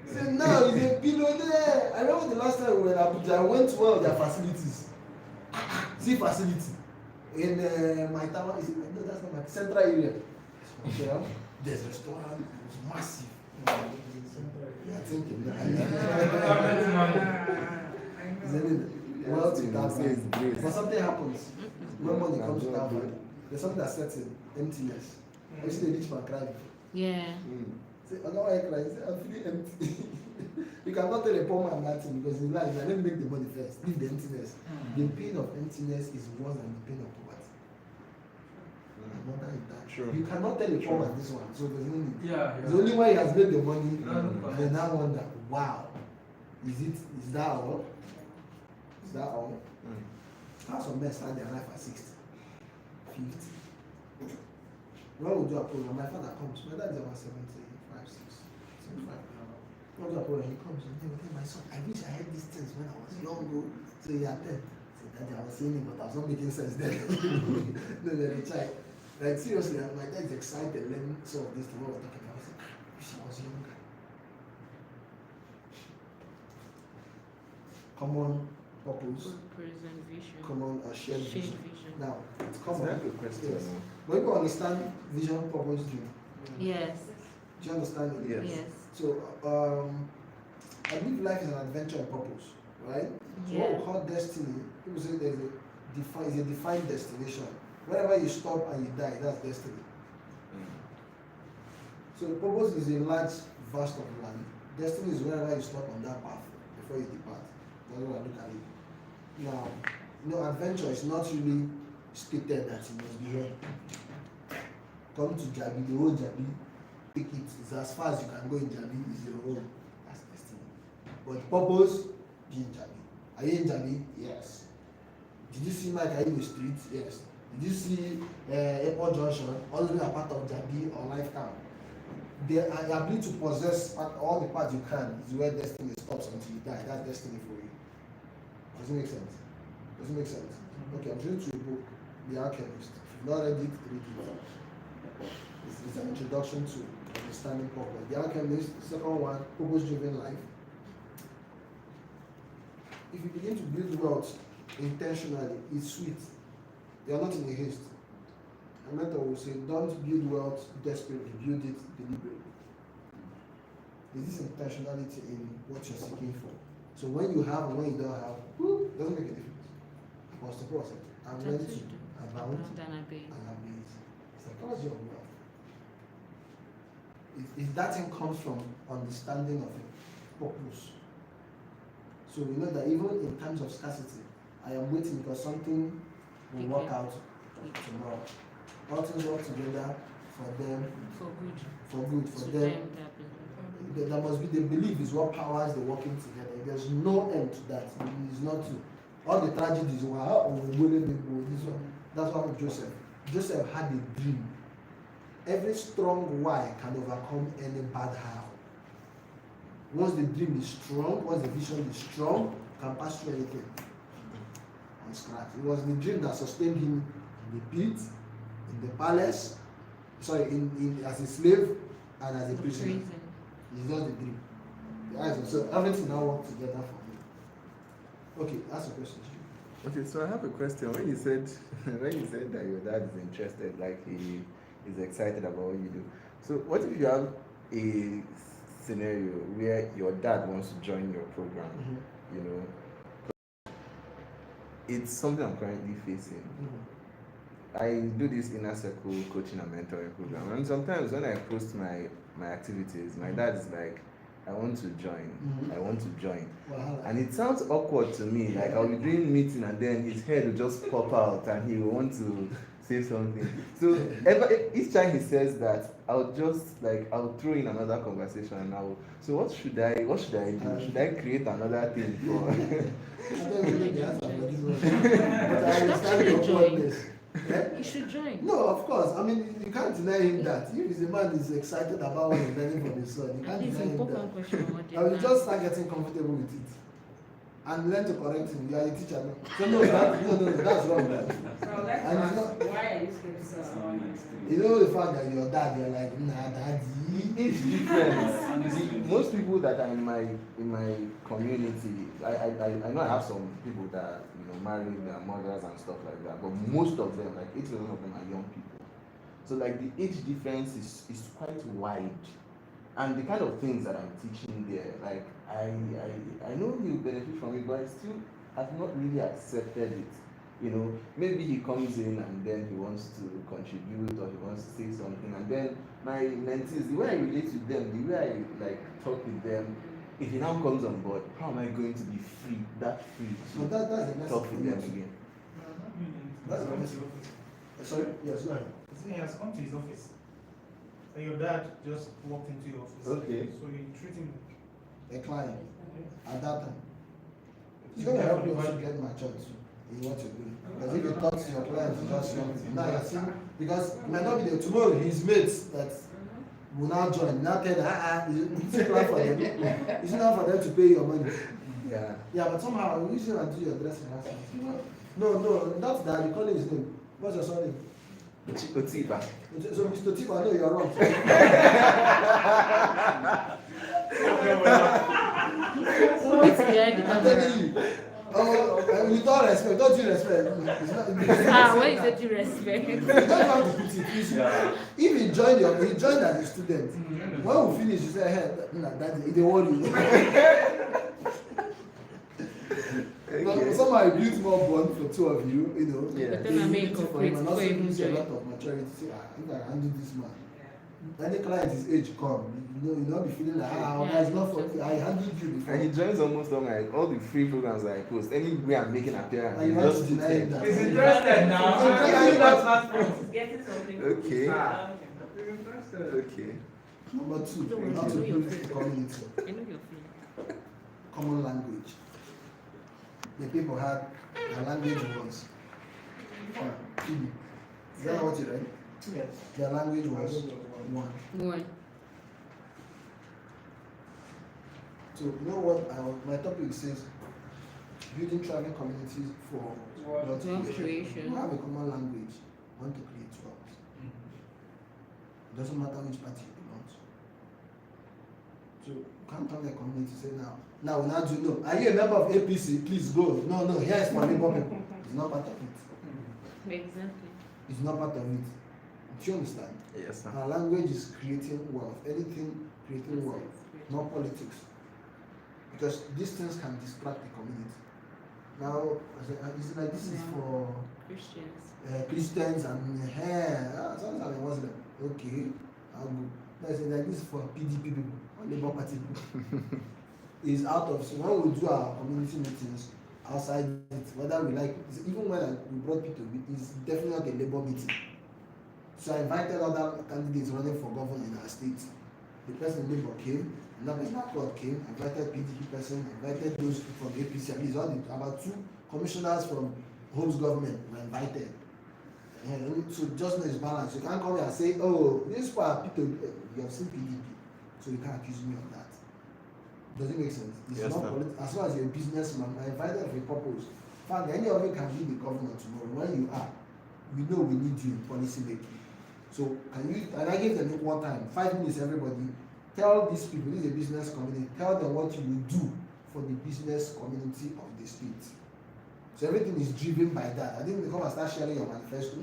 Speaker 3: He said, no, he's a billionaire. I remember the last time we were in Abuja, I went to one of their facilities. See facility. In my town, is it? No, that's not my central area. Okay, there's a restaurant, it's massive. Yeah, thinking. Well, but something happens. When money comes to that money, there's something that sets in emptiness. I see the rich man cry.
Speaker 8: Yeah.
Speaker 3: Say, I don't want to cry. Say, I'm feeling empty. You cannot tell a poor man nothing because in life, let me make the money first. Leave the emptiness. The pain of emptiness is worse than the pain of poverty.
Speaker 5: Sure.
Speaker 3: You cannot tell a poor man this one, so there's no need.
Speaker 6: Yeah.
Speaker 3: It's only when he has made the money, and then now wonder, wow, Is that all? Is that all? How some men start their life at 60, 50? When we do a program, my father comes, my dad is about 75, 75 now. When we do a program, he comes and he will tell my son, I wish I had these things when I was young. So he had 10. So daddy, I was saying it, but I was not making sense then. No, they're a child. Like seriously, my dad is excited learning some of this thing. What we're talking about. I was like, I wish I was younger. Common purpose,
Speaker 8: Purpose and vision.
Speaker 3: common shared vision. Now, it's
Speaker 5: Can I
Speaker 3: common.
Speaker 5: have a question?
Speaker 3: Yes. But people understand vision, purpose, dream.
Speaker 8: Yes.
Speaker 3: Do you understand it?
Speaker 5: Yes.
Speaker 8: Yes.
Speaker 3: So, I believe life is an adventure and purpose, right? So
Speaker 8: Yeah.
Speaker 3: what we call destiny, people say there's a defined destination. Wherever you stop and you die, that's destiny. So the purpose is a large vast of land. Destiny is wherever you stop on that path before you depart. That's what I look at it. Now, adventure is not really stated that you must be here. Come to Jabi, the whole Jabi, take it. It's as far as you can go in Jabi, is your home. That's destiny. But purpose, be in Jabi. Are you in Jabi? Yes. Did you see Mike Ayibo Street? Yes. Did you see Airport Junction? All the way a part of Jabi or Life Camp? The ability to possess all the parts you can is where destiny stops until you die. That's destiny for you. Does it make sense? Does it make sense? Okay, I'm reading to a book, The Alchemist. If you've not read it, read it. It's an introduction to understanding purpose. The Alchemist, the second one, purpose-driven life. If you begin to build wealth intentionally, it's sweet. You're not in a haste. A mentor will say, don't build wealth desperately, build it deliberately. There's this intentionality in what you're seeking for. So when you have and when you don't have, it doesn't make a difference. Apostle Paul said, I'm ready to abound and abase. Psychology of wealth. If that thing comes from understanding of it, purpose. So we know that even in times of scarcity, I am waiting because something will work out tomorrow. All things work together for them. For good. For them. There must be, the belief is what powers the working together. There's no end to that. It is not true. All the tragedies, this one. That's what with Joseph. Joseph had a dream. Every strong why can overcome any bad how. Once the dream is strong, once the vision is strong, can pass through anything. On scratch. It was the dream that sustained him in the pit, in the palace, as a slave and as a prisoner. It's just the dream. So everything now works together for me. Okay, ask a question.
Speaker 5: Okay, so I have a question. When you said that your dad is interested, like he is excited about what you do. So what if you have a scenario where your dad wants to join your program? You know, it's something I'm currently facing. I do this inner circle coaching and mentoring program, and sometimes when I post my activities, my dad is like, I want to join. I want to join. Wow. And it sounds awkward to me. Like I'll be doing meeting and then his head will just pop out and he will want to say something. So each time he says that, I'll throw in another conversation and so what should I do? Should I create another thing for?
Speaker 3: I don't really the answer for this one. But I understand your awkwardness.
Speaker 8: You should join.
Speaker 3: No, of course. I mean, you can't deny him that. If he's a man is excited about what he's learning from his son, you can't deny him that. I will just start getting comfortable with it and learn to correct him. You are a teacher now. So no, that's wrong.
Speaker 9: So why are you skeptical?
Speaker 3: You know the fact that your dad, you're like, nah, daddy.
Speaker 5: It's different. Most people that are in my community, I know I have some people that marry their mothers and stuff like that, but most of them, like 80% of them, are young people. So like the age difference is quite wide, and the kind of things that I'm teaching there, like I know he'll benefit from it, but I still have not really accepted it. Maybe he comes in and then he wants to contribute or he wants to say something, and then my mentees, the way I relate with them, the way I talk with them, if he now comes on board, how am I going to be free to talk with them again?
Speaker 2: That's the message.
Speaker 3: Sorry? Yes, go ahead.
Speaker 2: He has come to his office. And your dad just walked into your office.
Speaker 5: Okay.
Speaker 2: So you treat him
Speaker 3: a client at that time. It's going to help you also get matured in what you're doing. Because if you talk to your client, you just something. Now you're seeing, because it might not be there tomorrow, his mates that will now join, now tell them, it's not for them. It's not for them to pay your money.
Speaker 5: Yeah.
Speaker 3: Yeah, but somehow, we usually do your dressing. No, not that, you call his name. What's your son name?
Speaker 5: Otiba.
Speaker 3: So, Mr. Tiba, I know you're wrong.
Speaker 8: What's behind the
Speaker 3: I'm
Speaker 8: camera?
Speaker 3: telling you. With all respect, don't you respect?
Speaker 8: When you say due respect.
Speaker 3: You don't have to put it easy. If he joined as a student, when we finish, you say, hey, they worry you. But somehow he built more bond for two of you, you know.
Speaker 5: Yeah.
Speaker 8: But then I make
Speaker 3: For him, and also
Speaker 8: complete
Speaker 3: gives you a
Speaker 8: joy.
Speaker 3: lot of maturity. Say, if I handle this man. Any client his age come, you not be feeling like, it's not for me. I handled you before.
Speaker 5: And he joins almost all the free programs that I post. Anywhere I'm making appearance,
Speaker 3: And
Speaker 5: he
Speaker 3: you want
Speaker 5: just
Speaker 3: to
Speaker 5: puts
Speaker 3: deny
Speaker 5: it.
Speaker 3: that.
Speaker 6: He's interested now.
Speaker 9: He's getting something.
Speaker 5: Okay.
Speaker 6: He's interested.
Speaker 5: Okay.
Speaker 3: Number two,
Speaker 8: Don't
Speaker 3: how to
Speaker 8: worry,
Speaker 3: build
Speaker 8: you're
Speaker 3: a community.
Speaker 8: I know your feeling.
Speaker 3: Common language. The people had their language was Ibi. Is that what you read?
Speaker 2: Yes.
Speaker 3: Their language was one.
Speaker 8: One.
Speaker 3: So you know what my topic says building thriving communities for wealth
Speaker 8: Wealth
Speaker 3: creation.
Speaker 8: creation.
Speaker 3: You have a common language, you want to create wealth. It doesn't matter which party you belong to. So you can't come to a community and say now we now do no. Are you a member of APC? Please go. No, here is for Labour people. It's not part of it.
Speaker 8: Exactly.
Speaker 3: It's not part of it. Do you understand?
Speaker 5: Yes, sir.
Speaker 3: Our language is creating wealth. Anything creating wealth, not politics. Because these things can distract the community. Now, it's like this is for
Speaker 8: Christians.
Speaker 3: Christians and sometimes I'm a Muslim. Okay, I'll go. No, it's like this is for PDP people or Labour Party people. It's out of, so when we do our community meetings outside it, whether we like it, even when we brought people, it's definitely not a Labour meeting. So I invited other candidates running for governor in our state. The person Labour came, another person came, I invited PDP person, invited those from APC, at least about 2 commissioners from Home's government were invited. So just know it's balanced. You can't come here and say, oh, this part people, you have seen PDP, so you can't accuse me of that. Does it make sense? It's
Speaker 5: Yes,
Speaker 3: not
Speaker 5: sir.
Speaker 3: as long as you're a businessman, I invited for a purpose. In fact, any of you can be the governor tomorrow. When you are, we know we need you in policy making. So and I gave them one time, 5 minutes everybody, tell these people, this is a business community, tell them what you will do for the business community of the state. So everything is driven by that. I think they come and start sharing your manifesto.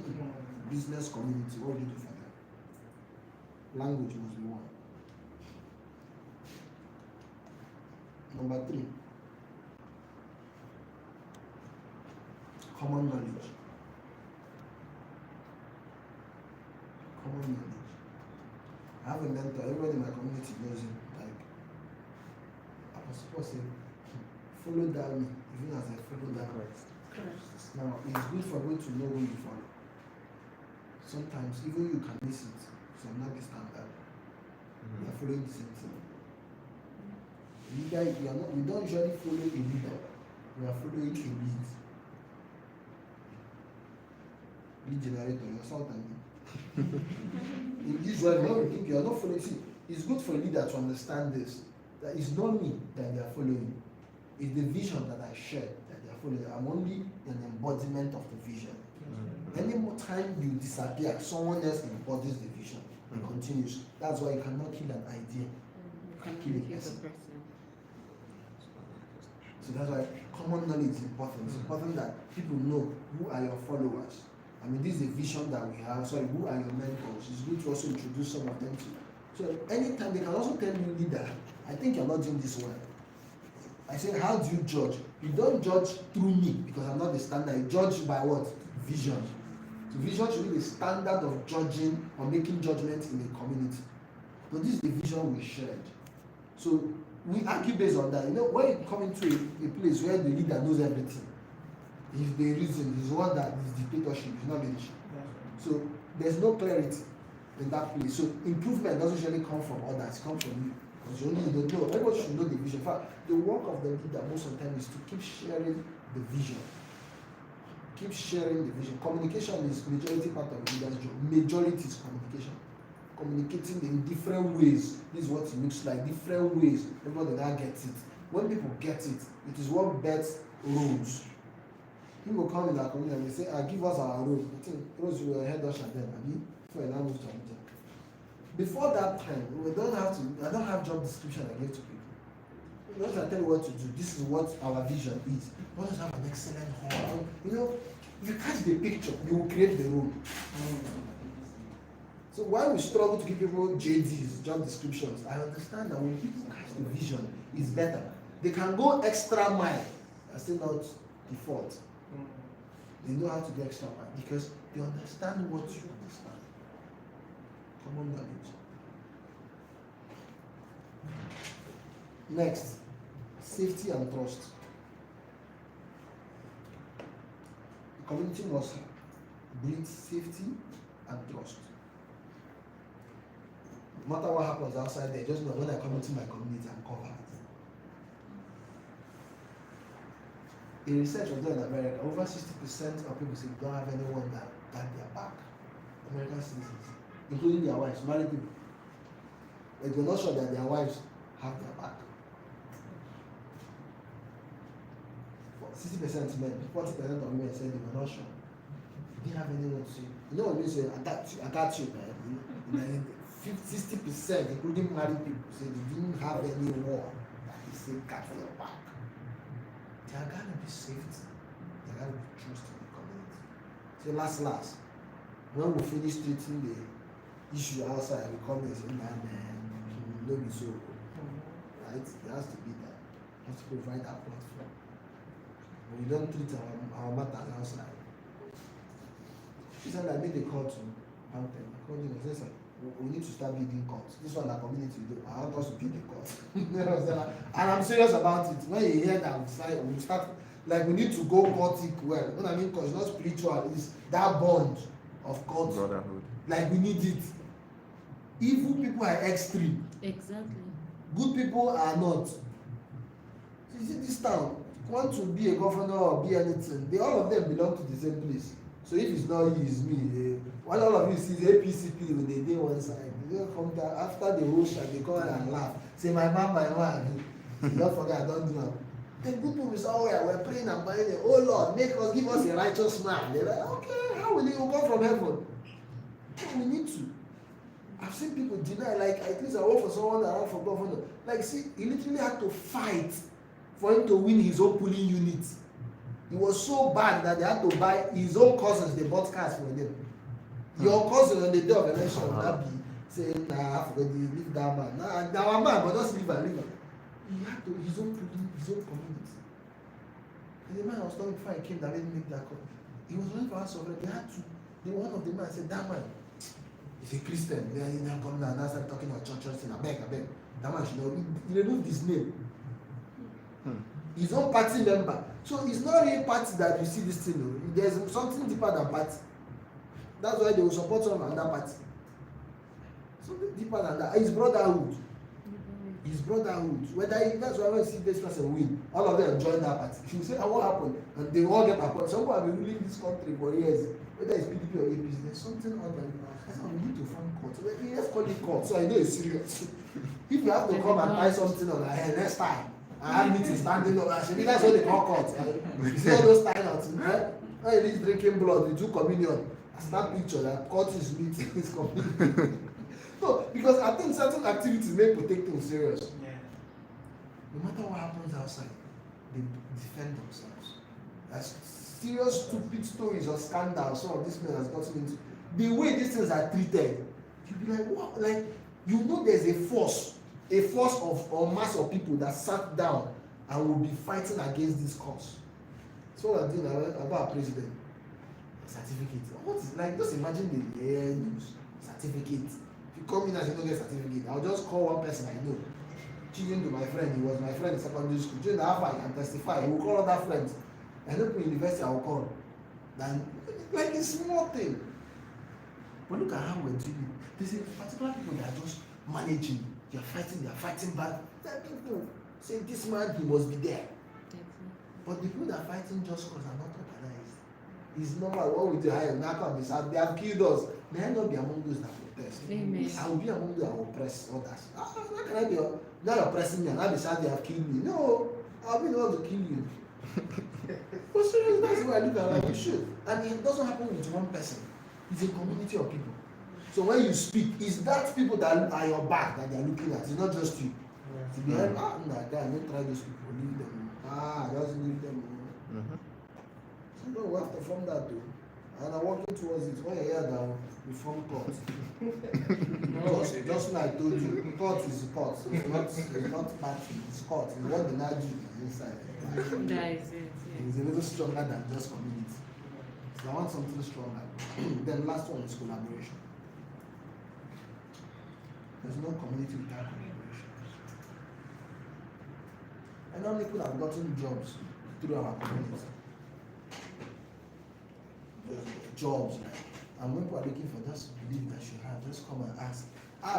Speaker 3: Business community, what do you do for them? Language must be one. Number 3, common knowledge. Common knowledge. I have a mentor, everybody in my community knows him. Like, I was supposed to say, follow down me, even as I follow down Christ. Now, it's good for you to know who you follow. Sometimes, even you can miss it, so I'm not the standard. We are following the same thing. Leader, we don't usually follow a leader, we are following a lead. Lead generator, you're something. In Israel, when we think you are not following, see, it's good for a leader to understand this, that it's not me that they are following, it's the vision that I share that they are following. I'm only an embodiment of the vision. Any more time you disappear, someone else embodies the vision and continues. That's why you cannot kill an idea. You can kill a person. So that's why common knowledge is important. It's important that people know who are your followers. I mean, this is a vision that we have. Sorry, who are your mentors? It's good to also introduce some of them to. So anytime they can also tell you, leader, I think you're not doing this well. I say, how do you judge? You don't judge through me because I'm not the standard. You judge by what? Vision. So vision should be the standard of judging or making judgments in a community. But this is the vision we shared. So we argue based on that. You know, when you come into a place where the leader knows everything, if the reason is one that is dictatorship, is not leadership. So there's no clarity in that place. So improvement doesn't usually come from others, it comes from you. Because you only don't know. Everybody should know the vision. In fact, the work of the leader most of the time is to keep sharing the vision. Keep sharing the vision. Communication is majority part of the leader's job. Majority is communication. Communicating in different ways. This is what it looks like. Different ways. Everybody now gets it. When people get it, it is what bets rules. People come in our community and they say, give us our role. I think those who were head usher then, before I now move to Abuja. Before that time, I don't have job description I give to people. Once I tell you what to do, this is what our vision is. Let us have an excellent hall. You know, if you catch the picture, you will create the role. So why we struggle to give people JDs, job descriptions, I understand that when people catch the vision, it's better. They can go extra mile and still not default. They know how to go extra mile because they understand what you understand. Common knowledge. Next, safety and trust. The community must breed safety and trust. No matter what happens outside there, just know when I come into my community, I'm covered. A research was done in America. Over 60% of people say they don't have anyone that got their back. American citizens, including their wives, married people. But they're not sure that their wives have their back. 60% men, 40% of women said they were not sure. They didn't have anyone to say. You know what they say? I got you, man. 60%, including married people, say they didn't have anyone that he said got your back. They are gonna be saved. They are gonna be trust in the community. So last, when we finish treating the issue outside, we come and say, nah, man, it will not be so. Right? It has to be that. We have to provide that platform. When we don't treat our matters outside. She said I made a call to Mountain. I called him and said, we need to start building courts. This one, our community will do. I want us to build a court. And I'm serious about it. When you hear that, we start, like we need to go courtic well. You know what I mean? Because it's not spiritual, it's that bond of court.
Speaker 5: Brotherhood.
Speaker 3: Like we need it. Evil people are extreme.
Speaker 8: Exactly.
Speaker 3: Good people are not. You see this town, want to be a governor or be anything, all of them belong to the same place. So if it's not you, it's me. When all of you see the APCP when they dey one side, they don't come down after the whole shot, they come and laugh. Say my man. Don't forget, I don't do that. Then good people say, oh yeah, we're praying and buying it. Oh Lord, give us a righteous man. They're like, okay, how will you go from heaven? We need to. I've seen people deny, like at least I work for someone that ran for governor. Like, see, he literally had to fight for him to win his own polling unit. It was so bad that they had to buy his own cousins, they bought cars for them. Your cousin on the day of election will not be saying, nah, I forgot you, leave that man. Nah, our man, but just leave him. He had to, his own community. And the man was talking before I came that made me make that call. He was running for house of rep. One of the men said, that man, he's a Christian. Then he now come down and start talking about church and I beg. That man should know. He removed his name. His own party member. So it's not really party that you see this thing. There's something deeper than party. That's why they will support someone from that party. Something deeper than that. His brotherhood. That's why when you see this person win, all of them join that party. If you say, what happened? And they all get appointed. Some people have been ruling this country for years. Whether it's PDP or APC, there's something on them. That's why we need to find court. Let's call it court. So I know it's serious. If you have to come and tie something on our head next time, I have meeting standing up. Actually, that's what they call court. You see all those tie outs, right? When you need drinking blood, you do communion. I snap picture that court is meeting is communion. No, because I think certain activities make people take things serious.
Speaker 6: Yeah.
Speaker 3: No matter what happens outside, they defend themselves. As serious, stupid stories or scandals some of these men has gotten into, the way these things are treated, you'll be like, what? Like, you know there's a force of or mass of people that sat down and will be fighting against this cause. So what I'm doing about our president. Certificate. What is like? Just imagine the news certificate. If you come in and you don't get certificate, I'll just call one person I know. Children to my friend, he was my friend in secondary school. During the half I can testify. He will call other friends. I don't in university I will call. Then like a small thing. But look at how we're doing it. There's a particular people that are just managing. They are fighting back. Then people say this man, he must be there. But the people that are fighting just cause are not organized. It's normal. What we do, they have killed us. May I not be among those that protest?
Speaker 8: Amen.
Speaker 3: I will be among those that oppress others. How can I be? Now you're oppressing me and I decide they have killed me. No, I'll be the one to kill you. But seriously, that's the way I look at it. You should. And it doesn't happen with one person. It's a community of people. So when you speak, it's that people that are your back that they're looking at. It's not just you. To be like, no, guy, don't try those people. Leave them. Just leave them. So no, we have to form that too. And I'm working towards it. When you hear that, we form court. just like I told you, court is court. It's not party, it's court. It's what the Naju is inside.
Speaker 8: That is it.
Speaker 3: It's a little stronger than just community. So I want something stronger. Then last one is collaboration. There's no community without collaboration. And how many people have gotten jobs through our community? Jobs, and when people are looking for just believe that you have, just come and ask.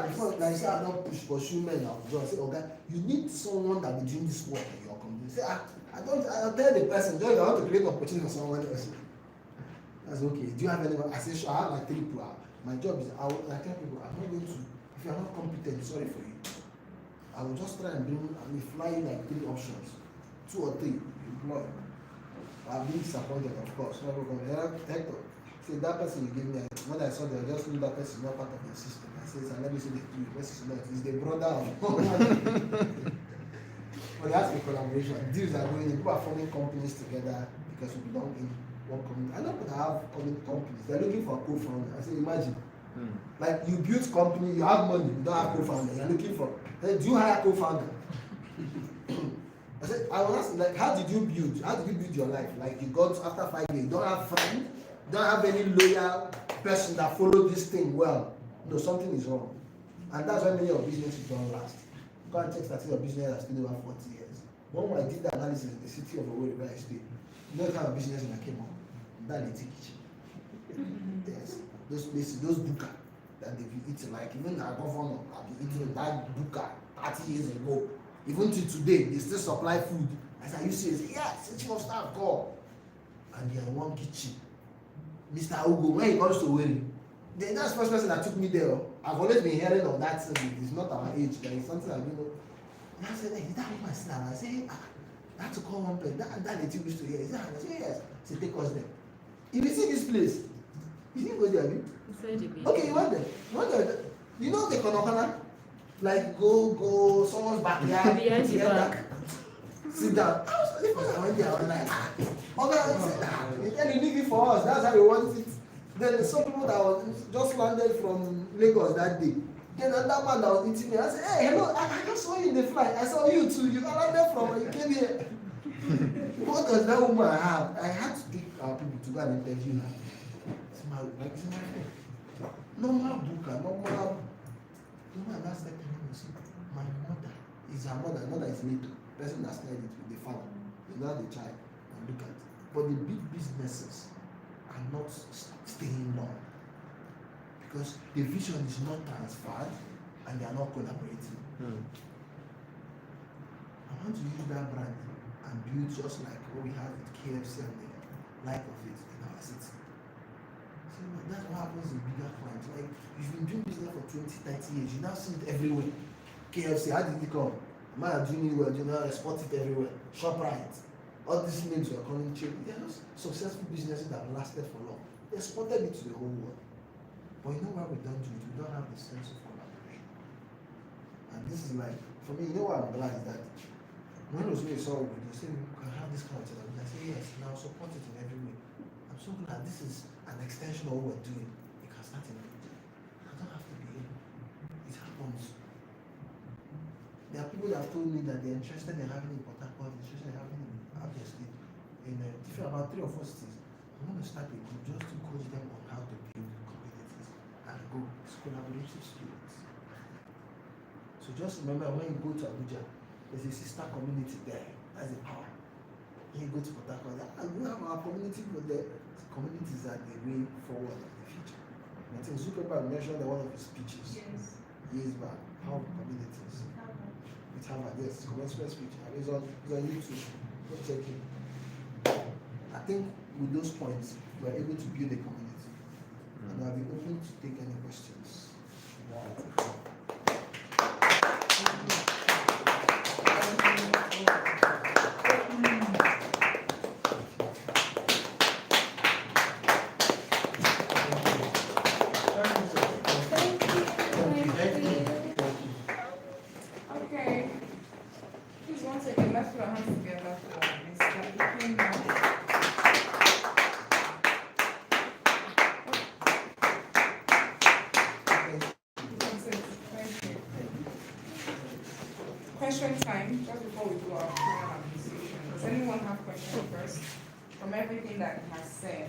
Speaker 3: Before like say I don't pursue men of jobs. Say, okay, you need someone that will doing this work in your company. Say, I'll tell the person, just I want to create opportunity for someone else. That's okay. Do you have anyone? I say, sure, I have like 3 people. My job is, I tell people, I'm not going to, if you are not competent, sorry for you. I will just try and fly in like 3 options. 2 or 3, employ. I've been disappointed, of course. Hector, say that person you give me, when I saw them, I just knew that person is not part of your system. I said, let me see the 2, person is not, it's the brother of. But that's the collaboration. Deals are going, people are forming companies together because we belong in one community. I know people that have companies, they're looking for a co-founder. I say, imagine. Like you build company, you have money, you don't have co-founder, you're looking for, do you hire a co-founder? I said, I was asking, like, how did you build your life? Like you got after 5 years, you don't have friends, don't have any loyal person that follow this thing well. No, something is wrong. And that's why many of businesses don't last. Go and check statistics of business that's been over 40 years. When I did the analysis in the city of Owerri where I stay, you know the kind of business when I came up? That is kitchen. Yes. Those places, those buka that they've been eating, like even our governor have been eating that buka 30 years ago. Even till today, they still supply food. As I used to say, yes, chief of staff call. And they are in one kitchen. Mr. Ugo, when he comes to Owerri, that's the first person that took me there. I've always been hearing of that thing. It's not our age. There is something I don't know. And I said, hey, is that what my sister? I said, I had to call one person. That lady used to hear. Is that? I said, yes. I said, take us there. If you see this place, you didn't go there, have you? Okay, you went there. You went there. You know the Konokana? Like go someone's backyard.
Speaker 8: Behind the back.
Speaker 3: Sit down. The first I went there, I was like, okay, then you leave it for us. That's how we want it. Then some people that was just landed from Lagos that day. Then another man that was eating me, I said, hey, hello, I just saw you in the flight. I saw you too. You landed from, you came here. What does that woman have? I had to take our people to go and interview her. It's my friend. Normal booker, normal. That's like my mother is her mother is little. Person that started it with the father. It's not the child. And look at it. But the big businesses are not staying long because the vision is not transferred and they are not collaborating. I want to use that brand and build just like what we have with KFC and the like of it in our city. So that's what happens in bigger clients. Like you've been doing business for 20-30 years, you now see it everywhere. KFC, how did it come? Man are doing it well, you know, export it everywhere. ShopRite. All these names you are calling cheap. They are just successful businesses that have lasted for long. They exported it to the whole world. But you know why we don't do it? We don't have the sense of collaboration. And this is like, for me, you know what I'm glad is that when Rosemary saw it, they say we can have this kind of television. I say yes, now support it in every way. I'm so glad this is an extension of what we're doing. It can start in it. I don't have to be in. It happens. There are people that have told me that they're interested in having Port Harcourt, interested in having Abia State, in about 3 or 4 cities. I want to start a group just to coach them on how to build communities and go. It's collaborative skills. So just remember when you go to Abuja, there's a sister community there. That's the power. When you go to Port Harcourt, we have our community, but the communities are the way forward of the future. I think Zuckerberg mentioned in one of his speeches.
Speaker 9: Yes.
Speaker 3: years back. How communities. It's Harvard, yes, commencement speech. And it's on YouTube. Go check it. I think with those points, we are able to build a community. And I'll be open to take any questions.
Speaker 9: Okay. Please, once again, let's put our hands together for Mr. Ikenna. That's it. Thank you. Question time, just before we do our final appreciation. Does anyone have questions first? From everything that he has said?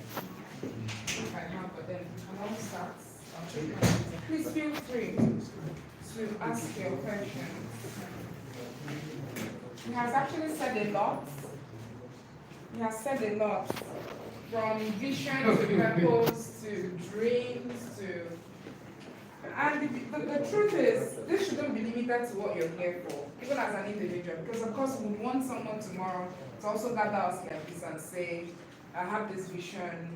Speaker 9: If I have, but then we can all start. Please feel free to ask your questions. He has actually said a lot. He has said a lot, from vision to purpose to dreams to. And the truth is, this shouldn't be limited to what you're here for, even as an individual, because of course we want someone tomorrow to also gather us like this and say, I have this vision,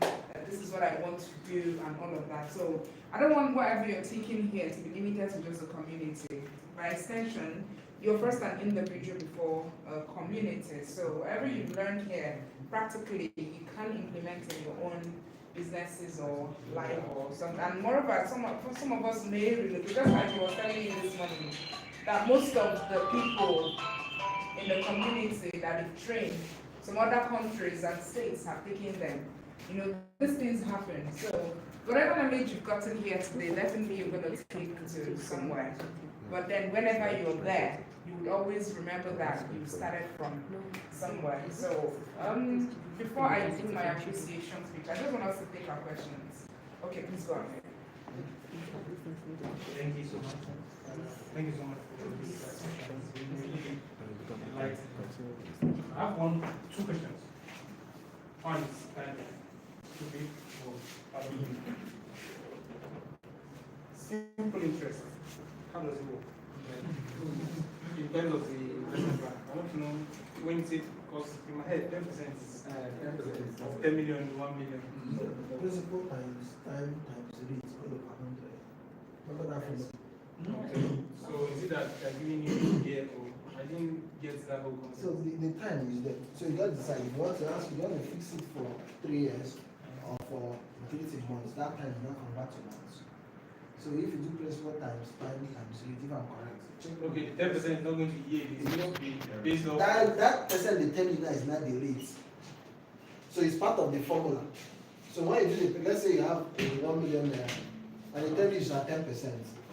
Speaker 9: this is what I want to do, and all of that. So I don't want whatever you're taking here to be limited to just a community. By extension, you're first an individual before a community. So whatever you've learned here, practically, you can implement in your own businesses or life or something. And moreover, some of us may relate, just like you were telling me this morning, that most of the people in the community that we've trained, some other countries and states have taken them. You know, these things happen. So whatever knowledge you've gotten here today, definitely you're going to take to somewhere. But then whenever you're there, you would always remember that you started from somewhere. So before I do my appreciation speech, I just want us to take our questions. Okay, please go ahead.
Speaker 6: Thank you so much. Thank you so much for this session. I have two questions. One is kind of stupid or simple interest. How does it work? In terms of the investment plan, I want to know when it costs in my head 10% is 10 million, 1 million.
Speaker 3: The principal times time times rate is equal to 100. Remember that from
Speaker 6: So is it that they're giving you a year or I didn't get that whole concept?
Speaker 3: So the time is there. So you got to decide if you want to ask, you want to fix it for 3 years or for 30 months. That time is not convert to months. So if you do principal times time times rate, if I'm correct.
Speaker 6: Okay, the 10% is not going to yield. It's going to be based off.
Speaker 3: That percent they tell you now is not the rate. So it's part of the formula. So when you do the, let's say you have 1 million naira, and they tell you it's at 10%.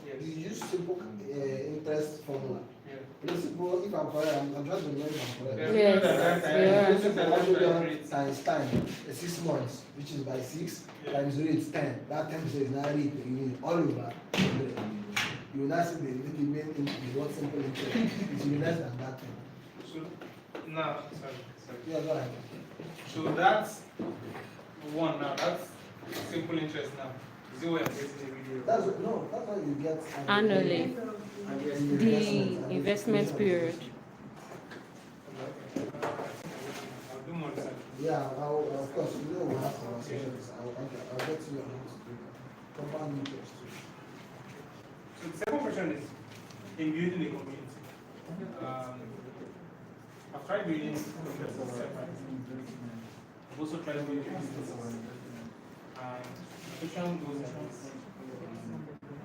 Speaker 6: Yes.
Speaker 3: You use simple interest formula.
Speaker 6: Yeah.
Speaker 3: Principal, if I'm correct, I'm trying to remember if I'm correct.
Speaker 8: Yes.
Speaker 3: Principal 1 million times time, 6 months, which is by 6 times rate 10. That 10% is now rate you need all over. You will not see the main the word simple interest. It will be less than that thing.
Speaker 6: So now, sorry.
Speaker 3: Yeah, go ahead.
Speaker 6: So that's one now. That's simple interest now. Is it what I'm getting every year?
Speaker 3: That's what you get
Speaker 8: Annually,
Speaker 3: And
Speaker 8: the investment period.
Speaker 6: I'll do more research.
Speaker 3: Yeah, of course, you know we have conversations. I'll get to your hands to compound interest.
Speaker 6: So the second question is in building a community. I've tried building communities separately. I've also tried building businesses. And the question goes like this.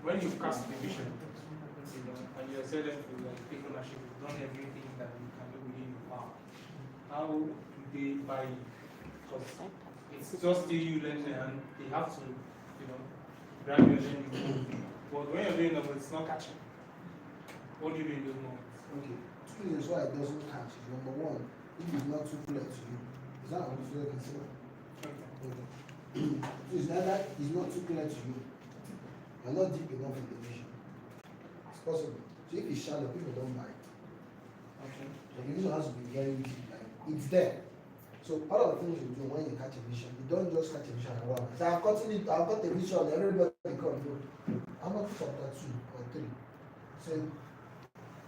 Speaker 6: When you cast the vision, and you are them to like take ownership, you've done everything that you can do within your power. How do they buy it? Because it's just still you learning and they have to, grab your learning goal. But when you're doing it, it's not catching. What do you do in those moments?
Speaker 3: Okay. 2 reasons why it doesn't catch is number one, if it's not too clear to you. Is that what you consider? Okay. It's not too clear to you. You're not deep enough in the vision. It's possible. So if it's shallow, people don't buy it.
Speaker 6: Okay.
Speaker 3: The vision has to be very deep, like it's there. So all of the things you do when you catch a vision, you don't just catch a vision and run. So I've got a vision, everybody come. No. I'm not chapter 2 or 3. Say,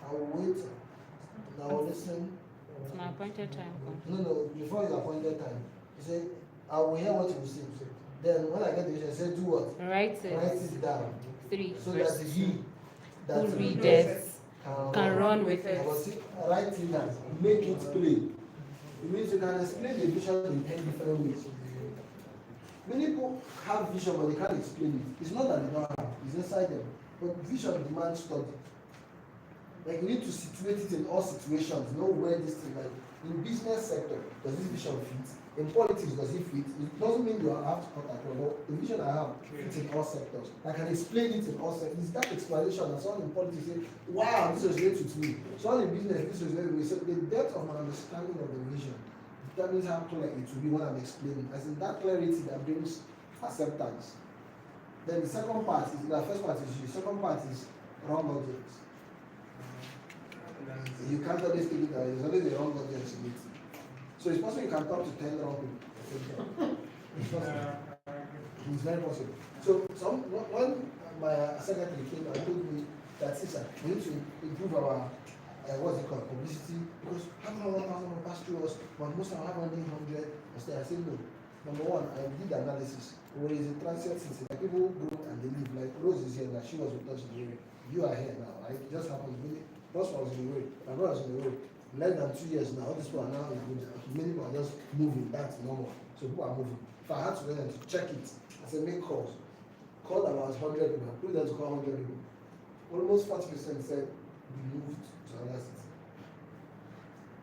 Speaker 3: I will wait and I will listen.
Speaker 8: It's my appointed time.
Speaker 3: No, before your appointed time. You say, I will hear what you will say. Then when I get the vision, I say, do what?
Speaker 8: Write it.
Speaker 3: Write it down.
Speaker 8: 3.
Speaker 3: So that he that
Speaker 8: Who readeth can run with it.
Speaker 3: Write it down. Make it plain. It means you can explain the vision in 10 different ways. Many people have vision, but they can't explain it. It's not that they don't have, it's inside them. But vision demands study. Like you need to situate it in all situations, know where this thing, like in business sector, does this vision fit? In politics, does it fit? It doesn't mean you have to cut across, but the vision I have fits in all sectors. I can explain it in all sectors. It's that explanation that someone in politics say, wow, this was related to me. Someone in business, this was related to me. So the depth of my understanding of the vision determines how clear it will be when I'm explaining. As in that clarity that brings acceptance. Then the second part is, the first part is you, second part is wrong audience. You can't always take it that there's always a wrong audience in it. So it's possible you can talk to 10 wrong people. It's possible. It's very possible. So when my secretary came and told me that sister, we need to improve our what's it called, publicity, because how come 1,000 will pass through us, but most of them have only 100. I said no. Number one, I did analysis. Where is a transient city? Like people go and they leave. Like Rose is here, that she was with us in the way. You are here now, right? It just happens. First one was in the way. My brother was in the way. Less than 2 years now, all these people are now in Abuja. Many people are just moving. That's normal. So people are moving. If I had to let them to check it, I said make calls. Call about 100 people. Put them to call 100 people. Almost 40% said we moved to another city.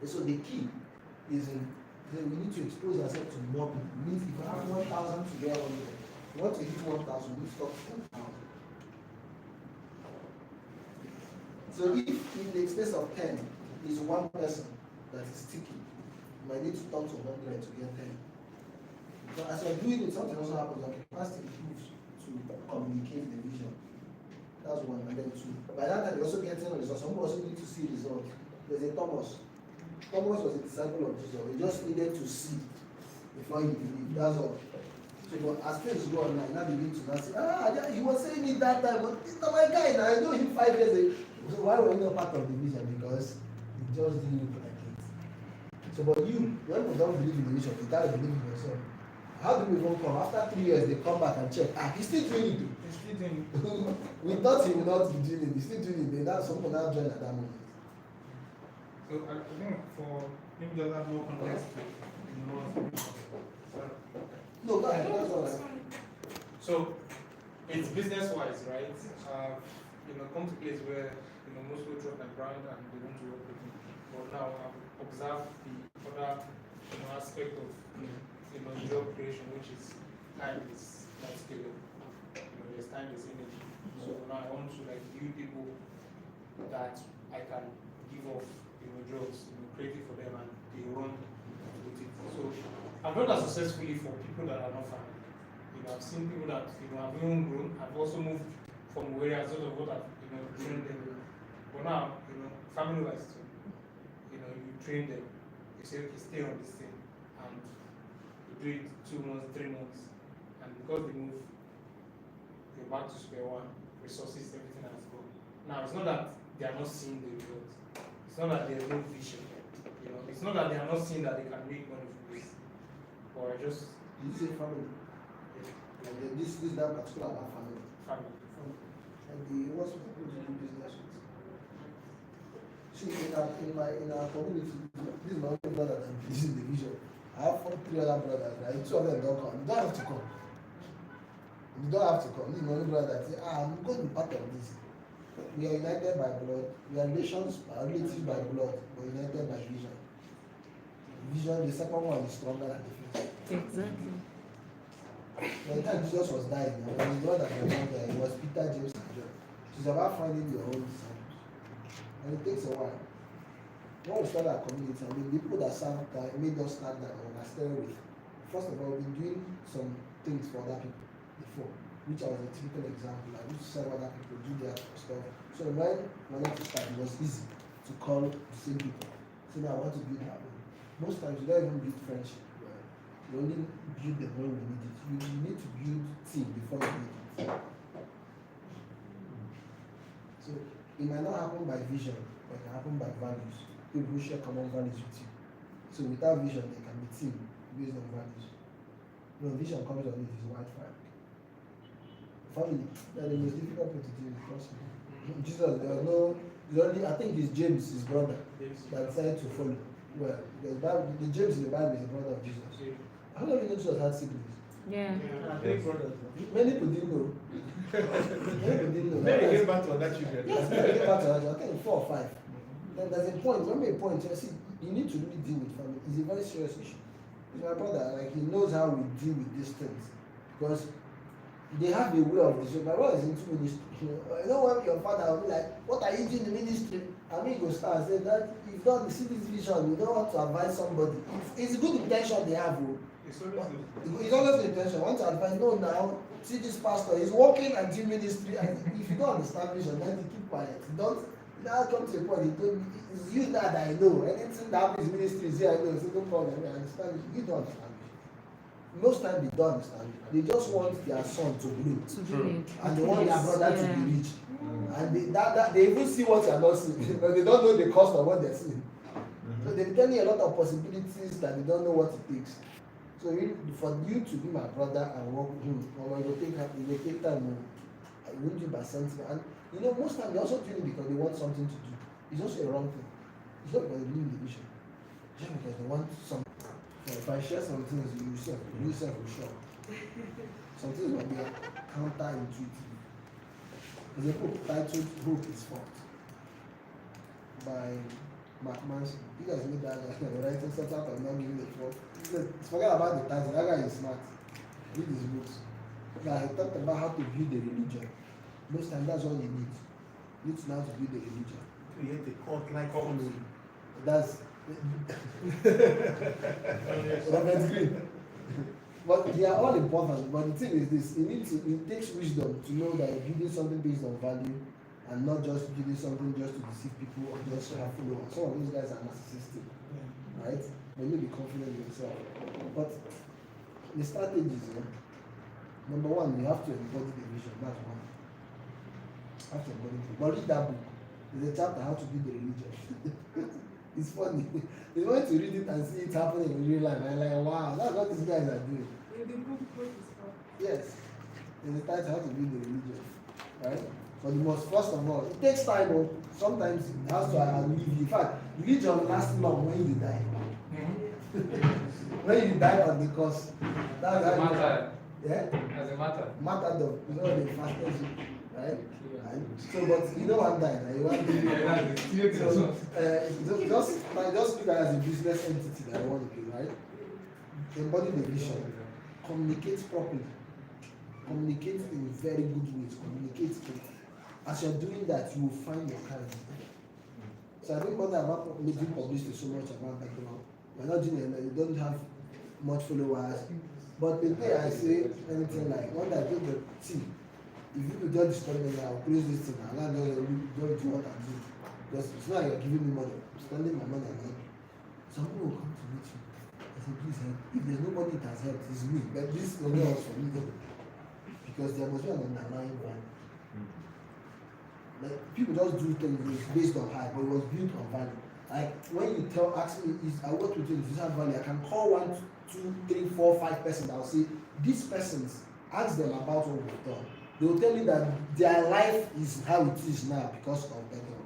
Speaker 3: And so the key is in then we need to expose ourselves to more people. It means if you have 1,000 to get 100, you want to hit 1,000, we stop 10,000. So if in the space of 10 is one person that is sticky, you might need to talk to 100 to get 10. But as you're doing it, something also happens. Your capacity improves to communicate the vision. That's one. And then two. By that time, you also get results. Some people also need to see results. There's a Thomas. Thomas was a disciple of Jesus. He just needed to see before he believed. That's all. So, but as things go on now, begin to say, he was saying it that time, but it's not my guy now. I know him 5 years ago. So why were you not part of the vision? Because it just didn't look like it. So, but you, when you don't believe in the vision, you gotta believe in yourself. How do we even come? After 3 years, they come back and check. He's still doing it.
Speaker 6: He's still doing it.
Speaker 3: We thought he would not be doing it. He's still doing it. That's someone now join at that moment.
Speaker 6: So I think for maybe just have more context to
Speaker 3: No, go ahead. That's all right.
Speaker 6: So it's business wise, right? Come to a place where most people trust my brand and they want to work with me. But now I've observed the other aspect of job creation, which is time is not scalable. There's time, there's energy. So now I want to build people that I can give off jobs, creative for them, and they run with it. So I've done that successfully for people that are not family. I've seen people that have even grown. I've also moved from where I sort of what I've trained them. But now, family wise too. You train them. You say, okay, stay on this thing, and you do it 2 months, 3 months, and because they move, you're back to square one. Resources, everything has gone. Now it's not that they are not seeing the results. It's not that there's no vision. It's not that they are not seeing that they can make money from this. Or just
Speaker 3: Did you say family?
Speaker 6: Yeah.
Speaker 3: Like this that particular about family.
Speaker 6: Family.
Speaker 3: And the what's people to do business with? See, in our community, this is my only brother that believes in the vision. I have 3 other brothers, right? 2 of them don't come. You don't have to come. You don't have to come. This is my only brother that say, I'm going to be part of this. We are united by blood. We are relations, relatives by blood, but united by vision. Vision, the second one is stronger than the first.
Speaker 8: Exactly.
Speaker 3: By the time Jesus was dying, it was not that it was Peter, James, and John. It's about finding your own disciples. And it takes a while. When we started our community, the people that made us start that on our stairway with, first of all, we've been doing some things for other people before, which was a typical example. I used to serve other people, do their stuff. So when we wanted to start, it was easy to call the same people. So now I want to build that way. Most times you don't even build friendship. You only build them when we need it. You need to build team before you build it. So it might not happen by vision, but it can happen by values. People who share common values with you. So without vision, they can be team based on values. No, vision comes on it is wildfire. Family, they are the most difficult people to deal with. Trust me. Jesus, there was no, it's only, I think it's James, his brother, that decided to follow. Well, the James in the Bible is the brother of Jesus. How long did Jesus had siblings?
Speaker 8: Yeah.
Speaker 3: Many people didn't know. Many people didn't know.
Speaker 2: Mary gave back to other children.
Speaker 3: Yes, Mary gave back to other, I think 4 or 5. Then there's a point, when a point, you see, you need to really deal with family. It's a very serious issue. It's my brother, like he knows how we deal with these things. Because they have a way of this. My brother is into ministry. You know when your father will be like, what are you doing in the ministry? I mean, go start and say that if you don't see this vision, you don't want to advise somebody. It's good intention they have. It's always the intention. I want to advise, no, now, see this pastor, he's working and doing ministry. And if you don't understand vision, then you keep quiet. You don't, now come to a point, he told me, it's you that I know. Anything that happens in ministry is here, I know. So no problem, I understand it. You don't understand it. Most times they don't understand it. They just want their son to grow. And they want their brother to be rich. And they even see what you are not seeing. But they don't know the cost of what they're seeing. So they're telling you a lot of possibilities that they don't know what it takes. So for you to be my brother and work with him, or it will take time. I won't do it by sentiment. And you know, most times they also do it because they want something to do. It's also a wrong thing. It's not because they believe in the vision. Just because they want something. So if I share some things, you yourself will shock. Some things will be counterintuitive. There's a book titled Hope is Fought by Mark Manson. You guys know that guy, writing something out of not giving it for. Forget about the title, that guy is smart. Read his books. Now he talked about how to build a religion. Most times that's all you need. You need to know how to build a religion.
Speaker 2: Create a cult like following.
Speaker 3: That's Robert Green. But they are all important. But the thing is this, it takes wisdom to know that you're building something based on value and not just building something just to deceive people or just to have followers. Some of those guys are narcissistic. Right? They may be confident in themselves. But the strategies, number one, you have to embody the vision. That's one. You have to embody it. But read that book. There's a chapter how to build the religion. It's funny. You want to read it and see it happening in real life. I'm like, wow, that's what these guys are doing. Yes. There's a title how to build the religion. Right? But you must, first of all, it takes time. Sometimes it has to leave you. In fact, religion lasts long when you die. When you die on the cross. That's how you die. Yeah?
Speaker 4: As a matter.
Speaker 3: Matter though. You know the fastest. Right? So, but you know one time, you want to just look at it as a business entity that I want to be, right? Embody the vision, communicate properly, communicate in very good ways, communicate. As you're doing that, you will find your character. So I don't bother about making publicity so much about that. You're not doing it, you don't have much followers. But the day I say anything like, when I do the team, if you could just disturb me, I'll close this thing. I'll not just do what I do. Because it's not like you're giving me money. I'm spending my money on it. Some people will come to meet you. I say, please help. If there's nobody that has helped, it's me. But this is only us for me. Because there must be an underlying value. Like, people just do things based on hype, but it was built on value. Like, when you ask me, I work with you, if you have value, I can call 1, 2, 3, 4, 5 persons that will say, these persons, ask them about what we've done. They will tell you that their life is how it is now because of Hector.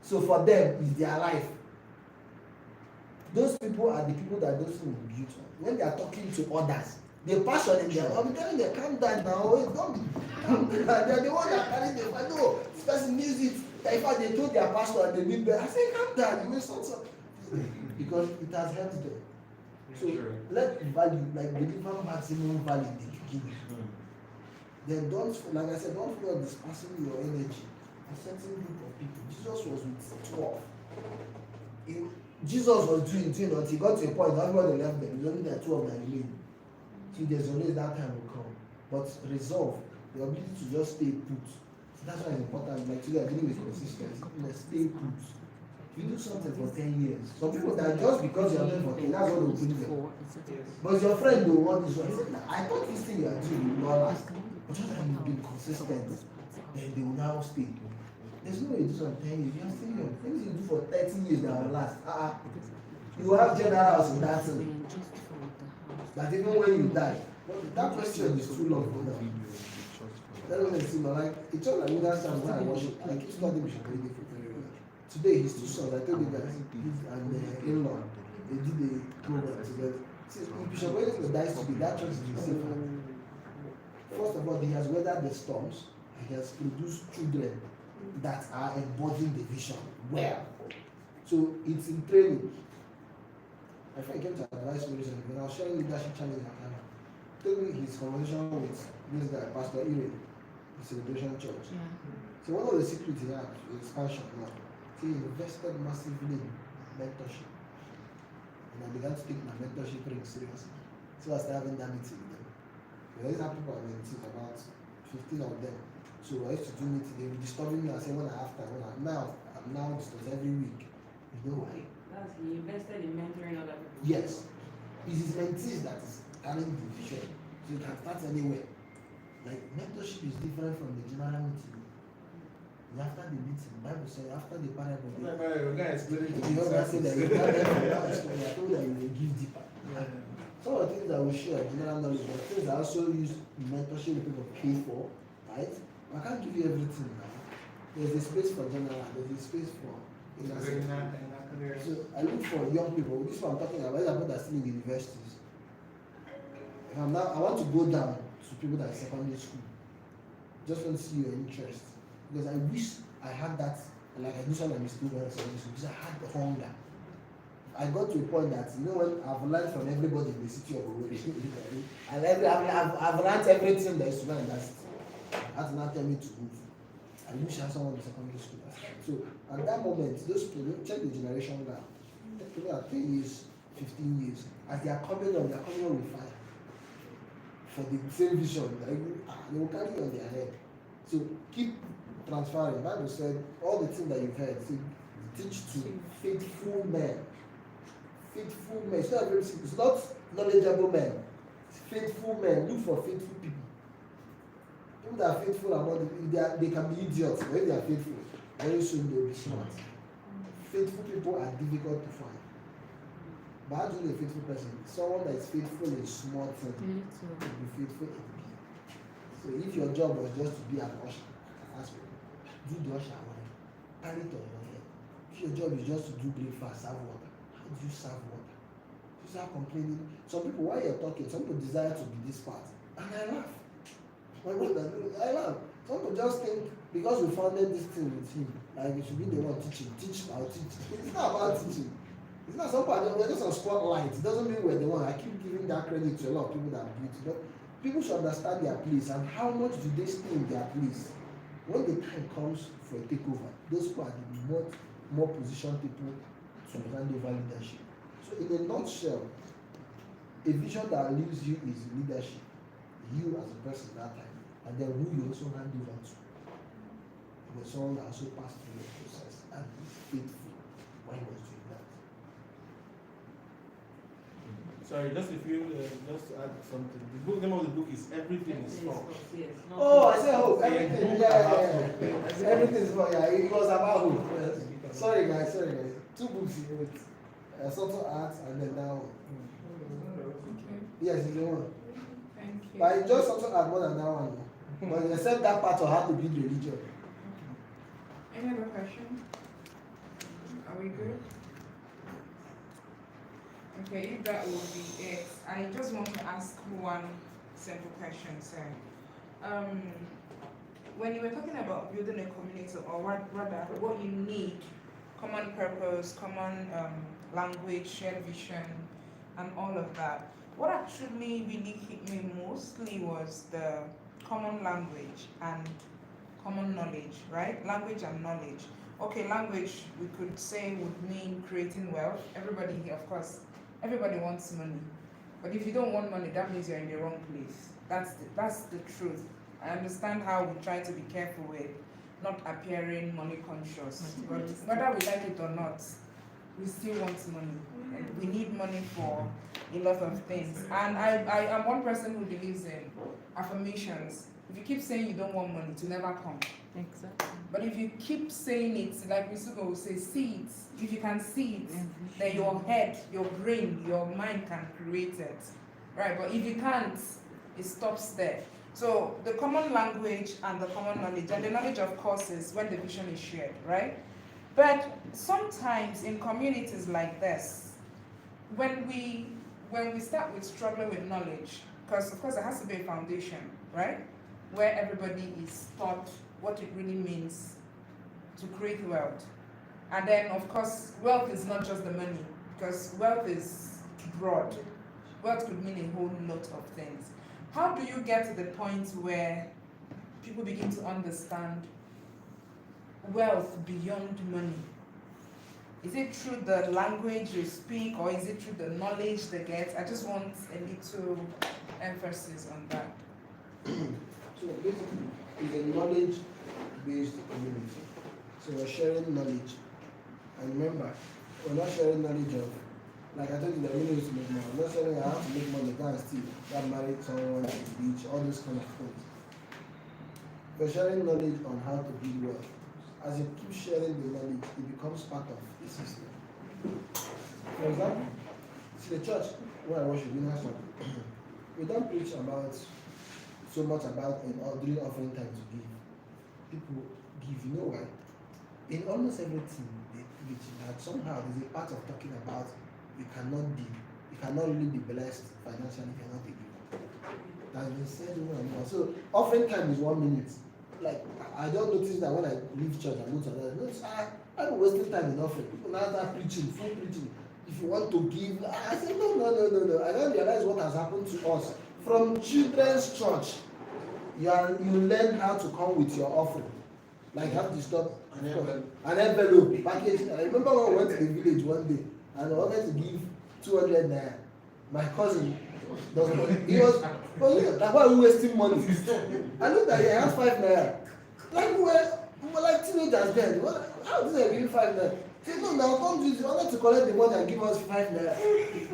Speaker 3: So for them, it's their life. Those people are the people that those things will build on. When they are talking to others, they passion in them. I'm telling them, calm down now. Don't calm down. They're the one that carry them. I know this person needs it. In fact, they told their pastor and they need them. I say, calm down. You may so because it has helped them. So let value, like deliver maximum value in the beginning. Then don't, like I said, don't feel dispersing your energy. A certain group of people. Jesus was with 12. Jesus was doing until he got to a point, everybody left them. There's only there 12 that remain. See, there's always that time will come. But resolve, the ability to just stay put. So that's why it's important. Like today, I'm dealing with consistency. Stay put. You do something for 10 years. Some people that just because you're doing for 10, that's what they'll put them. But your friend will want this one. He said, I thought this thing you are doing will not last. But just that you've been consistent, then they will now stay. There's no way you do some 10 years. You're still young. Things you do for 30 years that will last. You have general house in that thing. That even when you die, that question is too long for them. That doesn't seem like it's all like with that sound when I worship. I keep studying Bishop Oyedepo very well. Today his two sons, I told you guys, his and in-law, they did a program together. See, if Bishop Oyedepo dies today, that church is in safe hands. First of all, he has weathered the storms, and he has produced children that are embodying the vision well. So it's in training. My friend came to advise me recently when I was sharing leadership challenge at Ghana. Told me his conversation with this guy, Pastor Ire, the Celebration Church.
Speaker 8: Yeah.
Speaker 3: So one of the secrets he had is expansion now. So he invested massively in mentorship. And I began to take my mentorship ring seriously. So I started having that meeting with them. We always have people at meeting, about 15 of them. So I used to do meeting, they were disturbing me and saying when I have time, I'm now disturbed every week. You know why?
Speaker 10: That's, he invested in mentoring other people.
Speaker 3: Yes. It's his mentees that is carrying the vision. So you can start anywhere. Like mentorship is different from the general meeting. After the meeting, the Bible says after the parable, the other say that you can't I told that you will give deeper. Some of the things that we share general knowledge, but things that also use mentorship people pay for, right? I can't give you everything now. There's a space for general, there's a space for so I look for young people. This is what I'm talking about. People that are still in universities. If I'm now, I want to go down to people that are secondary school. Just want to see your interest because I wish I had that. Like I do some of my students because I had the hunger. I got to a point that you know when I've learned from everybody in the city of Owerri, and I've learned everything there is to learn in that city. That's not tell me to move. I wish I had someone in secondary school. So at that moment, those people check the generation now. People are 10 years, 15 years. As they are coming on with fire. For the same vision, they will carry on their head. So keep transferring. The Bible said all the things that you've heard, teach to faithful men. Faithful men. It's not knowledgeable men. It's faithful men. Look for faithful people. People that are faithful are not, they can be idiots, but if they are faithful, very soon they will be smart. Faithful people are difficult to find. But how do you know a faithful person? Someone that is faithful in small things will be faithful in big. So if your job was just to be an usher, ask me, do the usher work. Carry it on your head. If your job is just to do breakfast, serve water, how do you serve water? You start complaining. Some people, while you're talking, some people desire to be this part. And I laugh. My brother, I laugh. Some people just think because we founded this thing with him, like we should be the one teaching. I'll teach. It's not about teaching. It's not somebody, we're just on spotlight. It doesn't mean we're the one. I keep giving that credit to a lot of people that do it. But people should understand their place and how much do they stay in their place. When the time comes for a takeover, those people are the more positioned people to hand over leadership. So in a nutshell, a vision that leaves you is leadership. You as a person that time. And then who you also hand over to. But someone that also passed through the process and is faithful when he was doing that.
Speaker 2: Sorry, just if you just to add something. The name of the book is Everything is False.
Speaker 10: Yes.
Speaker 3: Oh, I said hope. Everything. Yeah. Everything is false. Yeah, it was about hope. Sorry guys. 2 books he wrote. Subtle Arts and then that one.
Speaker 9: Okay,
Speaker 3: Yes, it's the one.
Speaker 9: thank you.
Speaker 3: But I enjoy Subtle Art more than that one. But except that part of how to build religion.
Speaker 9: Any other question? Are we good? Okay, if that will be it, I just want to ask one simple question, sir. When you were talking about building a community, or rather, what you need, common purpose, common language, shared vision, and all of that, what actually really hit me mostly was the common language and common knowledge, right? Language and knowledge. Okay, language we could say would mean creating wealth. Everybody here, of course, everybody wants money. But if you don't want money, that means you're in the wrong place. That's the truth. I understand how we try to be careful with not appearing money conscious. But whether we like it or not, we still want money. and we need money for a lot of things. And I am one person who believes in affirmations. If you keep saying you don't want money, it will never come.
Speaker 8: Exactly.
Speaker 9: But if you keep saying it, like Misugo will say, see it. If you can see it, then your head, your brain, your mind can create it. Right? But if you can't, it stops there. So the common language and the common knowledge, and the knowledge of course is when the vision is shared, right? But sometimes in communities like this, when we start with struggling with knowledge, because of course there has to be a foundation, right? Where everybody is taught what it really means to create wealth. And then of course, wealth is not just the money, because wealth is broad. Wealth could mean a whole lot of things. How do you get to the point where people begin to understand wealth beyond money? Is it through the language you speak, or is it through the knowledge they get? I just want a little emphasis on that.
Speaker 3: So basically, it's a knowledge-based community. So we're sharing knowledge. And remember, we're not sharing knowledge of, like I told you, that we need to make money. I'm not saying I have to make money, go and steal, get married someone at the beach, all those kind of things. We're sharing knowledge on how to build wealth. As you keep sharing the knowledge, it becomes part of the system. For example, see the church where I worship, we don't preach about so much about during offering time to give. People give, you know why? In almost everything they preach, that somehow there's a part of talking about you cannot really be blessed financially if you're not a giver. That's been said over and over. So offering time is 1 minute. Like I don't notice that when I leave church and go to another. Notice I'm wasting time in offering. People now start preaching, full preaching. If you want to give, I say no. I don't realize what has happened to us. From children's church, you learn how to come with your offering. Like you have to stop an envelope package. I remember when we went to the village one day and I wanted to give 200 naira. My cousin doesn't. He was like, why are we wasting money? I looked at it, I have 5 naira. Like we're like teenagers then. How did I give you 5 naira? He said, no, now come use it. I wanted to collect the money and give us 5 naira.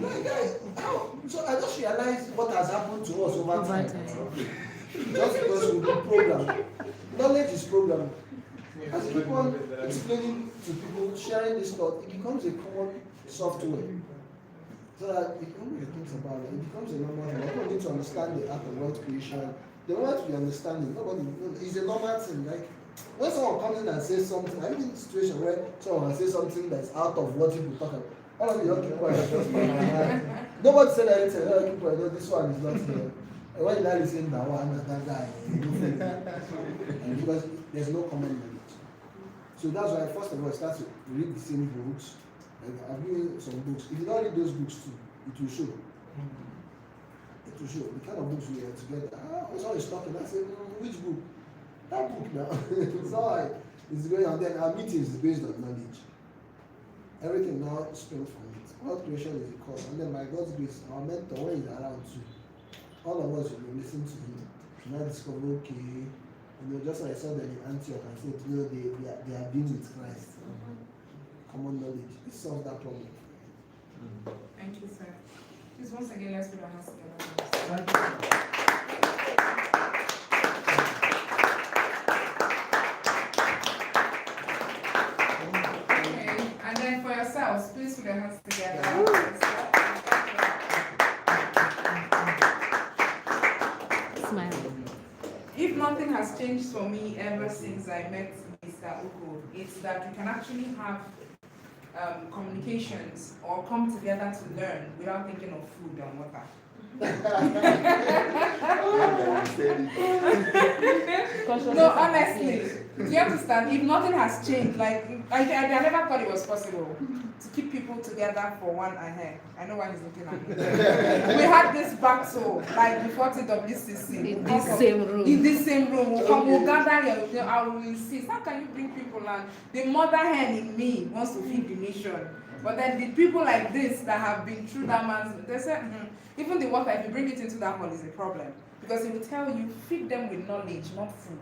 Speaker 3: Like, guys, how? So I just realized what has happened to us over time. Just because we've been programmed. Knowledge is programmed. As you keep on explaining to people, sharing this thought, it becomes a common software. So that if nobody thinks about it, it becomes a normal thing. People need to understand the act of wealth creation. The moment we understand it, nobody it's a normal thing. Like when someone comes in and says something, I've been in a situation where someone says something that's out of what people talk about. All of you don't keep quiet. Nobody said anything, don't keep quiet. No, this one is not there. And when that is saying that one, that guy, because there's no common knowledge. So that's why first of all, start to read the same books. Like I've given some books. If you don't read those books too, it will show. It will show the kind of books we are together. What's always talking? I said, which book? That book now. It's all right. It's going on. Then our meetings is based on knowledge. Everything now springs from it. Wealth creation is a course, and then by God's grace, our mentor when he's around too. All of us will listen to him. You now discover, okay, just like I saw them in Antioch and said, they are being with Christ. Common knowledge. It solves that problem.
Speaker 9: Thank you, sir. Please, once again, let's put our hands together. Okay, and then for yourselves, please put your hands together.
Speaker 8: Smile.
Speaker 9: If nothing has changed for me ever since I met Mr. Uko, it's that we can actually have communications or come together to learn without thinking of food and water. No, honestly, do you understand? If nothing has changed, like I never thought it was possible to keep people together for one ahead. I know why he's looking at me. We had this battle like before TWCC.
Speaker 8: In this same room.
Speaker 9: In this same room, we'll gather here. I will insist. How can you bring people and the mother hen in me wants to feed the nation? But then the people like this that have been through that man's, they said, even the water, if you bring it into that hall, is a problem. Because he will tell you, feed them with knowledge, not food.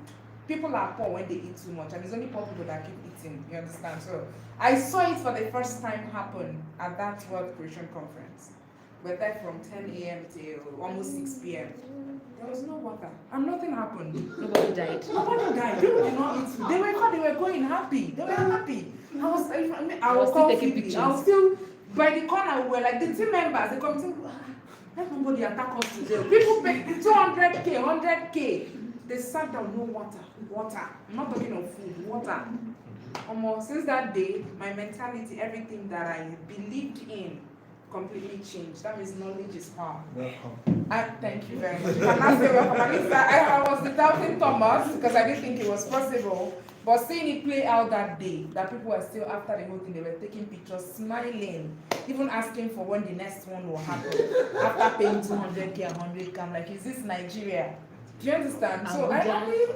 Speaker 9: people are poor when they eat too much, and it's only poor people that keep eating. You understand? So I saw it for the first time happen at that World Creation Conference. We're there from 10 a.m. till almost 6 p.m. There was no water, and nothing happened.
Speaker 8: Nobody died.
Speaker 9: Nobody died. People did not eat food. They were going happy. They were happy. I was
Speaker 8: still
Speaker 9: call
Speaker 8: taking
Speaker 9: Phoebe.
Speaker 8: pictures.
Speaker 9: I was still by the corner. We were like the team members. They come to let nobody attack us today. People paid 200K, 100K. They sat down, no water. I'm not talking of food, water. Almost since that day, my mentality, everything that I believed in, completely changed. That means knowledge is power.
Speaker 2: Welcome.
Speaker 9: Thank you very much. You cannot say welcome. At least I was the doubting Thomas because I didn't think it was possible. But seeing it play out that day, that people were still after the whole thing, they were taking pictures, smiling, even asking for when the next one will happen. After paying 200K, 100K, I'm like, is this Nigeria? Do you understand? So I mean,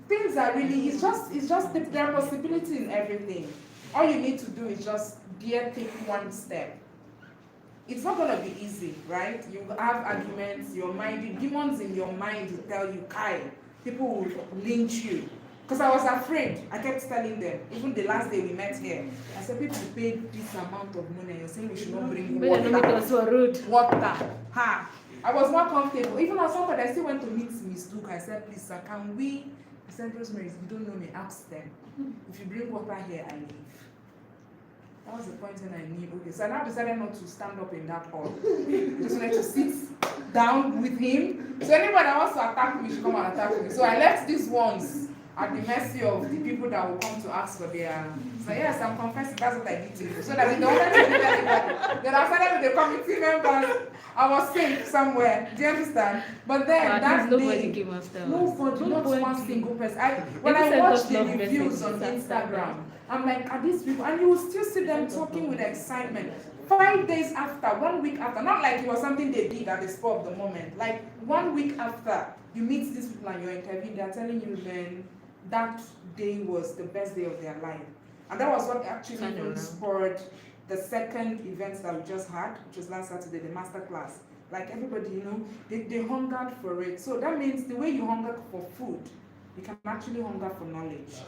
Speaker 9: things are really, there are possibilities in everything. All you need to do is just take one step. It's not going to be easy, right? You have arguments, your mind, demons in your mind will tell you, Kai, people will lynch you. Because I was afraid. I kept telling them, even the last day we met here, I said, people paid this amount of money, and you're saying we should not bring water. Ha! I was not comfortable. Even as somebody, I still went to meet Miss Luke. I said, please, sir, can we? He said, Rosemary, if you don't know me, ask them. If you bring water here, I leave. That was the point when I knew, okay. So I now decided not to stand up in that hall. I just wanted to sit down with him. So anybody that wants to attack me should come and attack me. So I left these ones at the mercy of the people that will come to ask for their. So yes, I'm confessing, that's what I did to you. So that they don't want to do anybody. Then I started with the committee members. I was safe somewhere. Do you understand? But then that
Speaker 8: nobody
Speaker 9: day,
Speaker 8: came after us.
Speaker 9: nobody, not one single person. When I watched the reviews on Instagram, I'm like, are these people? And you will still see them talking with excitement. 5 days after, 1 week after, not like it was something they did at the spur of the moment. Like 1 week after, you meet these people and you're interviewing, they're telling you, man, that day was the best day of their life. And that was what actually even spurred the second event that we just had, which was last Saturday, the MASTERCLASS. Like everybody, you know, they hungered for it. So that means the way you hunger for food, you can actually hunger for knowledge.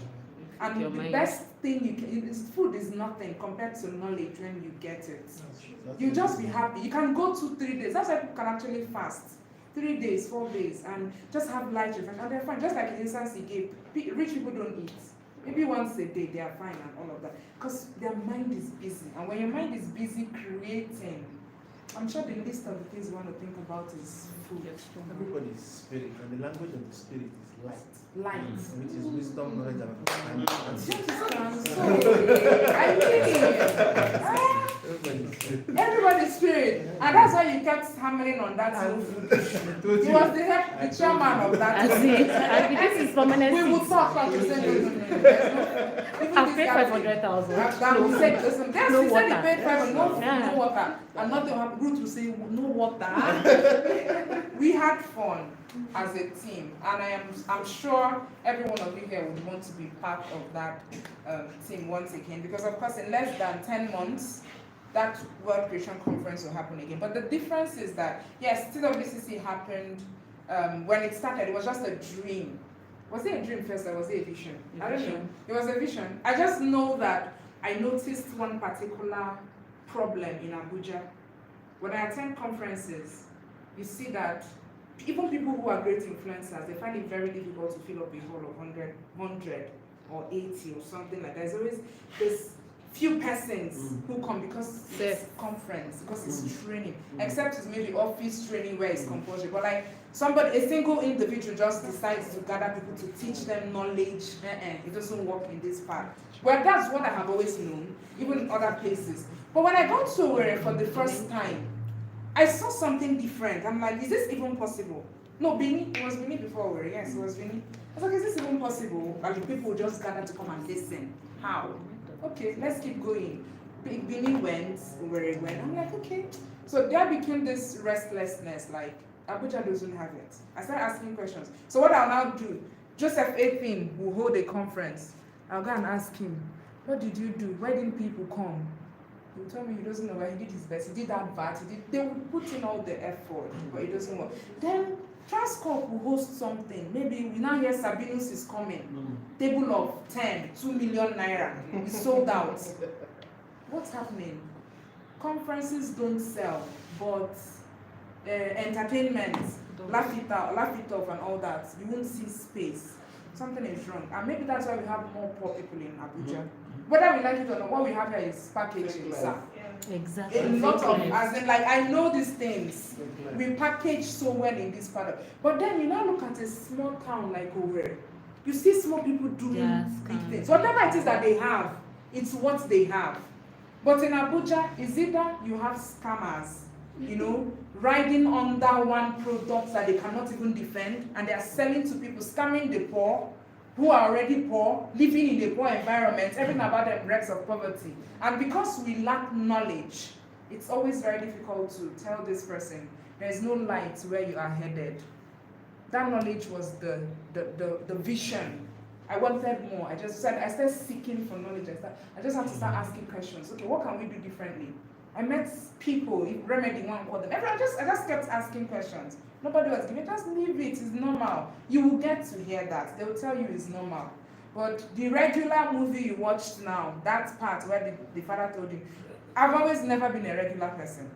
Speaker 9: And the best thing you can, food is nothing compared to knowledge when you get it. You'll just be happy. You can go 2-3 days. That's why people can actually fast. 3 days, 4 days, and just have light reflection. And they're fine. Just like the instance he gave, rich people don't eat. Maybe once a day they are fine and all of that. Because their mind is busy. And when your mind is busy creating, I'm sure the list of the things you want to think about is food.
Speaker 2: Everybody's spirit, and the language of the spirit is light.
Speaker 9: Light.
Speaker 2: Which is wisdom, knowledge, and understanding.
Speaker 9: Everybody's spirit. And that's why you kept hammering on that. He was the chairman of that.
Speaker 8: This is permanent.
Speaker 9: We will talk about the same.
Speaker 8: I've paid 500,000.
Speaker 9: He said, listen,
Speaker 8: No
Speaker 9: he said he
Speaker 8: water.
Speaker 9: paid 500, no water. And nothing happened. Ruth will say, no water. We had fun as a team, and I'm sure every one of you here would want to be part of that team once again, because of course in less than 10 months that World Creation Conference will happen again. But the difference is that yes, TWCC happened when it started. It was just a dream. Was it a dream first or was it a vision? I don't know. It was a vision. I just know that I noticed one particular problem in Abuja. When I attend conferences, you see that even people who are great influencers, they find it very difficult to fill up a hall of 100 or 80 or something like that. There's always this few persons who come because it's conference, because it's training, except it's maybe office training where it's compulsory. But like a single individual just decides to gather people to teach them knowledge, it doesn't work in this part. Well, that's what I have always known, even in other places. But when I got to Owerri for the first time, I saw something different. I'm like, is this even possible? No, Bini, it was Bini before Owerri, yes, it was Bini. I was like, is this even possible? And the people just gather to come and listen. How? Okay, let's keep going. Bini went, Owerri went. I'm like, okay. So there became this restlessness, like, Abuja doesn't have it. I started asking questions. So what I'll now do, Joseph Athin will hold a conference. I'll go and ask him, what did you do? Why didn't people come? He will tell me he doesn't know why. He did his best. He did that VAT. They will put in all the effort, but it doesn't work. Then Transcorp will host something. Maybe we now hear Sabinus is coming. Table of 10, 2 million naira. It's sold out. What's happening? Conferences don't sell, but entertainment, laugh it off and all that, you won't see space. Something is wrong. And maybe that's why we have more poor people in Abuja. Whether we like it or not, what we have here is packaging, sir.
Speaker 8: Exactly.
Speaker 9: A lot of, as in, like, I know these things. We package so well in this product. But then you now look at a small town like Owerri. You see small people doing big things. Whatever it is that they have, it's what they have. But in Abuja, is either you have scammers, you know, riding under one product that they cannot even defend, and they are selling to people, scamming the poor, who are already poor, living in a poor environment, everything about them wrecks of poverty. And because we lack knowledge, it's always very difficult to tell this person, there's no light where you are headed. That knowledge was the vision. I wanted more. I started seeking for knowledge. I just had to start asking questions. Okay, what can we do differently? I met people, Remedy one called them. I just kept asking questions. Nobody was giving, just leave it, it's normal. You will get to hear that. They will tell you it's normal. But the regular movie you watched now, that part where the father told you, I've always never been a regular person.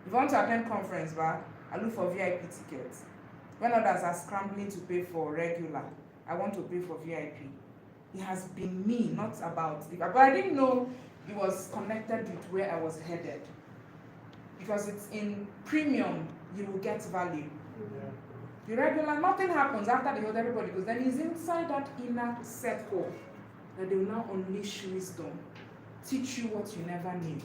Speaker 9: If I want to attend conference, I look for VIP tickets. When others are scrambling to pay for regular, I want to pay for VIP. It has been me, not about it. But I didn't know it was connected with where I was headed. Because it's in premium, you will get value. The regular, nothing happens after they hold everybody goes. Then it's inside that inner circle that they will now unleash wisdom, teach you what you never knew.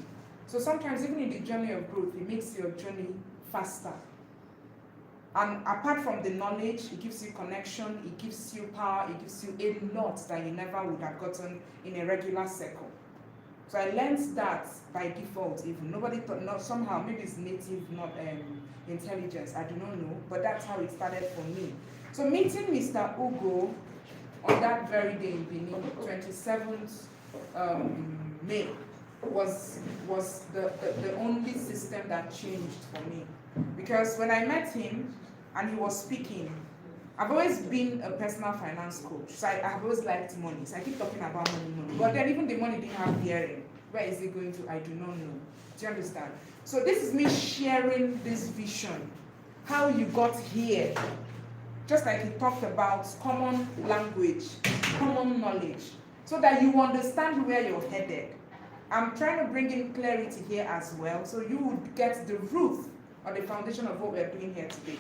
Speaker 9: So sometimes even in the journey of growth, it makes your journey faster. And apart from the knowledge, it gives you connection, it gives you power, it gives you a lot that you never would have gotten in a regular circle. So I learned that by default even. Nobody thought, not somehow, maybe it's native, not intelligence, I do not know, but that's how it started for me. So meeting Mr. Ugo on that very day in Benin, 27th May, was the only system that changed for me. Because when I met him and he was speaking, I've always been a personal finance coach, so I have always liked money. So I keep talking about money. But then even the money didn't have bearing. Where is it going to? I do not know. Do you understand? So this is me sharing this vision, how you got here. Just like he talked about common language, common knowledge, so that you understand where you're headed. I'm trying to bring in clarity here as well, so you would get the root or the foundation of what we're doing here today.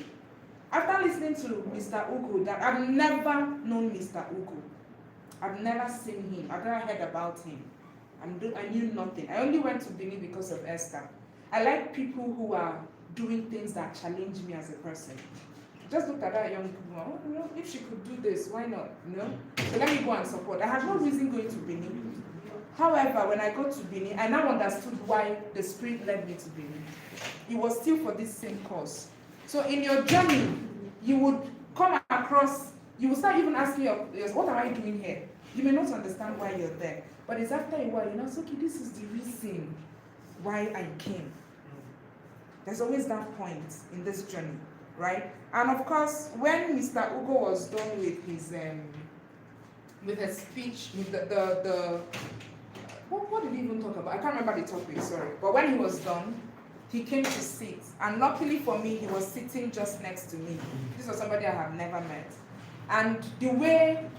Speaker 9: After listening to Mr. Ugo, that I've never known Mr. Ugo. I've never seen him. I've never heard about him. I knew nothing. I only went to Benin because of Esther. I like people who are doing things that challenge me as a person. Just looked at that young woman. Oh, you know, if she could do this, why not? You know? So let me go and support. I had no reason going to Benin. However, when I got to Benin, I now understood why the Spirit led me to Benin. It was still for this same cause. So in your journey, you would come across, you will start even asking yourself, what am I doing here? You may not understand why you're there. But it's after a while, you know, okay, this is the reason why I came. There's always that point in this journey, right? And of course, when Mr. Ugo was done with his speech, with what did he even talk about? I can't remember the topic, sorry. But when he was done, he came to sit. And luckily for me, he was sitting just next to me. This was somebody I have never met. And the way,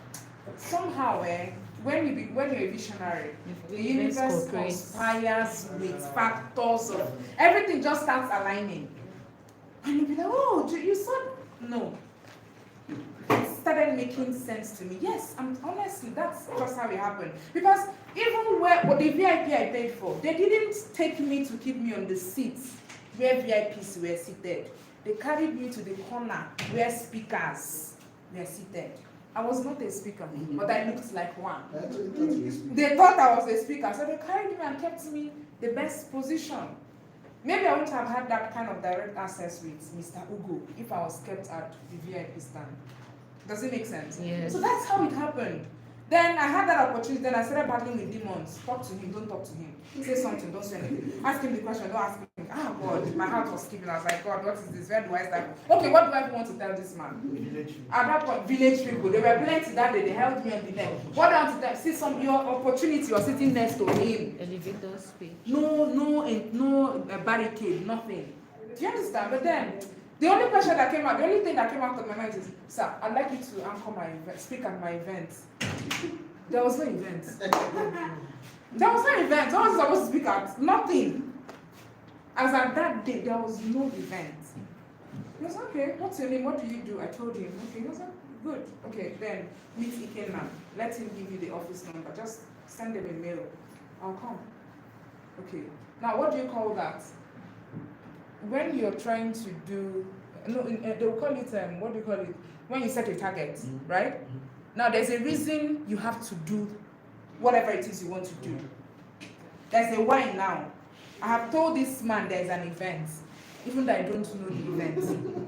Speaker 9: somehow, when you're a visionary, the universe conspires with factors of everything just starts aligning. And you'll be like, oh, you saw? No. It started making sense to me. Yes, honestly, that's just how it happened. Because even what the VIP I paid for, they didn't take me to keep me on the seats where VIPs were seated. They carried me to the corner where speakers were seated. I was not a speaker, but I looked like one. They thought I was a speaker, so they carried me and kept me the best position. Maybe I wouldn't have had that kind of direct access with Mr. Ugo if I was kept at the VIP stand. Does it make sense?
Speaker 8: Yes.
Speaker 9: So that's how it happened. Then I had that opportunity, then I started battling with demons. Talk to him, don't talk to him. Say something, don't say anything. Ask him the question, don't ask him. ah God, my heart was skipping. I was like, God, what is this? Where do I start? Okay, what do I want to tell this man? At that point, village people, they were plenty that day, they held me on the neck. What do I want to tell? See your opportunity, you're sitting next to him.
Speaker 8: Elevator speech.
Speaker 9: No barricade, nothing. Do you understand? But then, the only question that came out, the only thing that came out of my mind is, sir, I'd like you to anchor my event, speak at my event. There was no event. There was no event. What was I supposed to speak at? Nothing. As at that day, there was no event. He was okay, what's your name? What do you do? I told him, okay, he was like, good. Okay, then meet Ikenna. Let him give you the office number. Just send him a mail. I'll come. Okay. Now, what do you call that? When you're trying to do, no, they will call it, what do you call it? When you set a target, right? Now, there's a reason you have to do whatever it is you want to do. There's a why now. I have told this man there's an event, even though I don't know the event.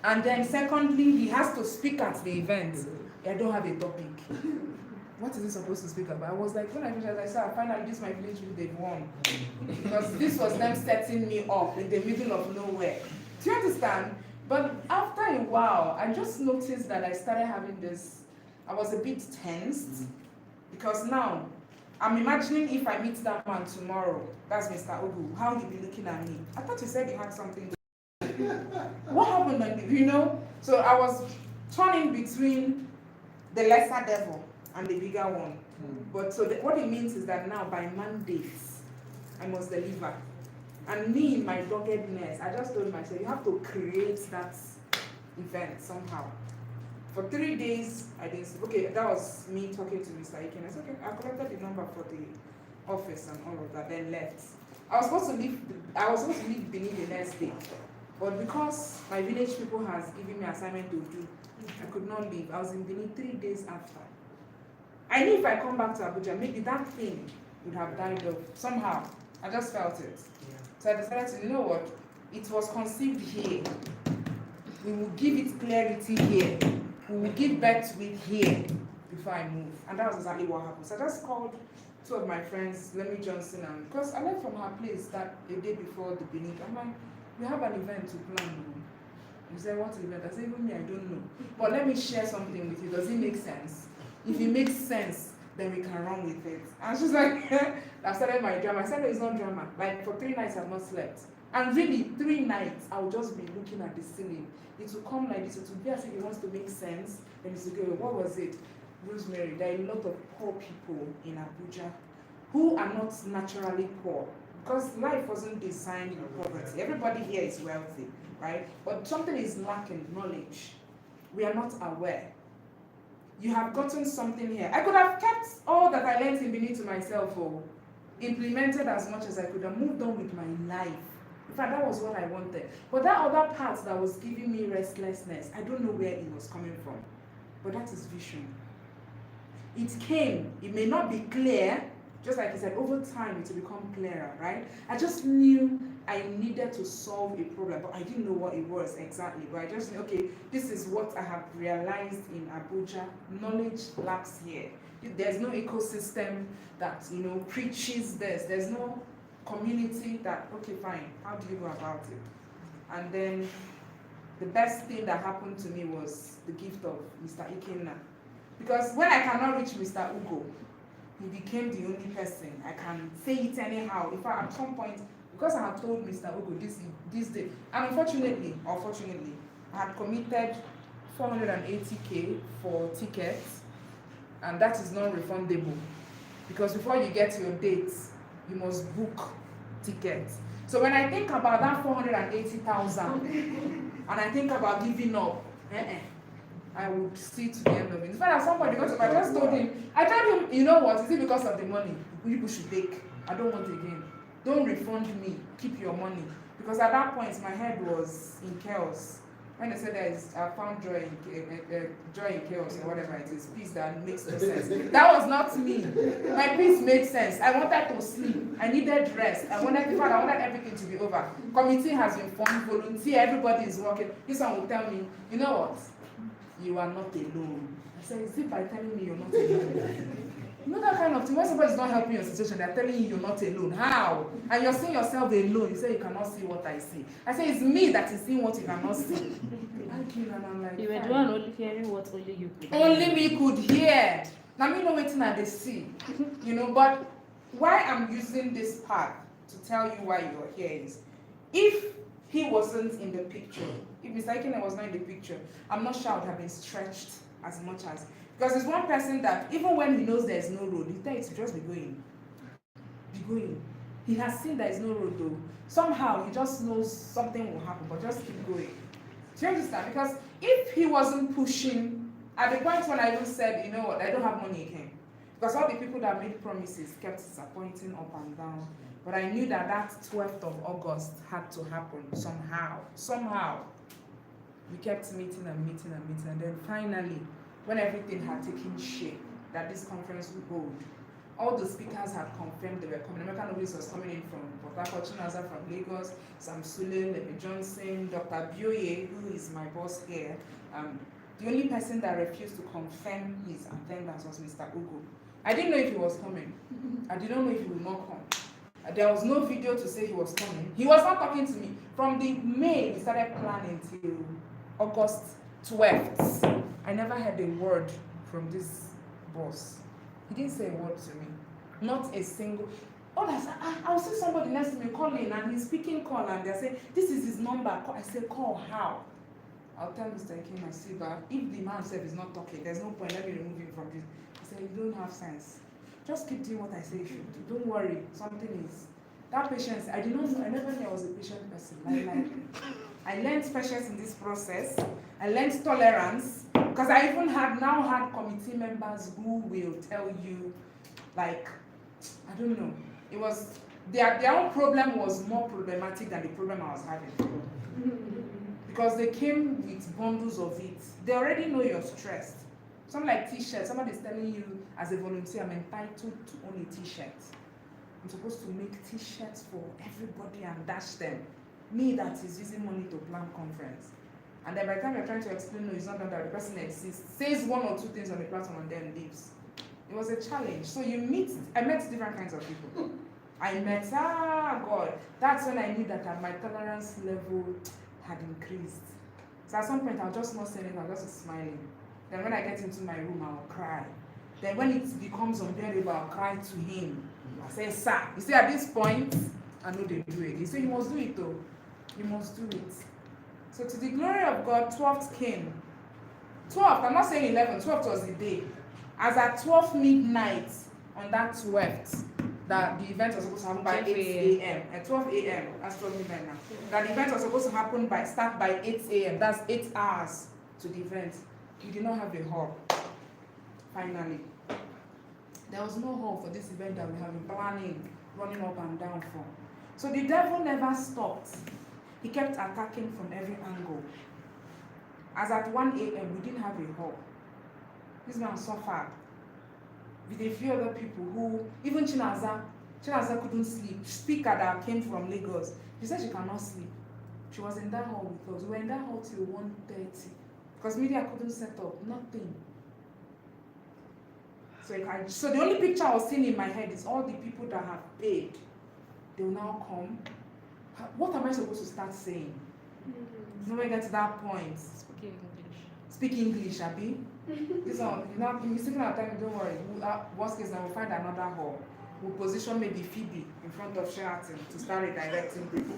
Speaker 9: And then secondly, he has to speak at the event. I don't have a topic. What is he supposed to speak about? I was like, when I finished, I said, finally, this is my village, they've won. Because this was them setting me up in the middle of nowhere. Do you understand? But after a while, I just noticed that I started having this, I was a bit tensed. Because now, I'm imagining if I meet that man tomorrow, that's Mr. Ogu, how he'll be looking at me. I thought you said he had something to do. What happened, you know? So I was turning between the lesser devil and the bigger one. But so what it means is that now by mandates, I must deliver. And me, in my doggedness, I just told myself, you have to create that event somehow. For 3 days, I didn't, okay, that was me talking to Mr. Iken. I said, okay, I collected the number for the office and all of that, then left. I was supposed to leave Benin the next day. But because my village people has given me assignment to do, I could not leave. I was in Benin 3 days after. I knew if I come back to Abuja, maybe that thing would have died off. Somehow, I just felt it. Yeah. So I decided to, you know what, it was conceived here. We will give it clarity here. We will give birth to it here before I move. And that was exactly what happened. So I just called 2 of my friends, Lemmy Johnson, and because I left from her place that a day before the Benin. I'm like, we have an event to plan. You said, what event? I said, even me, I don't know. But let me share something with you. Does it make sense? If it makes sense, then we can run with it. And she's like, I started my drama. I said, no, it's not drama. Like, for 3 nights, I've not slept. And really, 3 nights, I'll just be looking at the ceiling. It will come like this. It will be as if it wants to make sense. Then it's okay, what was it? Rosemary, there are a lot of poor people in Abuja who are not naturally poor. Because life wasn't designed in poverty. Everybody here is wealthy, right? But something is lacking, knowledge. We are not aware. You have gotten something here. I could have kept all that I learned in Benin to myself, or implemented as much as I could have moved on with my life. In fact, that was what I wanted. But that other part that was giving me restlessness, I don't know where it was coming from. But that is vision. It came. It may not be clear, just like he said, over time it will become clearer, right? I just knew I needed to solve a problem, but I didn't know what it was exactly. But I just knew, okay, this is what I have realized in Abuja. Knowledge lacks here. There's no ecosystem that, you know, preaches this. There's no community that, okay, fine, how do you go about it? And then the best thing that happened to me was the gift of Mr. Ikenna. Because when I cannot reach Mr. Ugo, he became the only person. I can say it anyhow. In fact, at some point, because I had told Mr. Ugo this day, and unfortunately, I had committed 480K for tickets, and that is non-refundable. Because before you get your dates, you must book tickets. So when I think about that 480,000, and I think about giving up, I would see to the end of it. In fact, at some point, because I just told him, you know what, is it because of the money? People should take. I don't want again. Don't refund me, keep your money. Because at that point, my head was in chaos. When I said I found joy in chaos, or whatever it is, peace that makes no sense. That was not me. My peace made sense. I wanted to sleep. I needed rest. I wanted everything to be over. Committee has been formed, volunteer, everybody is working. This one will tell me, you know what? You are not alone. I said, is it by telling me you're not alone? You know that kind of thing, when somebody's not helping your situation, they're telling you you're not alone. How? And you're seeing yourself alone. You say you cannot see what I see. I say it's me that is seeing what you cannot see. And I'm like,
Speaker 8: You were the
Speaker 9: fine.
Speaker 8: one only hearing what only you could hear.
Speaker 9: Only me could hear. Now me know waiting at the see. You know, but why I'm using this part to tell you why you're here is, if he wasn't in the picture, if Mr. Ikene was not in the picture, I'm not sure I would have been stretched as much as, because there's one person that even when he knows there's no road, he tells you to just be going. Be going. He has seen there is no road though. Somehow he just knows something will happen, but just keep going. Do you understand? Because if he wasn't pushing, at the point when I even said, you know what, I don't have money again. Because all the people that made promises kept disappointing up and down. But I knew that that 12th of August had to happen somehow. Somehow. We kept meeting and meeting and meeting. And then finally, when everything had taken shape, that this conference would hold, all the speakers had confirmed they were coming. American Nobles was coming in from Port Harcourt, Chinaza from Lagos, Sam Sule, Lemi Johnson, Dr. Bioye, who is my boss here. The only person that refused to confirm his attendance was Mr. Ugo. I didn't know if he was coming. I didn't know if he would not come. There was no video to say he was coming. He was not talking to me. From the May, we started planning till August 12th. I never heard a word from this boss. He didn't say a word to me. Not a single. Oh, I'll see somebody next to me calling, and he's speaking call, and they're saying, this is his number. I say, call, how? I'll tell Mr. Ikema, see, but if the man himself is not talking, there's no point, let me remove him from this. He said, you don't have sense. Just keep doing what I say you should do. Don't worry, something is. That patience, I did not know, I never knew I was a patient person. I learned patience in this process. I learned tolerance, because I even now had committee members who will tell you, like, I don't know, it was, their own problem was more problematic than the problem I was having. Because they came with bundles of it. They already know you're stressed. Something like t-shirts, somebody's telling you, as a volunteer, I'm entitled to own a t-shirt. I'm supposed to make t-shirts for everybody and dash them. Me that is using money to plan conference. And then by the time you're trying to explain, no, it's not that the person exists, says one or two things on the platform and then leaves. It was a challenge. So I met different kinds of people. I met, God, that's when I knew that my tolerance level had increased. So at some point, I'll just not say anything, I'll just be smiling. Then when I get into my room, I'll cry. Then when it becomes unbearable, I'll cry to him. I say, sir, you see at this point, I know they do it. He said, you must do it though. You must do it. So to the glory of God, 12th came. 12th, I'm not saying 11th, 12th was the day. As at 12 midnight on that 12th, that the event was supposed to happen by 8 a.m. At 12 a.m., that's 12 midnight now. That the event was supposed to happen start by 8 a.m. That's 8 hours to the event. We did not have a hall. Finally. There was no hall for this event that we have been planning, running up and down for. So the devil never stopped. He kept attacking from every angle. As at 1 a.m., we didn't have a hall. This man suffered with a few other people who, even Chinaza couldn't sleep. Speaker that came from Lagos, she said she cannot sleep. She was in that hall with us. We were in that hall till 1:30 because media couldn't set up, nothing. So the only picture I was seeing in my head is all the people that have paid. They will now come. What am I supposed to start saying? When we get to that point. Speak English, Abi. This one, you're speaking our time, don't worry. Worst case, now we'll find another hall. We'll position maybe Phoebe in front of Sheraton to start redirecting people.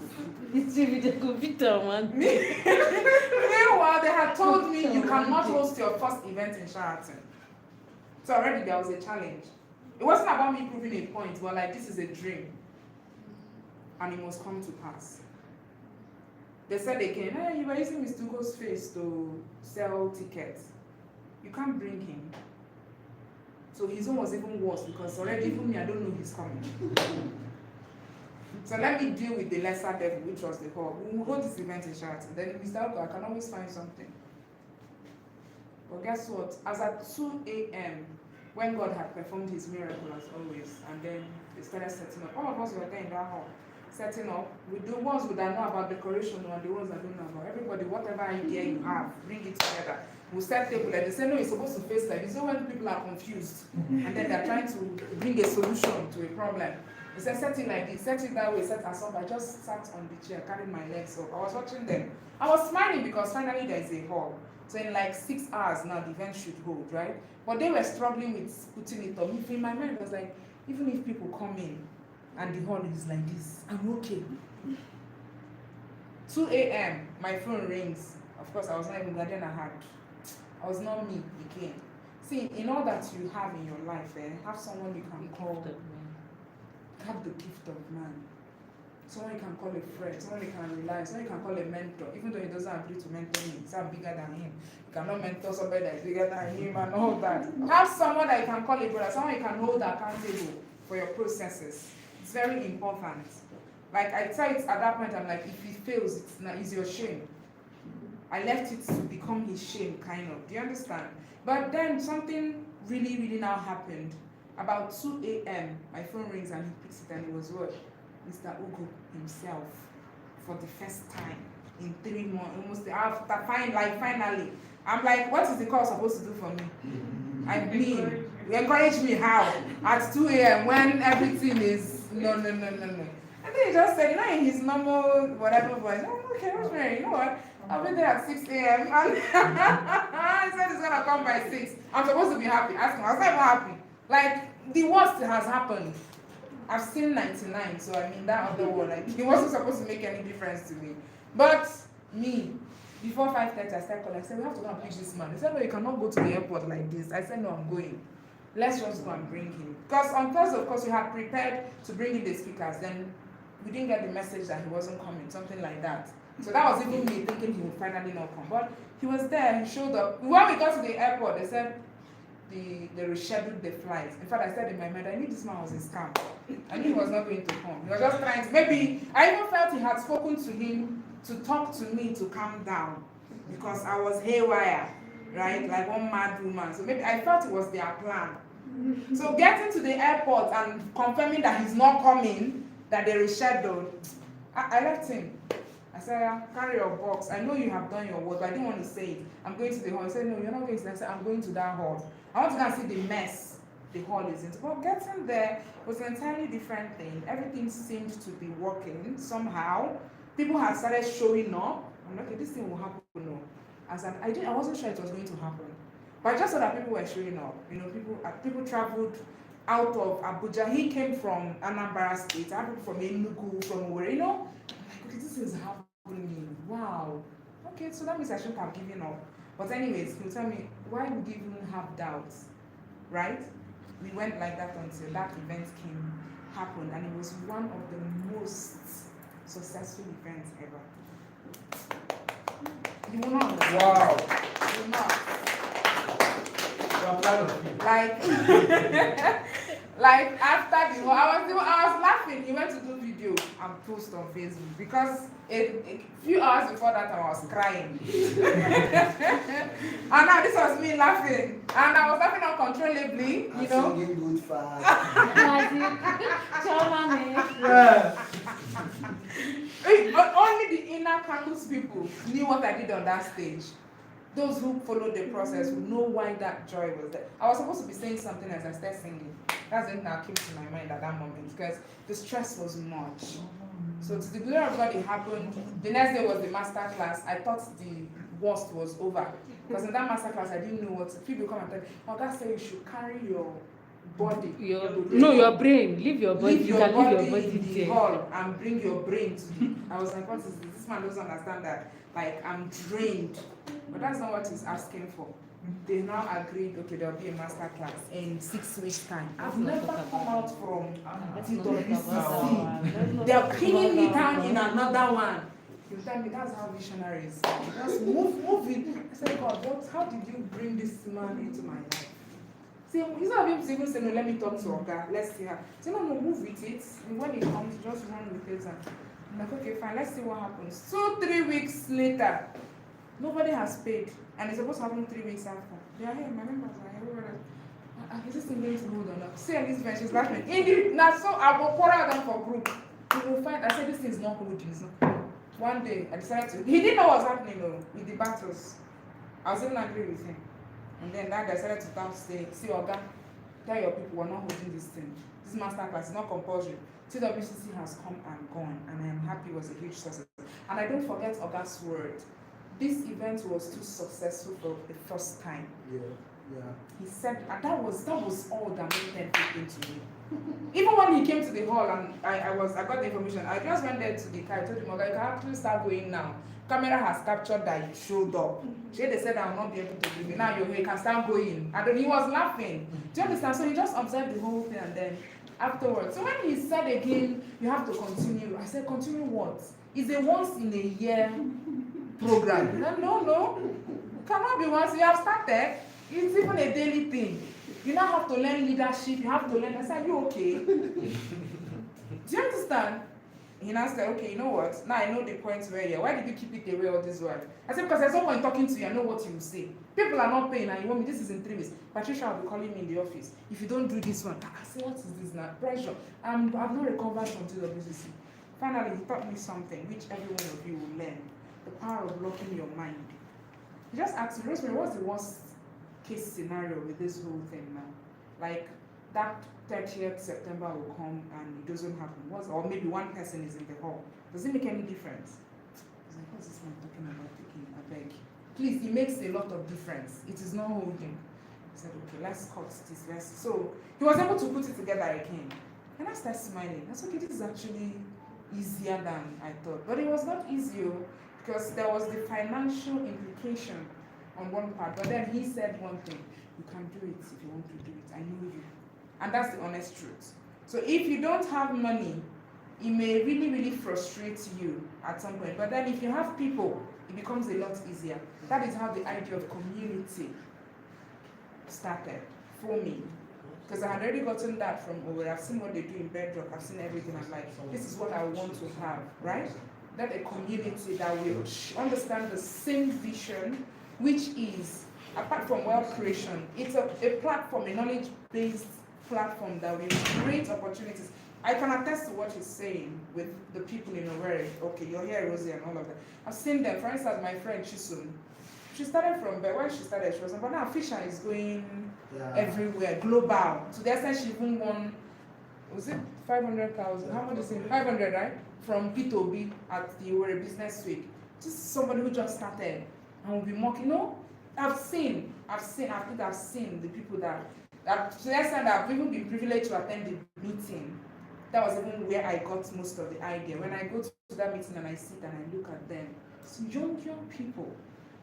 Speaker 8: It's with the computer, man.
Speaker 9: Meanwhile, they had told me you cannot host your first event in Sheraton. So already there was a challenge. It wasn't about me proving a point, but like this is a dream. And it must come to pass. They said again, hey, you were using Mr. Ugo's face to sell tickets. You can't bring him. So his own was even worse because already even me, I don't know he's coming. So let me deal with the lesser devil, which was the hall. We will hold this event in Sheraton. Then Mr. Ugo, I can always find something. But guess what? As at 2 a.m., when God had performed his miracle as always, and then they started setting up. All of us were there in that hall, setting up with the ones that know about decoration and the ones that don't know about. Everybody, whatever idea you have, bring it together. We'll set table and they say, no, you're supposed to face like this. So when people are confused and then they're trying to bring a solution to a problem, they say, set it like this, set it that way, set us up. I just sat on the chair, carried my legs up. I was watching them. I was smiling because finally there's a hall. So in like 6 hours now, the event should hold, right? But they were struggling with putting it up. In my mind, I was like, even if people come in and the hall is like this, I'm okay. 2 a.m., my phone rings. Of course, I was not even glad I was not me again. See, in all that you have in your life, have someone you can call, have the gift of man. Someone you can call a friend, someone you can rely on, someone you can call a mentor, even though he doesn't agree to mentor me, he's bigger than him. You cannot mentor somebody that is bigger than him and all that. Have someone that you can call a brother, someone you can hold accountable for your processes. It's very important. Like I tried at that point, I'm like, if he fails, it's your shame. I left it to become his shame, kind of. Do you understand? But then something really, really now happened. About 2 a.m., my phone rings and he picks it and it was what? Mr. Ugo himself, for the first time in 3 months, almost after, finally. I'm like, what is the call supposed to do for me? I mean, you encourage me how? At 2 a.m. when everything is, no. And then he just said, in his normal, whatever voice, oh, okay, what's wrong? You know what? I'll be there at 6 a.m. and he said he's gonna come by 6. I'm supposed to be happy. Ask him, I was not even happy. Like, the worst has happened. I've seen 99, so I mean that other one, like, it wasn't supposed to make any difference to me. But me, before 5:30, I started calling. I said, we have to go and pick this man. They said, no, you cannot go to the airport like this. I said, no, I'm going. Let's just go and bring him. Because on Thursday, of course, we had prepared to bring in the speakers. Then we didn't get the message that he wasn't coming, something like that. So that was even me thinking he would finally not come. But he was there, he showed up. When we got to the airport, they said they rescheduled the flight. In fact, I said in my mind, I knew this man was a scam. I knew he was not going to come. He was just trying to, maybe, I even felt he had spoken to him to talk to me to calm down. Because I was haywire, right? Like one mad woman. So maybe I felt it was their plan. So getting to the airport and confirming that he's not coming, that they rescheduled, I left him. I said, carry your box. I know you have done your work, but I didn't want to say it. I'm going to the hall. He said, no, you're not going to that. I said, I'm going to that hall. I want to go and see the mess the hall is in. But getting there was an entirely different thing. Everything seemed to be working somehow. People had started showing up. I'm like, okay, this thing will happen. No. I wasn't sure it was going to happen. But I just saw that people were showing up. You know, people traveled out of Abuja. He came from Anambra State. I people from Enugu, from where, you know. Okay, this is happening. Wow. Okay, so that means I shouldn't have given up. But anyways, he'll tell me, why would you even have doubts? Right? We went like that until that event happened, and it was one of the most successful events ever. You will not understand.
Speaker 4: Wow.
Speaker 9: You will not.
Speaker 4: I'm proud of you.
Speaker 9: Like after the I was laughing. He went to do video and post on Facebook because a few hours before that I was crying. And now this was me laughing, and I was laughing uncontrollably. You know.
Speaker 3: Singing good fast.
Speaker 9: But only the inner campus people knew what I did on that stage. Those who followed the process would know why that joy was there. I was supposed to be saying something as I started singing. That's the thing that came to my mind at that moment because the stress was much. So to the glory of God, it happened. The next day was the master class. I thought the worst was over. Because in that master class, I didn't know what to. People come and tell me, oh, God said you should carry your body.
Speaker 8: Your brain. Leave your body.
Speaker 9: Leave
Speaker 8: You
Speaker 9: your
Speaker 8: can
Speaker 9: body
Speaker 8: leave your body
Speaker 9: in the
Speaker 8: there.
Speaker 9: hall and bring your brain to me. I was like, what is this? This man doesn't understand that. Like, I'm drained. But that's not what he's asking for. They now agreed, okay, there'll be a master class in 6 weeks' time. I've never come out from TWCC. They're pinning me down in another one. You tell me that's how visionary is. Just move it. I said, God, how did you bring this man into my life? See, he's not able to even say, no, let me talk to Oga. Let's see her. Say, no, move with it. And when it comes, just run with it. And I'm like, okay, fine, let's see what happens. 2-3 weeks later, nobody has paid. And it's supposed to happen 3 weeks after. They are here, my members are here. Everybody. Is this thing going to hold on up? See, Elizabeth, she's laughing. Now, so I will quarrel them for group. We will find, I said, this thing is not holding. It's not holding. One day, I decided to, he didn't know what was happening though, with the battles. I was even angry with him. And then that guy started to start saying, see, Oga, tell your people we're not holding this thing. This master class is not compulsory. TWCC has come and gone, and I am happy it was a huge success. And I don't forget Oga's word. This event was too successful for the first time.
Speaker 2: Yeah.
Speaker 9: He said, and that was all that made everything to me. Even when he came to the hall and I got the information, I just went there to the car. I told him, okay, you can actually start going now. Camera has captured that you showed up. They said I will not be able to bring you. Now you're here, you can start going. And then he was laughing. Do you understand? So he just observed the whole thing and then afterwards. So when he said again, you have to continue. I said, continue what? It's a once in a year program. No. It cannot be once you have started. It's even a daily thing. You now have to learn leadership, you have to learn. I said, are you okay? Do you understand? He now said, okay, you know what? Now I know the point where you're. Why did you keep it away all this while? I said, because there's no point talking to you, I know what you will say. People are not paying and you want me, this is in 3 weeks. Patricia will be calling me in the office. If you don't do this one, I said, what is this now? Pressure. I've not recovered from TWCC. Finally, he taught me something, which every one of you will learn. The power of blocking your mind. He just asked me, Rosemary, what's the worst case scenario with this whole thing now? Like that 30th September will come and it doesn't happen. Or maybe one person is in the hall. Does it make any difference? I was like, what's this man talking about taking? I beg. Please, it makes a lot of difference. It is not holding. I said, okay, let's cut this. So he was able to put it together again. And I started smiling. I said, okay, this is actually easier than I thought. But it was not easier because there was the financial implication on one part, but then he said one thing, you can do it if you want to do it, I know you. And that's the honest truth. So if you don't have money, it may really, really frustrate you at some point, but then if you have people, it becomes a lot easier. That is how the idea of community started for me. Because I had already gotten that from over, I've seen what they do in Bedrock, I've seen everything, I'm like, this is what I want to have, right? That a community that will understand the same vision, which is, apart from wealth creation, it's a platform, a knowledge-based platform that will create opportunities. I can attest to what he's saying with the people in Owerri. Okay, you're here, Rosie, and all of that. I've seen them. For instance, my friend Chisun, she started from there. When she started, she wasn't, but now Fisher is going everywhere, global. To the extent she even won, was it 500,000? How much is it? 500, right? From P2B at the Owerri Business Week. Just somebody who just started. And will be mocking. No, I've seen the people that to the extent that I've even been privileged to attend the meeting. That was even where I got most of the idea. When I go to that meeting and I sit and I look at them, some young people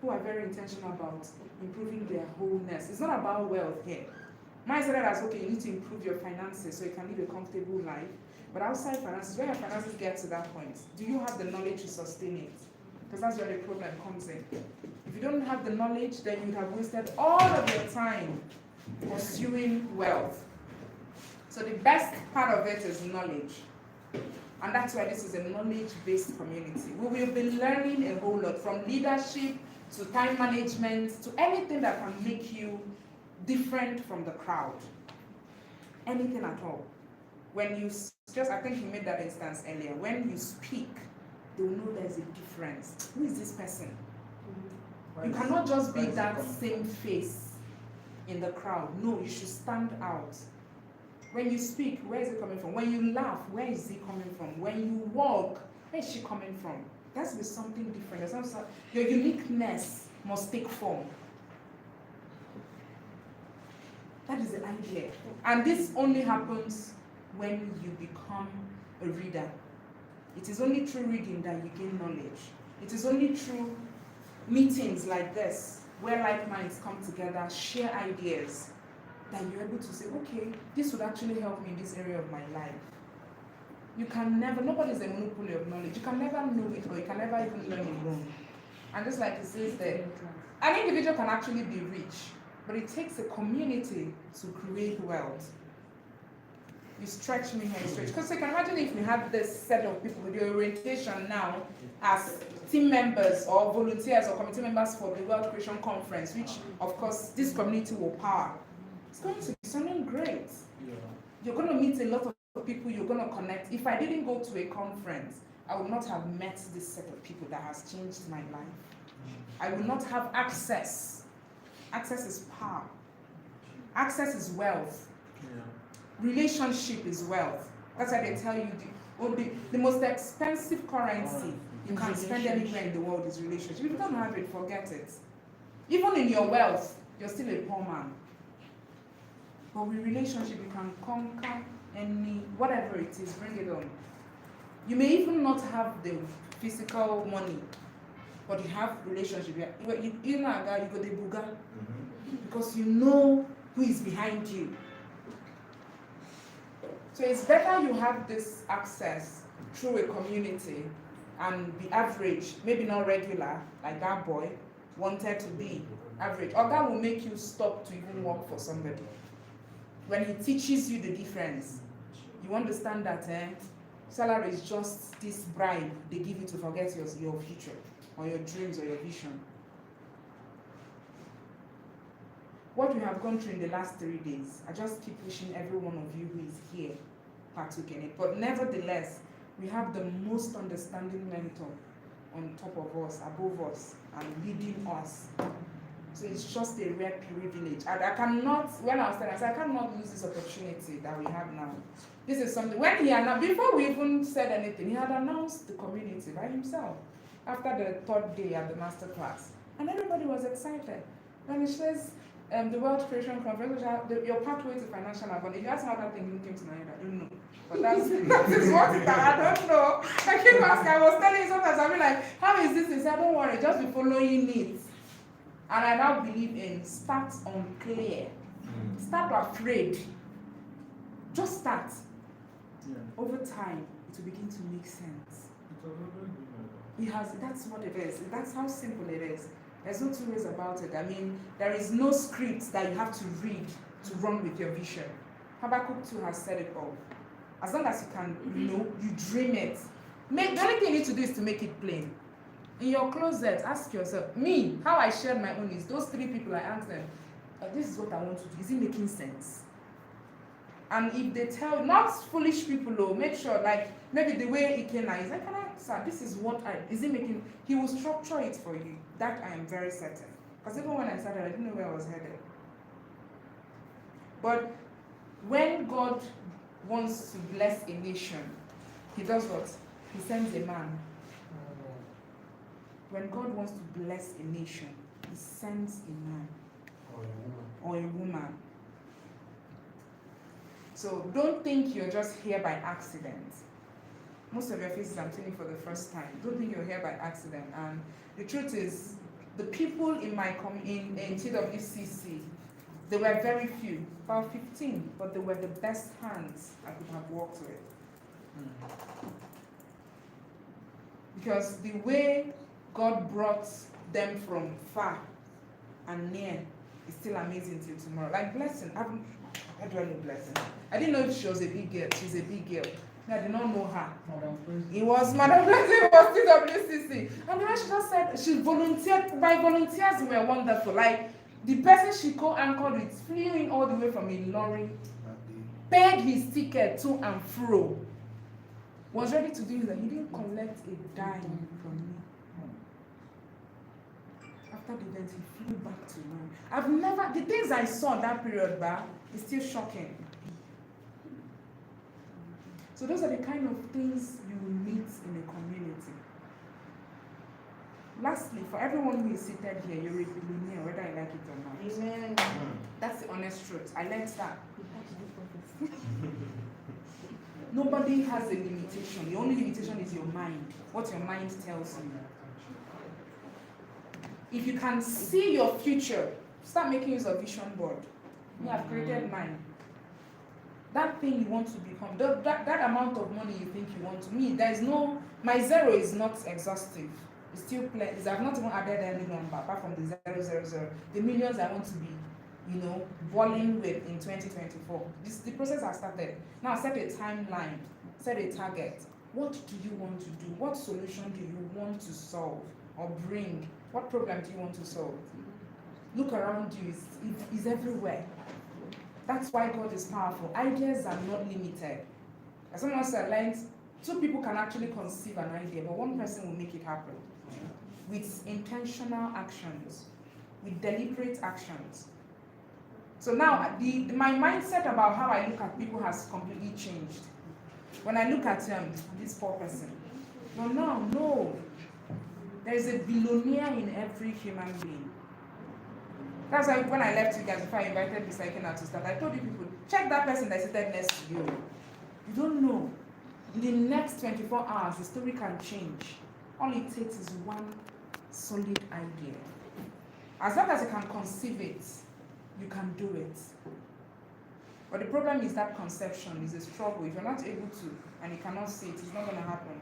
Speaker 9: who are very intentional about improving their wholeness. It's not about wealth here. Mine said that okay, you need to improve your finances so you can live a comfortable life. But outside finances, when your finances get to that point, do you have the knowledge to sustain it? Because that's where the problem comes in. If you don't have the knowledge, then you would have wasted all of your time pursuing wealth. So the best part of it is knowledge. And that's why this is a knowledge-based community. We will be learning a whole lot, from leadership to time management to anything that can make you different from the crowd. Anything at all. When you I think you made that instance earlier, when you speak, they will know there's a difference. Who is this person? You cannot just be that same face in the crowd. No, you should stand out. When you speak, where is it coming from? When you laugh, where is it coming from? When you walk, where is she coming from? That's be something different. Your uniqueness must take form. That is the idea. And this only happens when you become a reader. It is only through reading that you gain knowledge. It is only through meetings like this, where like minds come together, share ideas, that you're able to say, okay, this would actually help me in this area of my life. You can never, nobody is a monopoly of knowledge. You can never know it, or you can never even learn alone. And just like it says there, an individual can actually be rich, but it takes a community to create wealth. You stretch me here, stretch. Because you can imagine if we had this set of people with your orientation now as team members or volunteers or committee members for the Wealth Creation Conference, which of course this community will power. It's going to be something great. Yeah. You're going to meet a lot of people, you're going to connect. If I didn't go to a conference, I would not have met this set of people that has changed my life. I will not have access. Access is power. Access is wealth. Relationship is wealth. That's why they tell you the most expensive currency you can spend anywhere in the world is relationship. If you don't have it, forget it. Even in your wealth, you're still a poor man. But with relationship, you can conquer any, whatever it is, bring it on. You may even not have the physical money, but you have relationship. You know a guy, you go the buga, because you know who is behind you. So it's better you have this access through a community and be average, maybe not regular, like that boy wanted to be average. Or that will make you stop to even work for somebody. When he teaches you the difference, you understand that salary is just this bribe they give you to forget your future, or your dreams, or your vision. What we have gone through in the last 3 days, I just keep wishing every one of you who is here partook in it. But nevertheless, we have the most understanding mentor on top of us, above us, and leading us. So it's just a rare privilege. And I cannot, when I was telling, I said, I cannot lose this opportunity that we have now. This is something, when he announced, before we even said anything, he had announced the community by himself after the 3rd day at the masterclass. And everybody was excited. When he says, the World Creation Conference, your pathway to financial abundance. If you ask how that thing came to my head, I don't know. But that is what it, I don't know. I keep asking, I was telling you sometimes, I'll be like, how is this? He said, don't worry, just be following it. And I now believe in start unclear. Start afraid. Just start. Yeah. Over time, it will begin to make sense. That's what it is. That's how simple it is. There's no two ways about it. I mean, there is no script that you have to read to run with your vision. Habakkuk 2 has said it all. As long as you can, you dream it. The only thing you need to do is to make it plain. In your closet, ask yourself, how I shared my own is, those 3 people I asked them, this is what I want to do. Is it making sense? And if they tell, not foolish people, though, make sure, like, maybe the way Ikena is, like, sir, this is what is it making, he will structure it for you. That I am very certain. Because even when I started, I didn't know where I was headed. But when God wants to bless a nation, he does what? He sends a man. When God wants to bless a nation, he sends a man or a woman. So don't think you're just here by accident. Most of your faces I'm seeing for the first time. Don't think you're here by accident. And the truth is, the people in my in TWCC, they were very few, about 15, but they were the best hands I could have worked with. Because the way God brought them from far and near is still amazing till tomorrow. Like Blessing, how do I know Blessing? I didn't know she was a big girl. She's a big girl. I did not know her. It was Madam Blessing, was TWCC. And the way she just said, she volunteered, my volunteers were wonderful. Like, the person she co-anchored with flew in all the way from a lorry, paid his ticket to and fro, was ready to do that. He didn't collect a dime from me. After the event, he flew back to me. The things I saw that period back is still shocking. So those are the kind of things you will meet in a community. Lastly, for everyone who is seated here, you're a billionaire, whether I like it or not.
Speaker 10: Amen.
Speaker 9: That's the honest truth. I learned that. Nobody has a limitation. The only limitation is your mind, what your mind tells you. If you can see your future, start making use of vision board. You have created mine. That thing you want to become, that amount of money you think you want to me, there is no, my zero is not exhaustive. It's still plenty. I've not even added any number apart from the 000. The millions I want to be, balling with in 2024. The process has started. Now set a timeline, set a target. What do you want to do? What solution do you want to solve or bring? What problem do you want to solve? Look around you, it's everywhere. That's why God is powerful. Ideas are not limited. As someone said, 2 people can actually conceive an idea, but 1 person will make it happen. with intentional actions, with deliberate actions. So now, my mindset about how I look at people has completely changed. When I look at this poor person, no. There is a billionaire in every human being. That's why when I left you guys, before I invited Mr. Ikena to start, I told you people, check that person that seated next to you. You don't know. In the next 24 hours, the story can change. All it takes is one solid idea. As long as you can conceive it, you can do it. But the problem is that conception is a struggle. If you're not able to, and you cannot see it, it's not going to happen.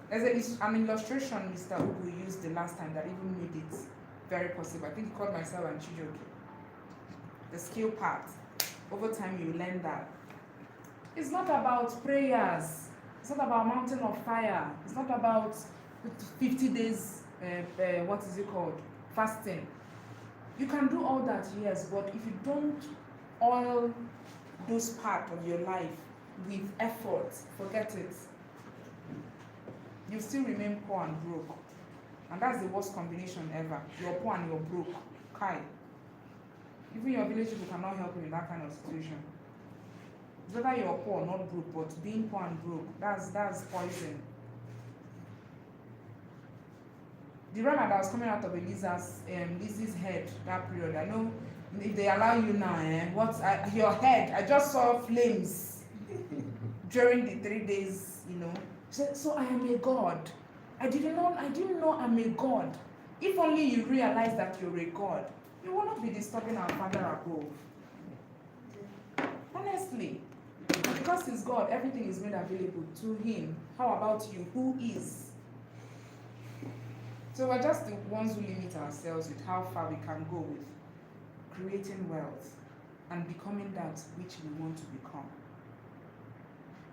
Speaker 9: There's an illustration Mr. Ugu used the last time that even made it very possible. I think he called myself and Chijoke. The skill part. Over time, you learn that. It's not about prayers. It's not about mountain of fire. It's not about 50 days, fasting. You can do all that, yes, but if you don't oil those parts of your life with effort, forget it. You still remain poor and broke. And that's the worst combination ever. You're poor and you're broke. Kai. Even your village people cannot help you in that kind of situation. It's whether you're poor, not broke, but being poor and broke, that's poison. The rumor that was coming out of Lizzie's head that period, I know if they allow you now, your head, I just saw flames during the 3 days, So I am a god. I didn't know I'm a god. If only you realize that you're a god, you will not be disturbing our Father above. Honestly. Because he's God, everything is made available to him. How about you? Who is? So we're just the ones who limit ourselves with how far we can go with creating wealth and becoming that which we want to become.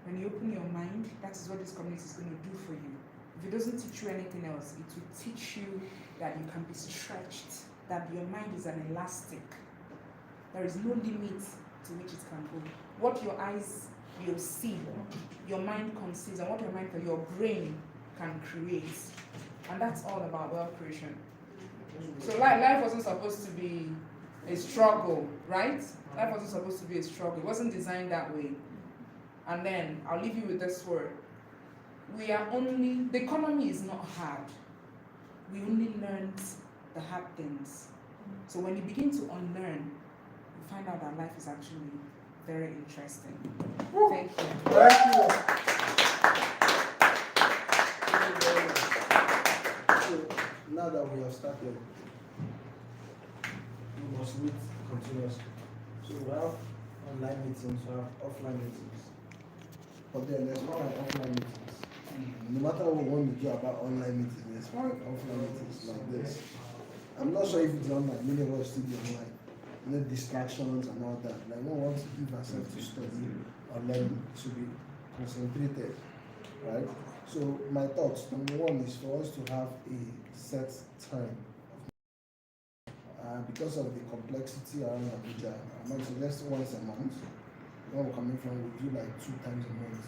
Speaker 9: When you open your mind, that is what this community is going to do for you. If it doesn't teach you anything else, it will teach you that you can be stretched, that your mind is an elastic. There is no limit to which it can go. What your eyes will see, your mind conceives, and what your brain can create. And that's all about wealth creation. So life wasn't supposed to be a struggle, right? Life wasn't supposed to be a struggle. It wasn't designed that way. And then I'll leave you with this word. The economy is not hard. We only learned the hard things. So when you begin to unlearn, you find out that life is actually very interesting. Thank you.
Speaker 2: Thank you. So now that we have started, we must meet continuously. So we have online meetings, we have offline meetings. But then there's more like offline meetings. No matter what we want to do about online meetings, there's more like offline meetings like this. I'm not sure if it's online, many of us still be online. No distractions and all that. Like one wants to give ourselves to study or learn to be concentrated. Right? So my thoughts, number one is for us to have a set time. Because of the complexity around Abuja, I might suggest once a month. Where we're coming from, we do like 2 times a month.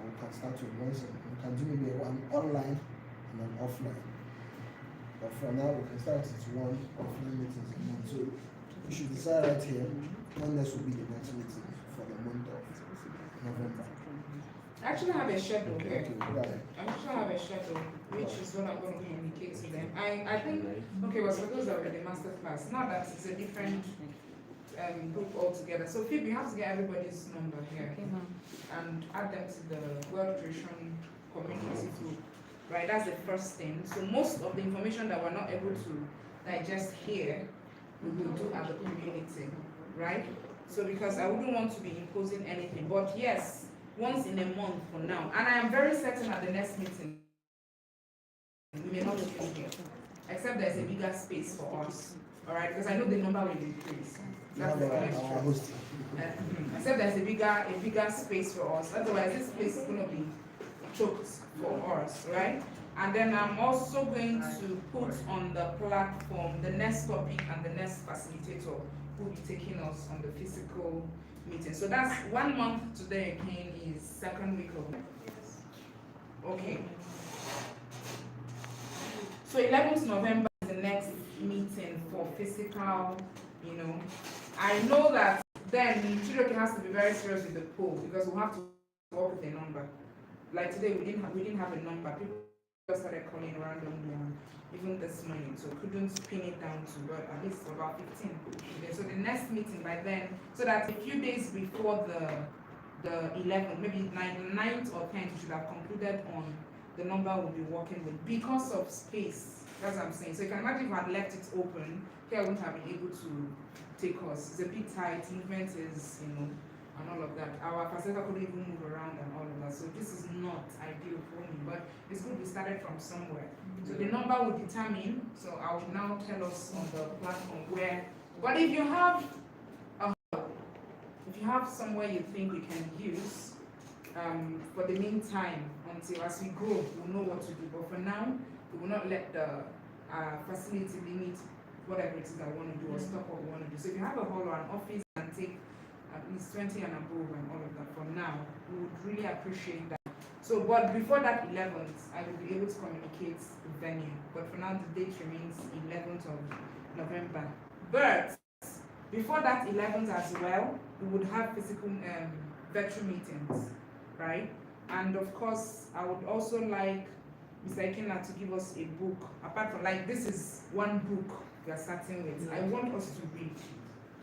Speaker 2: And we can start with once a month. We can do maybe one online and an offline. But for now, we can start with 1 offline meetings a month. So we should decide right here when this will be the next meeting for the month of November.
Speaker 9: I actually have a schedule here.
Speaker 2: Right.
Speaker 9: I actually have a schedule, which is what I'm going to communicate to them. I think, okay, well, for those that are in the masterclass, now that it's a different group altogether. So Phoebe, you have to get everybody's number here and add them to the World Creation Community group. Right, that's the first thing. So most of the information that we're not able to digest here, we will do at the community, right? So because I wouldn't want to be imposing anything, but yes, once in a month for now. And I am very certain at the next meeting, we may not be here, except there's a bigger space for us, all right? Because I know the number will increase. That's the first. Except there's a bigger space for us. Otherwise, this space is going to be choked for us, right? And then I'm also going to put on the platform the next topic and the next facilitator who will be taking us on the physical meeting. So that's 1 month today again is 2nd week of. Okay. So 11th November is the next meeting for physical, you know. I know that then Chidoke has to be very serious with the poll because we'll have to work with a number. Like today we didn't have a number. People just started calling randomly, even this morning, so couldn't pin it down to, but at least about 15. Okay, so the next meeting by then, so that a few days before the 11th, maybe 9th or 10th, we should have concluded on the number we'll be working with because of space. That's what I'm saying. So you can imagine if I had left it open, here I wouldn't have been able to take us. It's a bit tight, movement is, you know, and all of that. Our facilitator couldn't even move around and all of that. So this is not ideal for me, but it's good we started from somewhere. So the number will determine, so I will now tell us on the platform where, but if you have somewhere you think we can use, for the meantime, until as we grow, we'll know what to do. But for now, we will not let the facility limit whatever it is that we want to do or stop what we want to do. So if you have a hall or an office and take at least 20 and above and all of that for now, we would really appreciate that. So, but before that 11th, I will be able to communicate the venue. But for now, the date remains 11th of November. But before that 11th as well, we would have physical virtual meetings, right? And of course, I would also like Mr. Ikena to give us a book. Apart from, like, this is one book we are starting with. I want us to read.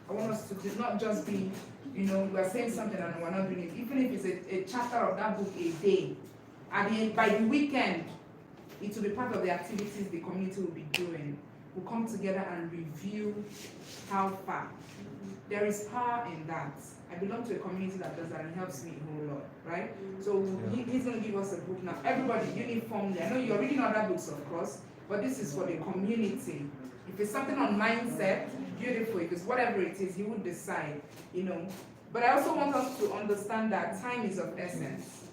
Speaker 9: I want us to not just be, you know, we are saying something and we're not doing it. Even if it's a chapter of that book a day, and by the weekend, it will be part of the activities the community will be doing. We'll come together and review how far. There is power in that. I belong to a community that does that and helps me a whole lot, right? So he's going to give us a book now. Everybody, uniformly. I know you're reading other books, of course, but this is for the community. If it's something on mindset, beautiful. If it's whatever it is, he would decide, you know. But I also want us to understand that time is of essence.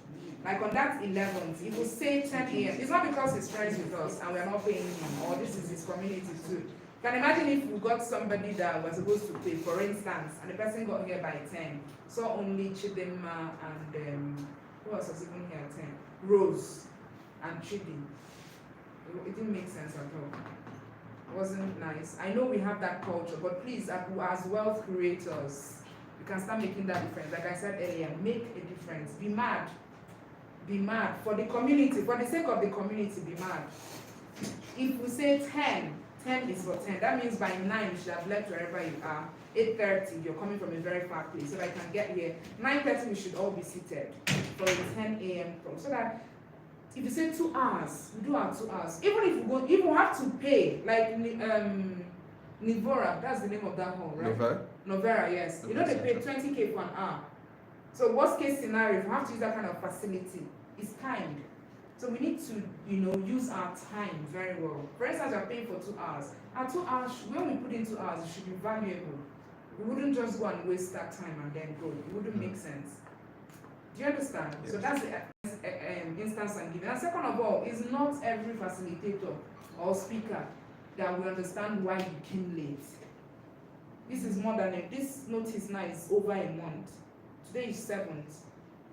Speaker 9: Like on that 11th, he will say 10 a.m. It's not because he's friends with us and we're not paying him, or this is his community too. Can imagine if we got somebody that was supposed to pay, for instance, and the person got here by 10, so only Chidema and who else was even here at 10? Rose and Chidi. It didn't make sense at all. It wasn't nice. I know we have that culture, but please, as wealth creators, we can start making that difference. Like I said earlier, make a difference. Be mad. Be mad. For the community, for the sake of the community, be mad. If we say 10 is for 10. That means by 9 you should have left wherever you are. 8:30, you're coming from a very far place, so that I can get here. 9:30, we should all be seated for a 10 a.m. program. So that if you say 2 hours, we do our 2 hours. Even if we go, if we have to pay, like Nivora, that's the name of that hall, right? Novera, yes. You know they pay 20K for an hour. So worst case scenario, if we have to use that kind of facility, it's timed. So we need to, you know, use our time very well. For instance, we're paying for 2 hours. Our 2 hours, when we put in 2 hours, it should be valuable. We wouldn't just go and waste that time and then go. It wouldn't make sense. Do you understand? Yes. So that's the instance I'm giving. And second of all, it's not every facilitator or speaker that will understand why you came late. This is more than this notice now is over a month. Today is 7th.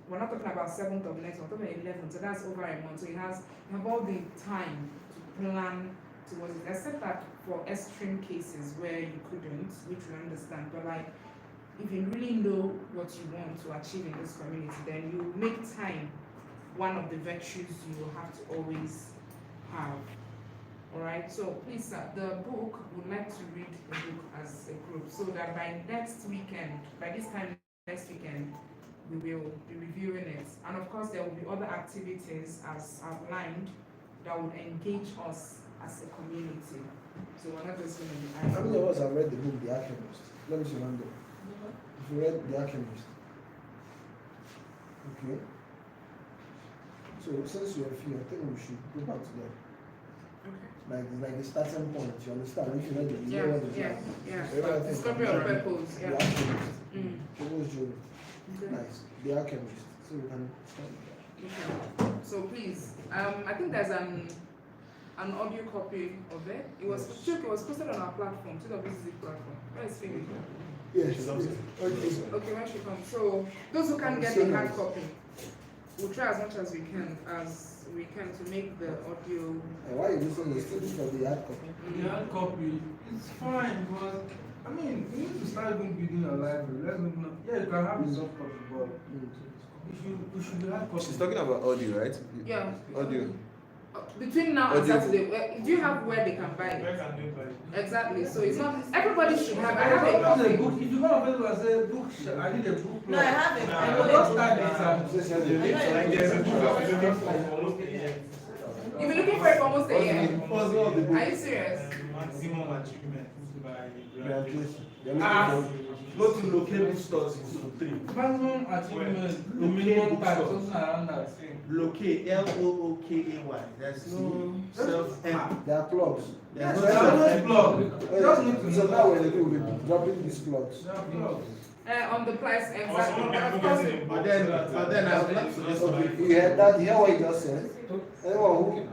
Speaker 9: We're not talking about 7th of next month, we're talking about 11th, so that's over a month. So you have all the time to plan towards it, except that for extreme cases where you couldn't, which we understand. But like, if you really know what you want to achieve in this community, then you make time one of the virtues you will have to always have. All right, so please, the book, would like to read the book as a group, so that by next weekend, by this time next weekend, we will be reviewing it. And of course, there will be other activities as outlined that would engage us as a community. So we're not just going to be
Speaker 3: How many of us have read the book, The Alchemist? Let me see one day. If you read The Alchemist. Okay. So since you're few, I think we should go back to that.
Speaker 9: Okay.
Speaker 3: Like the starting point, you understand? If you read it, you know what it is.
Speaker 9: Yeah. Discovery of purpose,
Speaker 3: The
Speaker 9: yeah.
Speaker 3: Alchemist.
Speaker 9: Mm.
Speaker 3: It was Joe.
Speaker 9: Okay.
Speaker 3: Nice. The Alchemist. So we can start with that.
Speaker 9: Okay. So please, I think there's an audio copy of it. It was posted on our platform, TWC platform. Where is Phoebe?
Speaker 3: Yes. Okay.
Speaker 9: Okay, when she comes. So those who can't get the hard copy, we'll try as much as we can to make the audio.
Speaker 3: Why you listen to still for the hard copy?
Speaker 6: The hard copy, it's fine, but I mean, we need to start even building a library. Let's not, yeah, you can have the soft copy, but we should be hard copy.
Speaker 5: She's talking about audio, right?
Speaker 9: Yeah.
Speaker 5: Audio.
Speaker 9: Between now and
Speaker 5: Audio.
Speaker 9: Saturday, do you have where they can buy
Speaker 6: Where
Speaker 9: it?
Speaker 6: can they buy it?
Speaker 9: Exactly. So it's not everybody should have. I
Speaker 6: I
Speaker 9: have a
Speaker 6: have a
Speaker 9: copy.
Speaker 6: book. If you go on Facebook and say book, I need a book.
Speaker 7: No, I have it. I
Speaker 6: I
Speaker 7: know
Speaker 6: will
Speaker 7: it.
Speaker 6: just start it.
Speaker 9: You've been looking for it for almost a year.
Speaker 3: Possible.
Speaker 9: Are you serious?
Speaker 6: Maximum achievement by
Speaker 2: Go to local bookstores to 3.
Speaker 6: maximum achievement. The minimum time, something around that.
Speaker 2: Locate, L-O-O-K-A-Y. There's no self-help.
Speaker 3: There are plugs.
Speaker 6: Yes, there are no plug. Just need to
Speaker 3: So
Speaker 6: know.
Speaker 3: now we'll be dropping these plugs.
Speaker 6: There are plugs.
Speaker 9: On the price, exactly. Of course,
Speaker 2: But then I would like to just
Speaker 3: Okay, you heard that? You hear what he just said? Anyone who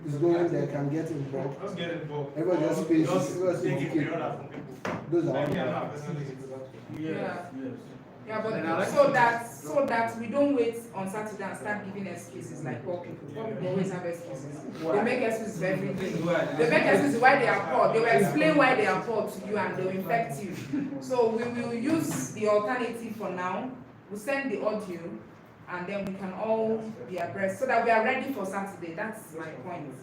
Speaker 3: is going there can get involved.
Speaker 6: Just get involved.
Speaker 3: Everybody just pays.
Speaker 6: Just
Speaker 3: Everybody
Speaker 6: take
Speaker 3: pays
Speaker 6: it
Speaker 3: ticket.
Speaker 6: beyond from people.
Speaker 3: Those are
Speaker 6: Like me, I'm
Speaker 3: all.
Speaker 6: not personally into that.
Speaker 9: Yeah.
Speaker 6: Yes.
Speaker 9: Yeah,
Speaker 2: And I
Speaker 9: but
Speaker 2: like
Speaker 9: so that we don't wait on Saturday and start giving excuses like poor people. Poor people always have excuses. They make excuses for everything. They make excuses why they are poor. They will explain why they are poor to you and they will infect you. So we will use the alternative for now. We'll send the audio and then we can all be abreast so that we are ready for Saturday. That's my point.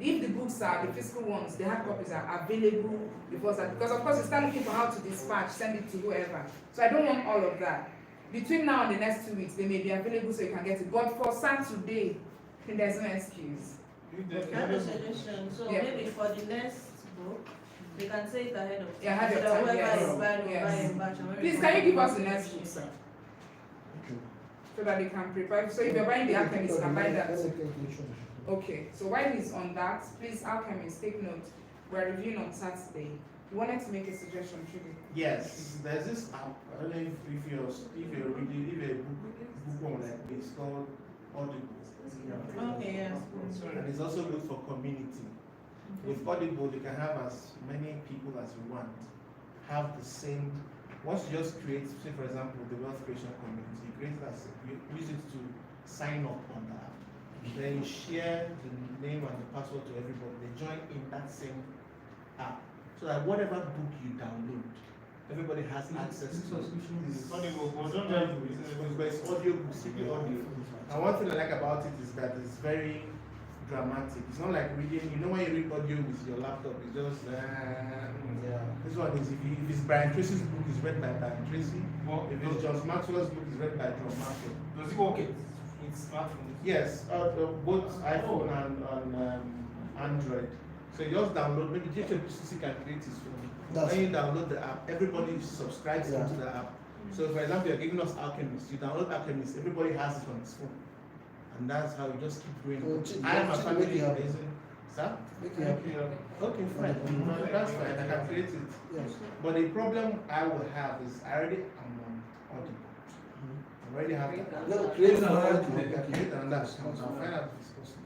Speaker 9: If the books are the physical ones, the hard copies are available before Saturday. Because of course you start looking for how to dispatch, send it to whoever. So I don't want all of that. Between now and the next 2 weeks, they may be available so you can get it. But for Saturday, there's no excuse.
Speaker 7: I have a suggestion. So
Speaker 9: Yeah.
Speaker 7: maybe for the next book, they can say it ahead of time.
Speaker 9: Yeah, ahead of
Speaker 7: So that
Speaker 9: time,
Speaker 7: whoever
Speaker 9: yes.
Speaker 7: is buying will
Speaker 9: Yes.
Speaker 7: buy in batch. And when
Speaker 9: Please,
Speaker 7: you
Speaker 9: can you
Speaker 7: buy
Speaker 9: give
Speaker 7: in
Speaker 9: us the
Speaker 7: batch,
Speaker 9: next book, sir? So that they can prepare. So if you're buying the alchemist, you can buy that. Okay, so while he's on that, please, alchemist, take note. We're reviewing on Saturday. You wanted to make a suggestion, Trudy?
Speaker 2: Yes, there's this app. I don't know if you're reading, if a bookworm like this called Audible.
Speaker 7: Okay, yes.
Speaker 2: And it's also good for community. With Audible, you can have as many people as you want. Have the same. Once you just create, say for example, the wealth creation community, you create that, you use it to sign up on the app. Then you share the name and the password to everybody. They join in that same app. So that whatever book you download, everybody has access to it. It's audio books, simply audio. And one thing I like about it is that it's very dramatic. It's not like reading, you know when you read audio with your laptop, it's just, yeah. This one is, if it's Brian Tracy's book, it's read by Brian Tracy. If it's John Maxwell's book, it's read by John Maxwell.
Speaker 6: Does it work with smartphones?
Speaker 2: Yes, both iPhone and Android. So you just download, maybe JPCC can create his phone. When you download the app, everybody subscribes into the app. So for example, you're giving us Alchemist, you download Alchemist, everybody has it on his phone. And that's how you just keep going. I am a family reason. Sir? Okay, fine. That's fine, I can create it.
Speaker 3: Yes.
Speaker 2: But the problem I will have is I already am on Audible. I already have that.
Speaker 3: No, create an
Speaker 2: I
Speaker 3: account.
Speaker 2: can create another account. I'll find out if it's possible.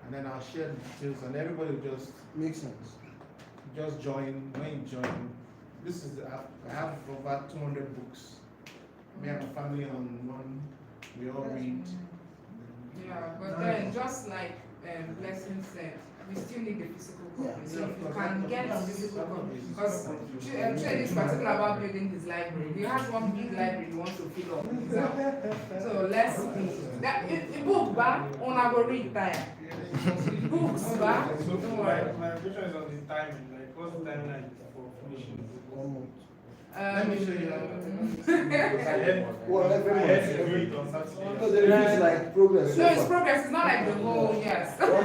Speaker 2: And then I'll share the details and everybody will just
Speaker 3: Makes sense.
Speaker 2: join. When you join, this is the app. I have over 200 books. Me and my family on one, we all read.
Speaker 9: Yeah, but then just like Blessing said, we still need the physical copy. So if you can get the physical copy, because Trey is particular about building his library. He has one big library he wants to fill up. So let's be that the book back on our read time. Books back.
Speaker 6: So
Speaker 9: Don't worry.
Speaker 6: my question is on the timing, like what's the timeline for finishing?
Speaker 3: 1 month.
Speaker 2: Let me show you.
Speaker 3: Well,
Speaker 6: I
Speaker 3: every
Speaker 6: had to
Speaker 3: month.
Speaker 6: do it on Saturday.
Speaker 3: No, the review is like progress.
Speaker 9: No, it's progress. It's not like the whole yes.
Speaker 3: 1 month.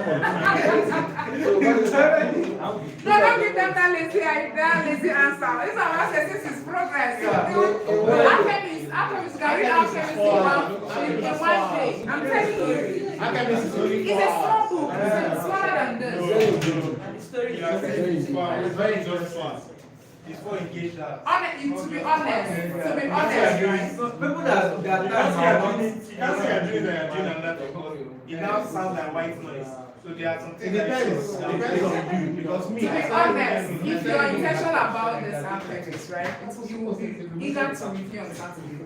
Speaker 3: So what is happening?
Speaker 9: No, don't give them that lazy answer. This is what I said. This is progress. Alchemist, can read Alchemist in 1 day. I'm telling you.
Speaker 2: Alchemist is only
Speaker 9: It's a small book. It's smaller than this.
Speaker 3: Very good.
Speaker 7: And the story
Speaker 6: Yeah,
Speaker 7: is
Speaker 6: it's fine. It's very just fast. before engage that.
Speaker 9: To be honest, right?
Speaker 6: So people that you can't say you're doing that because it now sounds like white noise. So there are some
Speaker 2: It
Speaker 6: things that
Speaker 2: depends on you, because me,
Speaker 9: To be
Speaker 2: I started
Speaker 9: honest,
Speaker 2: working
Speaker 9: if you're intentional about this aspect, right, you will be eager to review on Saturday.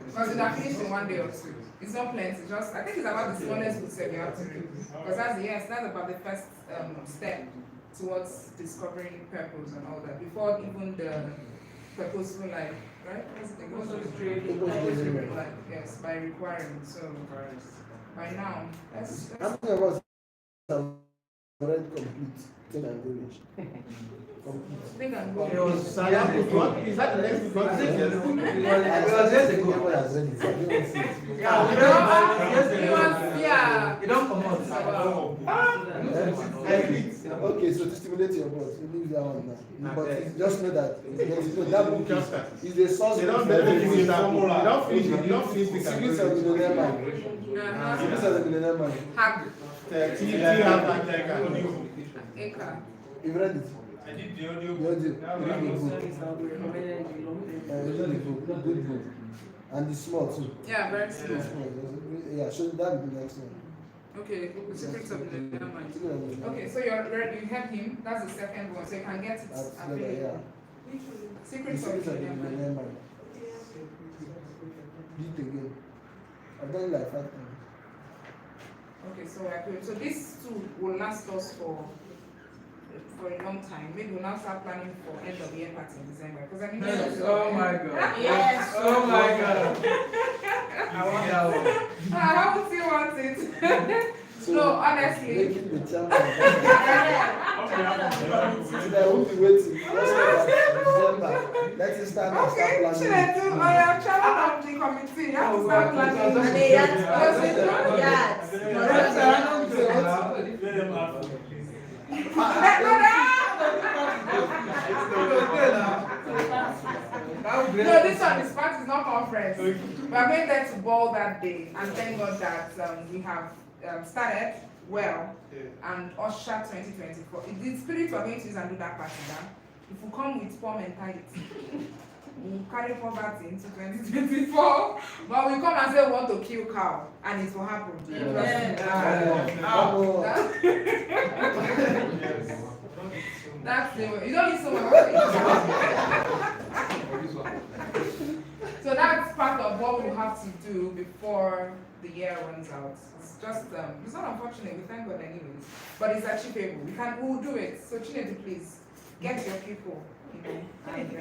Speaker 9: Because it will finish in 1 day or 2. It's not plenty, just, I think it's about the smallest book set you have to read. Because that's about the first step towards discovering purpose and all that, before even the purposeful life, right? Purposeful life, yes, by requiring, so, by now, let's
Speaker 3: How many of us have already complete thing and village?
Speaker 9: think and go.
Speaker 2: It was silent. What is that the next book?
Speaker 3: I think everyone has read it, so I don't see it.
Speaker 9: Yeah.
Speaker 6: You don't come out.
Speaker 3: Okay, so to stimulate your boss, you leave that one now. But just know that that book is a source
Speaker 2: They
Speaker 3: of
Speaker 2: don't give you
Speaker 3: information.
Speaker 2: that. You don't finish the
Speaker 3: Secrets of the Millionaire Mind. Secrets of the Millionaire Mind.
Speaker 9: Hack. Acre.
Speaker 3: You've read it?
Speaker 6: I did the audio.
Speaker 3: You read the book. Read the book. Good book. And it's small too.
Speaker 9: Yeah, very
Speaker 3: It's
Speaker 9: small.
Speaker 3: small. Yeah, so that will be the next one.
Speaker 9: Okay, the secrets of the Millionaire Mind.
Speaker 3: Secret of the Millionaire
Speaker 9: Okay, so you're ready, you have him, that's the second one, so you can get it
Speaker 3: That's
Speaker 9: available.
Speaker 3: yeah. The
Speaker 9: Secrets of
Speaker 3: Secrets
Speaker 9: the
Speaker 3: of the
Speaker 9: Millionaire Mind.
Speaker 3: Millionaire Mind. Do it again. I've done it like 5 times.
Speaker 9: Okay, so we're good. So these two will last us for a long time. Maybe we'll now start planning for end of year party in December. Because I mean,
Speaker 4: Oh my God.
Speaker 7: Yes.
Speaker 4: Oh my God.
Speaker 6: I want that one.
Speaker 9: how would you want it? No, honestly.
Speaker 3: Making the chairman. Today I won't be waiting. Let's start December. Let's start and start
Speaker 9: Okay,
Speaker 3: planning.
Speaker 9: Chinedu, I am chairman of the committee. You have to start planning.
Speaker 7: And they yes.
Speaker 6: Let them have food, please.
Speaker 9: No, this one, this part is not conference. We are going there to ball that day, and thank God that we have started well and usher 2024. The spirit we are going to use and do that party now. If we come with poor mentality, we'll carry poverty into 2024. But we come and say we want to kill cow, and it will happen. That's the way. You don't need so much. So that's part of what we'll have to do before the year runs out. It's just, it's not unfortunate, we thank God anyways, but it's achievable. We'll do it. So Chinedu, please, get your people, and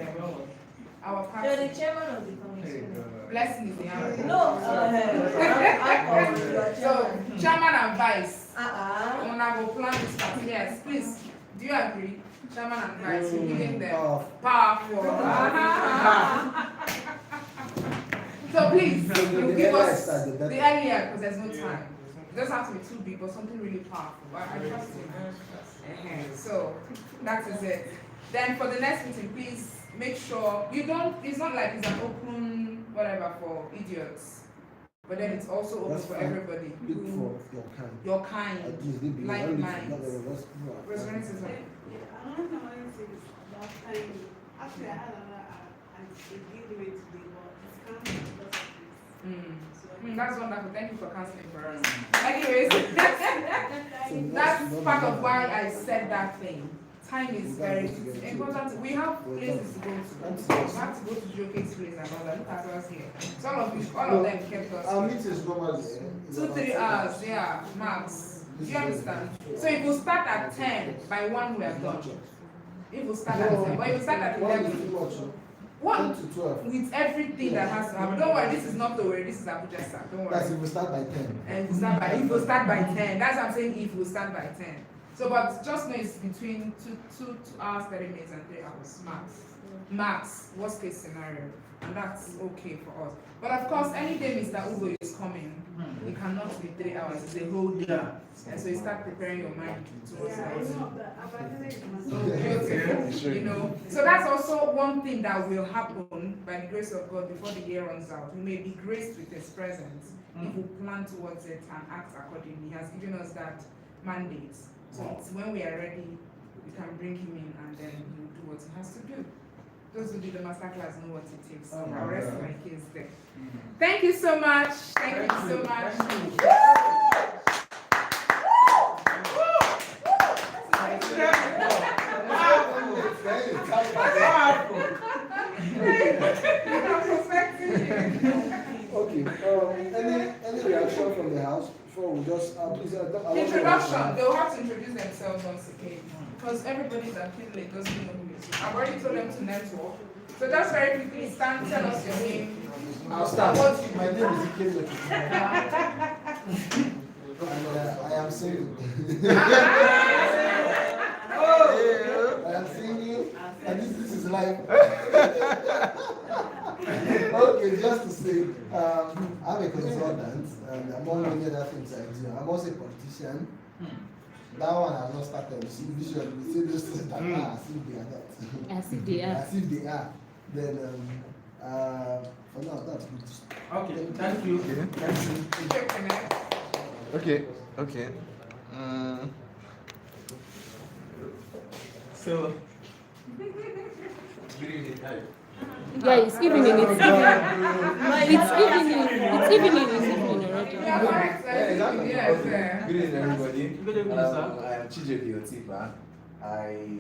Speaker 9: our
Speaker 7: You're
Speaker 9: party.
Speaker 7: the chairman of the committee.
Speaker 9: Blessing is the answer.
Speaker 7: No,
Speaker 9: So, chairman and vice.
Speaker 7: Uh-uh.
Speaker 9: Una go plan this party. Yes, please. Do you agree? Chairman and vice, we're giving them
Speaker 3: Powerful.
Speaker 9: powerful. So please, you
Speaker 3: The
Speaker 9: give
Speaker 3: earlier
Speaker 9: us
Speaker 3: start, the
Speaker 9: the
Speaker 3: better.
Speaker 9: earlier, because there's no time. It doesn't have to be too big, but something really powerful. I trust you. So that is it. Then for the next meeting, please make sure you don't. It's not like it's an open whatever for idiots, but then it's also open
Speaker 3: That's
Speaker 9: for
Speaker 3: fine.
Speaker 9: everybody.
Speaker 3: Look for your kind.
Speaker 9: Your kind.
Speaker 3: At least they be
Speaker 9: Like
Speaker 3: only
Speaker 9: minds.
Speaker 3: not everyone else.
Speaker 9: Reverend Susan.
Speaker 11: Another thing I want to say is about time. Actually, I had a deal with today, but it's canceled because of this.
Speaker 9: That's wonderful. Thank you for counseling for us. Anyways, that's part of why I said that thing. Time is very important. We have places to go to. We have to go to showcase place and all that. Look at us here. So all of them kept us.
Speaker 3: Our meetings normally
Speaker 9: 2-3 hours, yeah, max. Do you understand? So if we start at 10, by 1 we are done. If we start at 10, but if we start at 11, 1
Speaker 3: to 12.
Speaker 9: with everything that has to happen. Don't worry, this is not the way. This is Abuja start. Don't
Speaker 3: That's
Speaker 9: worry.
Speaker 3: if we start by 10.
Speaker 9: And if we start by 10, that's what I'm saying. If we start by 10. So, but just know it's between 2 hours, 30 minutes, and 3 hours max. Max, worst case scenario, and that's okay for us. But of course, any day Mr. Ugo is coming, it cannot be 3 hours. It's a whole day, and so you start preparing your mind towards that. So that's also one thing that will happen by the grace of God before the year runs out. We may be graced with His presence if we plan towards it and act accordingly. He has given us that mandate. So it's when we are ready, we can bring Him in, and then He will do what He has to do. those who do the masterclass know what it takes. So I'll rest my case there. Thank you so much. Thank you so much.
Speaker 3: Okay, any reaction from the house before we just, please,
Speaker 9: Introduction, they'll have to introduce themselves once again. Because everybody that came late doesn't know who is who. I've already told them to network. So just very quickly, stand, tell us your name.
Speaker 3: I'll start. My name is Ikem. And I am single. I am single, and this is life. Okay, just to say, I'm a consultant, and among many other things I do, I'm also a politician. That one I've not started. We see vision, we see those things that are as if they are not.
Speaker 8: As if they are.
Speaker 3: As if they are. Then, for now, that's good.
Speaker 6: Okay, thank you.
Speaker 5: Okay, okay.
Speaker 6: So, good evening, guys.
Speaker 8: Yeah, it's evening. It's evening. It's evening already.
Speaker 5: Good evening, everybody.
Speaker 6: Good evening, sir.
Speaker 5: I am Chijoke Otipa. I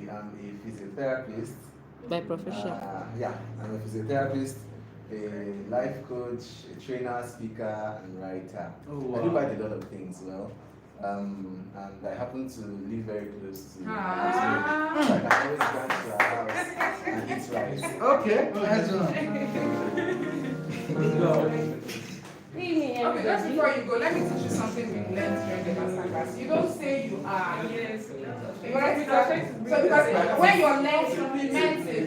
Speaker 5: am a physiotherapist.
Speaker 8: By profession.
Speaker 5: Yeah, I'm a physiotherapist, a life coach, a trainer, speaker, and writer.
Speaker 6: Oh,
Speaker 5: I do
Speaker 6: wow.
Speaker 5: quite a lot of things well. And I happen to live very close to so I can always go to our house and eat rice.
Speaker 3: Okay, nice one.
Speaker 9: Okay, just before you go, let me teach you something we learned during the masterclass. You don't say you are. You write it out. So because when you're learning to implement it,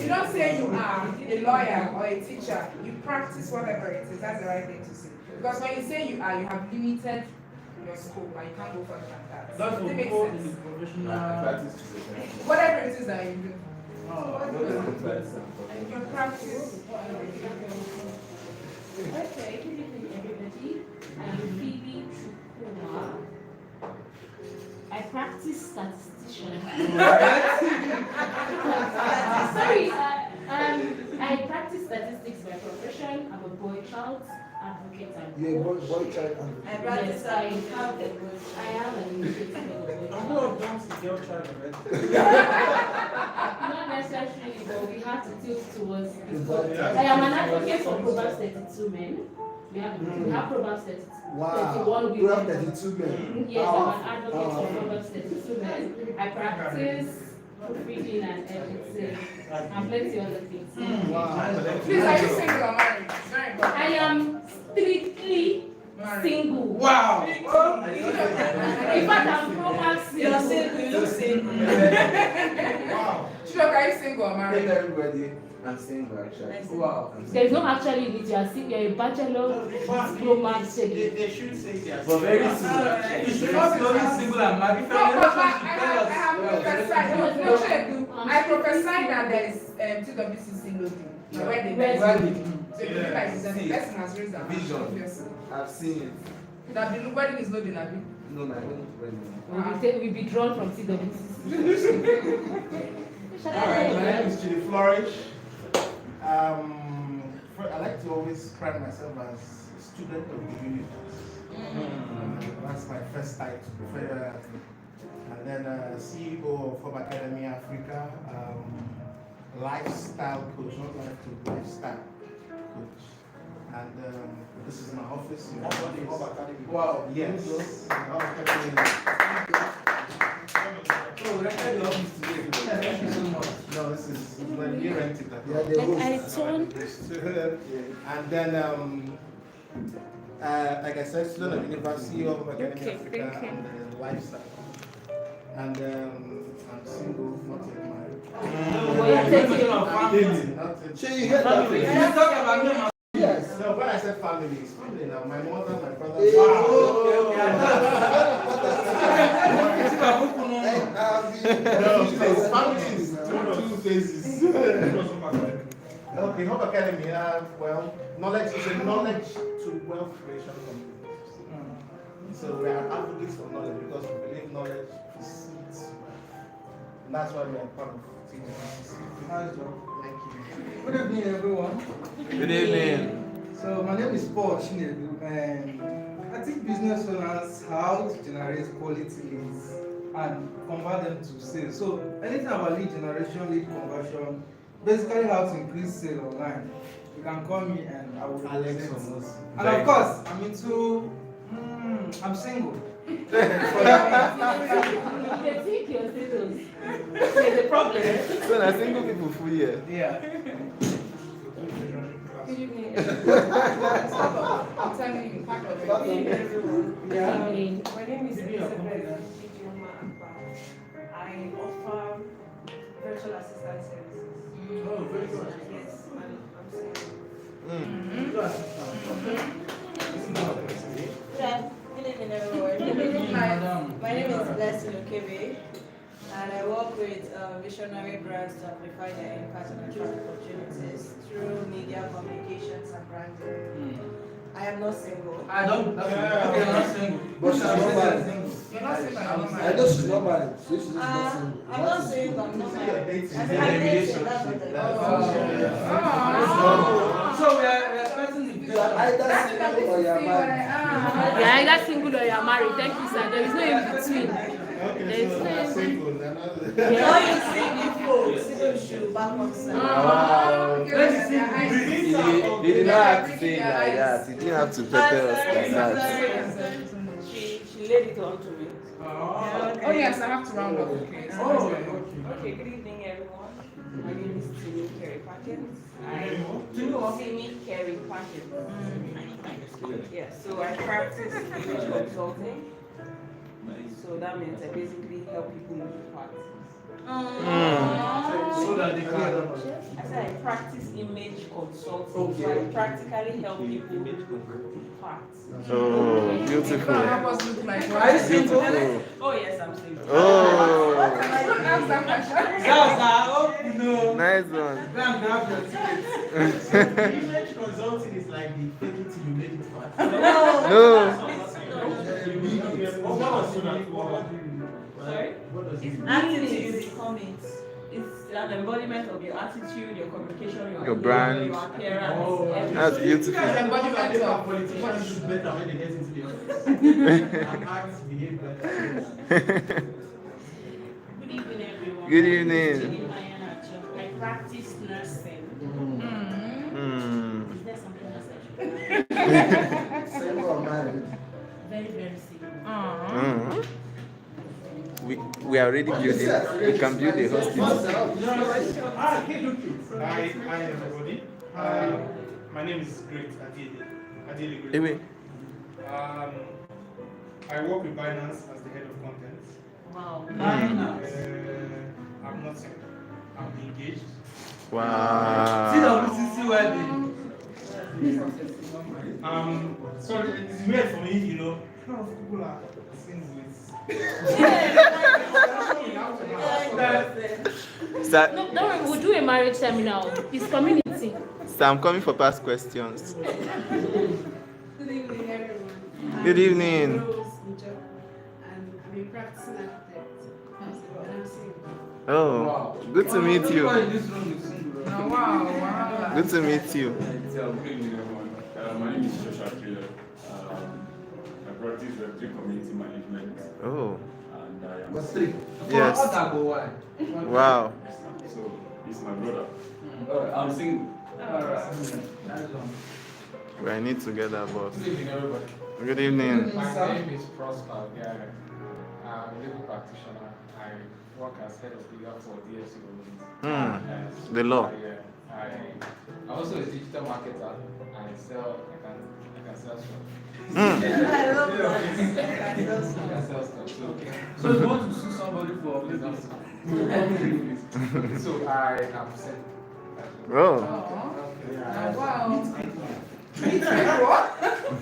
Speaker 9: you don't say you are a lawyer or a teacher. You practice whatever it is. That's the right thing to say. Because when you say you are, you have limited your scope and you can't go further than that.
Speaker 6: That's
Speaker 9: Does it
Speaker 6: what
Speaker 9: make
Speaker 6: we
Speaker 9: sense?
Speaker 5: Practice
Speaker 9: Whatever it is that you do.
Speaker 5: to
Speaker 9: You practice.
Speaker 8: Okay, good evening, everybody. I'm Phoebe Chukuma. I practice statistician. Sorry, I practice statistics by profession. I'm a boy child advocate and
Speaker 3: Yeah,
Speaker 8: coach.
Speaker 3: boy child.
Speaker 8: Yes, I have a coach. I am an individual.
Speaker 6: Who of them is girl child already?
Speaker 8: Not necessarily, but we have to tilt towards
Speaker 3: The boy child.
Speaker 8: I am an advocate for Proverbs 32 men. We have Proverbs 32.
Speaker 3: Wow,
Speaker 8: 31
Speaker 3: we have
Speaker 8: women.
Speaker 3: 32 men.
Speaker 8: Yes, I'm an advocate for Proverbs 32 men. I practice reading and everything, and plenty other things.
Speaker 3: Wow.
Speaker 9: Please, are you single or married? It's very important.
Speaker 8: I am strictly single.
Speaker 6: Wow!
Speaker 8: In fact, I'm Proverbs single.
Speaker 6: Wow!
Speaker 9: Sure, are you single or
Speaker 5: Hey
Speaker 9: married?
Speaker 5: everybody, I'm single actually.
Speaker 6: Wow!
Speaker 8: There is no actually in it. You are single. You're a bachelor, diploma,
Speaker 6: They should say they are
Speaker 5: But very
Speaker 6: single.
Speaker 5: soon.
Speaker 6: You should not be only single and married.
Speaker 9: No, but I have prophesied. No, I prophesied that there is TWC single thing. The wedding. So you look like the person has raised their hand.
Speaker 5: Vision.
Speaker 9: Obviously.
Speaker 5: I've seen it.
Speaker 9: That the wedding is not the nabi.
Speaker 5: No, my own wedding.
Speaker 8: We'll be drawn from TWC.
Speaker 2: Alright, my name is Chidi Flourish. I like to always pride myself as a student of the universe. That's my first title. And then CEO of Hub Academy Africa, lifestyle coach, not life coach, lifestyle coach. And this is my office.
Speaker 6: That's what the Hub Academy.
Speaker 2: Wow, yes. Hub Academy.
Speaker 6: Oh, we rented the office today. Thank you so much.
Speaker 2: No, this is when we rented that.
Speaker 3: Yeah, they host.
Speaker 2: And then, like I said, student of University of Academy Africa and lifestyle. And I'm single, not yet married. Not yet.
Speaker 3: So you heard that?
Speaker 6: You talk about them.
Speaker 3: Yes.
Speaker 2: No, when I said family, it's family now. My mother, my brother.
Speaker 3: Hey,
Speaker 6: Okay.
Speaker 2: No, it's family is two phases. Okay, Hub Academy, well, knowledge is a knowledge to wealth creation company. So we are advocates for knowledge because we believe knowledge precedes wealth. And that's why we are part of TWC.
Speaker 12: Good evening, everyone.
Speaker 5: Good evening.
Speaker 12: So my name is Paul Chinedu, and I teach business owners how to generate quality leads and convert them to sales. So anything about lead generation, lead conversion, basically how to increase sale online. You can call me and I will Alex. And of course, I'm single.
Speaker 8: They think you're status. There's a problem.
Speaker 5: So now single people full here.
Speaker 12: Yeah.
Speaker 9: I'm telling you, part of it.
Speaker 12: Yeah.
Speaker 11: My name is Elizabeth Ijeoma Akpa. I offer virtual assistant services.
Speaker 12: Oh, very good.
Speaker 11: Yes, I'm single.
Speaker 7: Good evening, everyone. My name is Blessing Okebe, and I work with visionary brands to amplify their impact and attract opportunities through media communications and branding. I am not single.
Speaker 12: I don't. Okay, you're not single.
Speaker 3: But she's not married.
Speaker 9: You're not saying I'm not
Speaker 3: I
Speaker 9: married.
Speaker 3: know she's not married, so she's not single.
Speaker 7: I'm not single, I'm not married. I'm dating, that's what
Speaker 12: So we are expecting the
Speaker 3: You are either single or you are married.
Speaker 8: You're either single or you're married. Thank you, sir. There is no in between.
Speaker 2: Okay, so they're single. They're not.
Speaker 7: all you single folks, single shoe, back on side.
Speaker 5: Wow. He did not have to say it like that. He didn't have to prepare us like that.
Speaker 7: She laid it on to me.
Speaker 9: Oh yes, I have to round up. Okay.
Speaker 11: Okay, good evening, everyone. My name is Timmy Carey Packett. Timmy Carey Packett. Yes, so I practice image consulting. So that means I basically help people move parts.
Speaker 12: So that they can.
Speaker 11: I said I practice image consulting. So I practically help people move parts.
Speaker 5: Oh, beautiful.
Speaker 9: Help us look like
Speaker 5: Beautiful.
Speaker 11: Oh yes, I'm single.
Speaker 5: Oh,
Speaker 9: Don't ask that question.
Speaker 5: nice one.
Speaker 2: Image consulting is like the fake it till you make it fast.
Speaker 5: No.
Speaker 11: Sorry? It's acting till you become it. It's an embodiment of your attitude, your communication,
Speaker 5: Your brand.
Speaker 11: your appearance. everything.
Speaker 5: That's beautiful.
Speaker 2: Embodiment of politicians do better when they get into the office. And acts behave better.
Speaker 11: Good evening, everyone.
Speaker 5: Good evening.
Speaker 11: I practice nursing. Is there something else I should
Speaker 3: Single or married?
Speaker 11: Very, very single.
Speaker 5: We are already building. We can build a hospital.
Speaker 6: Hi everybody. My name is Great Adele Great.
Speaker 5: Anyway,
Speaker 6: I work with Binance as the head of content.
Speaker 11: Wow.
Speaker 6: I'm not single. I'm engaged.
Speaker 5: wow.
Speaker 6: Sorry, it's weird for me, you know. A lot of people are single.
Speaker 5: Sir,
Speaker 8: No, don't worry, we'll do a marriage seminar. It's community.
Speaker 5: sir, I'm coming for past questions.
Speaker 11: Good evening, everyone.
Speaker 5: Good evening.
Speaker 11: Rose Ujo, and I'm a practicing architect. And I'm single.
Speaker 5: Oh, good to meet you.
Speaker 12: Everybody in this room is single.
Speaker 9: Wow.
Speaker 5: Good to meet you.
Speaker 13: Good evening, everyone. My name is Joshua Taylor. I practice Web3 community management,
Speaker 5: Oh,
Speaker 13: and I am.
Speaker 3: But three.
Speaker 5: yes. Wow.
Speaker 13: So, he's my brother. I'm single.
Speaker 5: We're in it together, boss.
Speaker 4: Good evening, everybody.
Speaker 5: Good evening.
Speaker 4: My name is Prosper Gary. I'm a legal practitioner. I work as head of legal for DFC Holdings.
Speaker 5: The law.
Speaker 4: I'm also a digital marketer. I can sell stuff.
Speaker 7: I love that.
Speaker 4: I can sell stuff.
Speaker 12: So you want to sue somebody for business?
Speaker 4: So I am sent.
Speaker 5: Oh,
Speaker 9: Wow.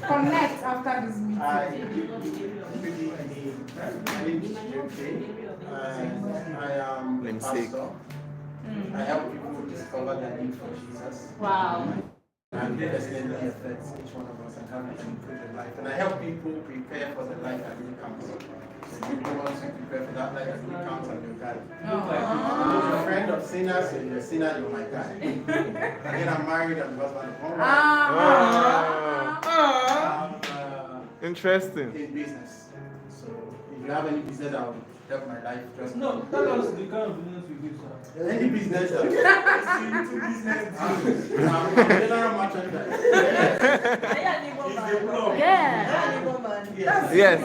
Speaker 9: Connect after this meeting.
Speaker 2: My name is Jeffrey. I am a
Speaker 5: Namesake.
Speaker 2: pastor. I help people discover their need for Jesus.
Speaker 8: Wow.
Speaker 2: and they extending affects each one of us and how we can improve their life. And I help people prepare for the life that really counts. So people want to prepare for that life that really counts and your guide. Look like you're a friend of sinners, and you're a sinner, you're my guy. And then I'm married and husband of one wife.
Speaker 5: Interesting.
Speaker 2: In business. So if you have any business that will help my life, just
Speaker 12: No, tell us the kind of business you do, sir.
Speaker 2: any business that I'm a general merchandise.
Speaker 7: Yeah.
Speaker 5: Yes.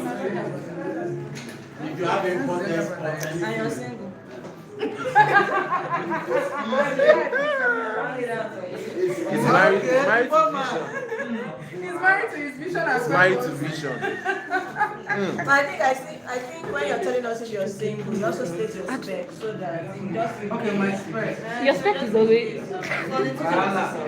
Speaker 2: If you have importance of
Speaker 7: And you're
Speaker 2: anything,
Speaker 7: single.
Speaker 5: He's married to vision.
Speaker 9: He's married to his vision as well.
Speaker 5: Married to vision.
Speaker 7: But I think when you're telling us if you're single, you also state your spec so that you just
Speaker 12: Okay, my spec.
Speaker 8: Your spec is always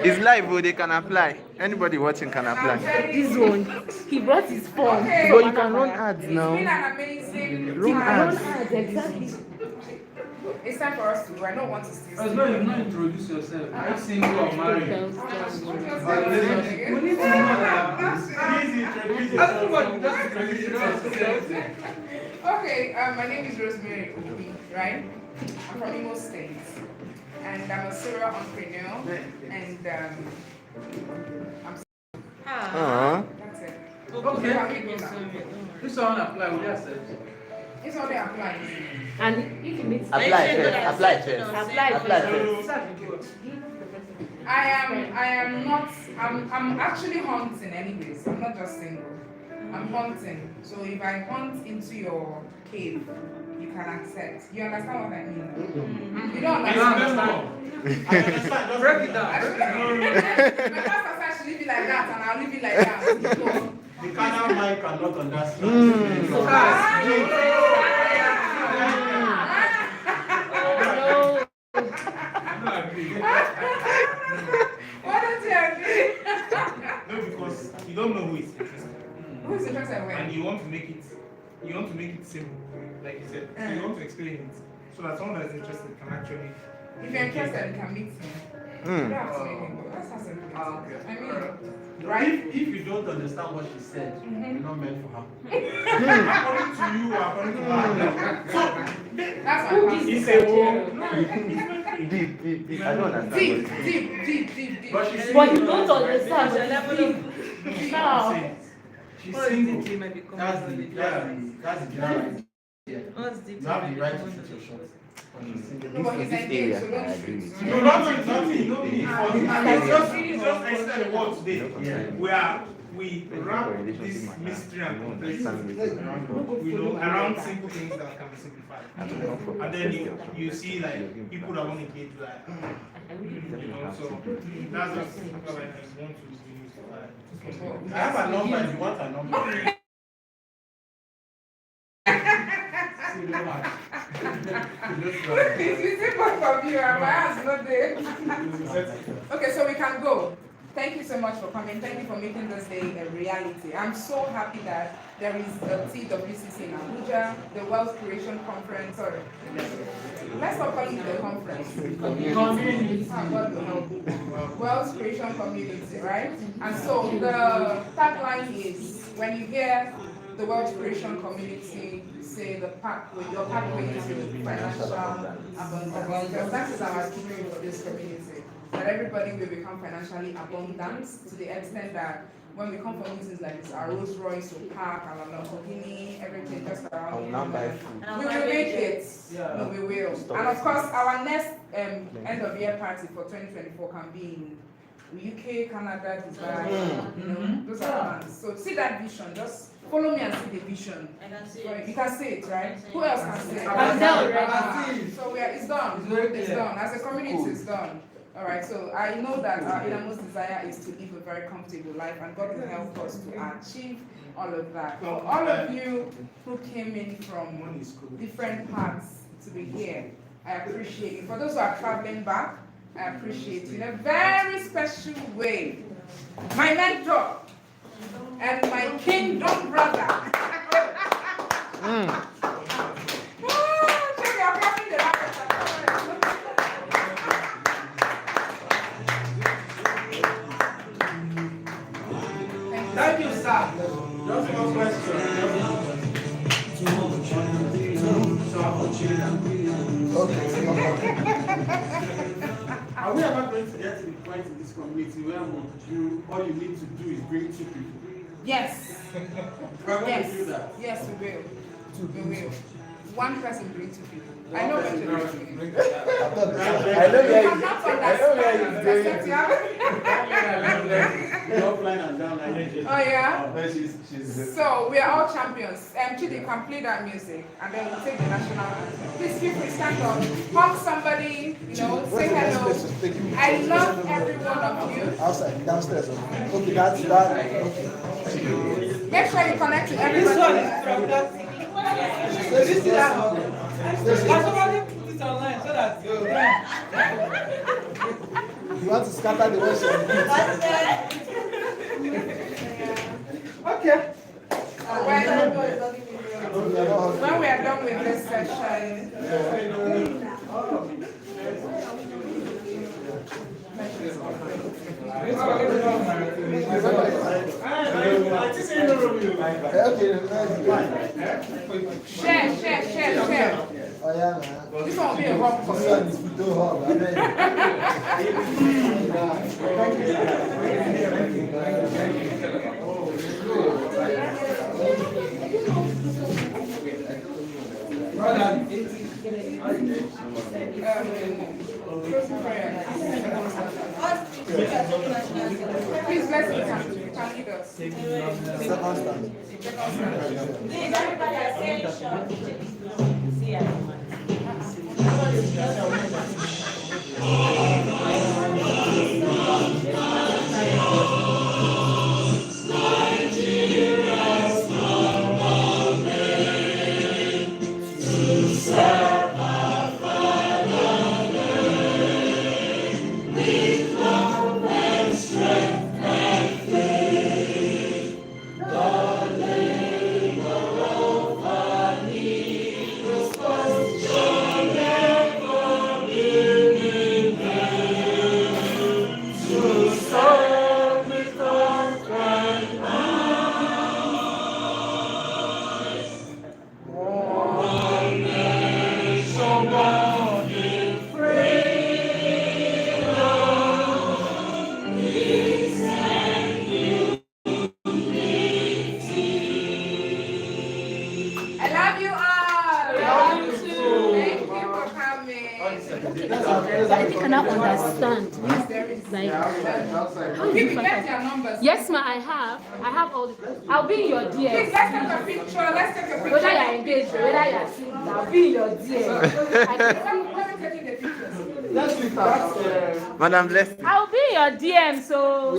Speaker 5: It's live, oh, they can apply. Anybody watching can apply.
Speaker 8: this one. He brought his phone.
Speaker 9: Okay.
Speaker 5: But you can run ads
Speaker 9: It's been
Speaker 5: now.
Speaker 9: an amazing
Speaker 5: Run
Speaker 9: time.
Speaker 5: ads.
Speaker 8: Exactly.
Speaker 9: It's time for us to go. I don't want to steal.
Speaker 12: As well, you've not introduced yourself. Are you single or married?
Speaker 9: What
Speaker 12: We
Speaker 9: was
Speaker 12: need to know that. Everybody just introduce yourself.
Speaker 9: Okay, my name is Rosemary Obi, right? I'm from Imo State, and I'm a serial entrepreneur, and I'm. That's it.
Speaker 12: Okay.
Speaker 9: Can we go now?
Speaker 12: If someone apply, will you accept?
Speaker 9: It's only applying.
Speaker 8: And if you meet
Speaker 5: Apply first. Apply first.
Speaker 8: apply
Speaker 5: Apply
Speaker 8: first.
Speaker 5: first.
Speaker 9: I am not, I'm actually hunting anyways. I'm not just single. I'm hunting. So if I hunt into your cave, you can accept. You understand what I mean? You don't understand.
Speaker 2: I understand. Just
Speaker 12: Break it down.
Speaker 9: My pastor said I should leave it like that and I'll leave it like that.
Speaker 2: the carnal mind cannot understand.
Speaker 9: Why don't you agree?
Speaker 6: No, because you don't know who is interested.
Speaker 9: Who's interested when?
Speaker 6: And you want to make it simple, like you said. So you want to explain it so that someone that is interested can actually.
Speaker 9: If you're interested, you can meet him. You don't have to make him go. That's how simple it is. I mean, right?
Speaker 2: If you don't understand what she said, you're not meant for her.
Speaker 6: According to you, according to her. So
Speaker 9: That's my
Speaker 8: Who
Speaker 9: pastor.
Speaker 8: gives
Speaker 6: it's
Speaker 8: the
Speaker 6: a
Speaker 8: criteria?
Speaker 5: Deep. I don't understand.
Speaker 9: Deep.
Speaker 2: But she's
Speaker 8: But you
Speaker 2: single.
Speaker 8: don't understand. But now,
Speaker 2: She's single. That's the general idea. You have the right to shoot your shots. But she's single.
Speaker 9: No, but he's
Speaker 5: This
Speaker 9: engaged,
Speaker 5: area,
Speaker 9: so
Speaker 5: I
Speaker 9: don't
Speaker 5: agree
Speaker 9: shoot.
Speaker 5: with you.
Speaker 6: no, nothing. No need. It's just extend the word today. We wrap this mystery and complexity around simple things that can be simplified. And then you see like people that want to engage like so that's just what I want to use.
Speaker 2: I have a number if you want a number.
Speaker 9: It's easy for you, and my hand's not there. Okay, so we can go. Thank you so much for coming. Thank you for making this day a reality. I'm so happy that there is a TWCC in Abuja, the Wealth Creation Conference. Sorry, let's not call it the conference.
Speaker 8: community.
Speaker 9: Ah, God will help. Wealth Creation Community, right? And so the tagline is, when you hear the Wealth Creation Community say the pathway, your pathway to financial abundance. Because that is our dream for this community. That everybody will become financially abundant to the extent that when we come for meetings like this, our Rolls Royce will park, our Lamborghini, everything just
Speaker 5: I will
Speaker 9: around.
Speaker 5: now buy food.
Speaker 9: We will make it. No, we will. And of course, our next end of year party for 2024 can be in UK, Canada, Dubai. You know, those are plans. So see that vision. Just follow me and see the vision.
Speaker 7: I can see
Speaker 9: Right,
Speaker 7: it.
Speaker 9: you can see it, right? Who else can see it?
Speaker 8: I'm done
Speaker 12: already.
Speaker 9: So it's done.
Speaker 12: It's very
Speaker 9: It's
Speaker 12: clear.
Speaker 9: done. As a community, it's done. All right. So I know that our innermost desire is to live a very comfortable life, and God will help us to achieve all of that. For all of you who came in from different parts to be here, I appreciate you. For those who are traveling back, I appreciate you in a very special way. My mentor and my kingdom brother.
Speaker 6: Are we ever going to get to the point in this community where we'll do, all you need to do is bring 2 people?
Speaker 9: Yes.
Speaker 6: We're going
Speaker 9: Yes.
Speaker 6: to do that.
Speaker 9: Yes, we will. We will. One person bring 2 people. I know what you're doing.
Speaker 5: I know where
Speaker 9: I'm not
Speaker 5: I know where he's going.
Speaker 9: except you have-
Speaker 6: Offline and downline.
Speaker 9: Oh yeah?
Speaker 5: No, she's
Speaker 9: So we are all champions. Chidi can play that music and then we'll take the national anthem. Please feel free, stand up, hug somebody, you know, say hello. I love every one of you.
Speaker 3: Outside, downstairs. Okay, that's that. Okay.
Speaker 9: Make sure you connect to everybody.
Speaker 12: This is that one. Somebody put this online so that
Speaker 3: You want to scatter the worship?
Speaker 12: Okay.
Speaker 9: When we are done with this session, share.
Speaker 3: Oh yeah, man.
Speaker 9: This one will be a rock for
Speaker 3: This
Speaker 9: you.
Speaker 3: one is video hub. I
Speaker 9: Please let's lead us.
Speaker 3: Second stand.
Speaker 7: Please, everybody attention. See ya.
Speaker 8: I cannot understand. Like, how do you
Speaker 9: Get your numbers.
Speaker 8: Yes, ma, I have all the. I'll be in your
Speaker 9: Please,
Speaker 8: DM.
Speaker 9: let's take a picture. Let's take a picture.
Speaker 8: Whether you're engaged or whether you're single, I'll be in your DM.
Speaker 9: Let me take the pictures.
Speaker 5: Madam Blessing.
Speaker 8: I'll be in your DM, so.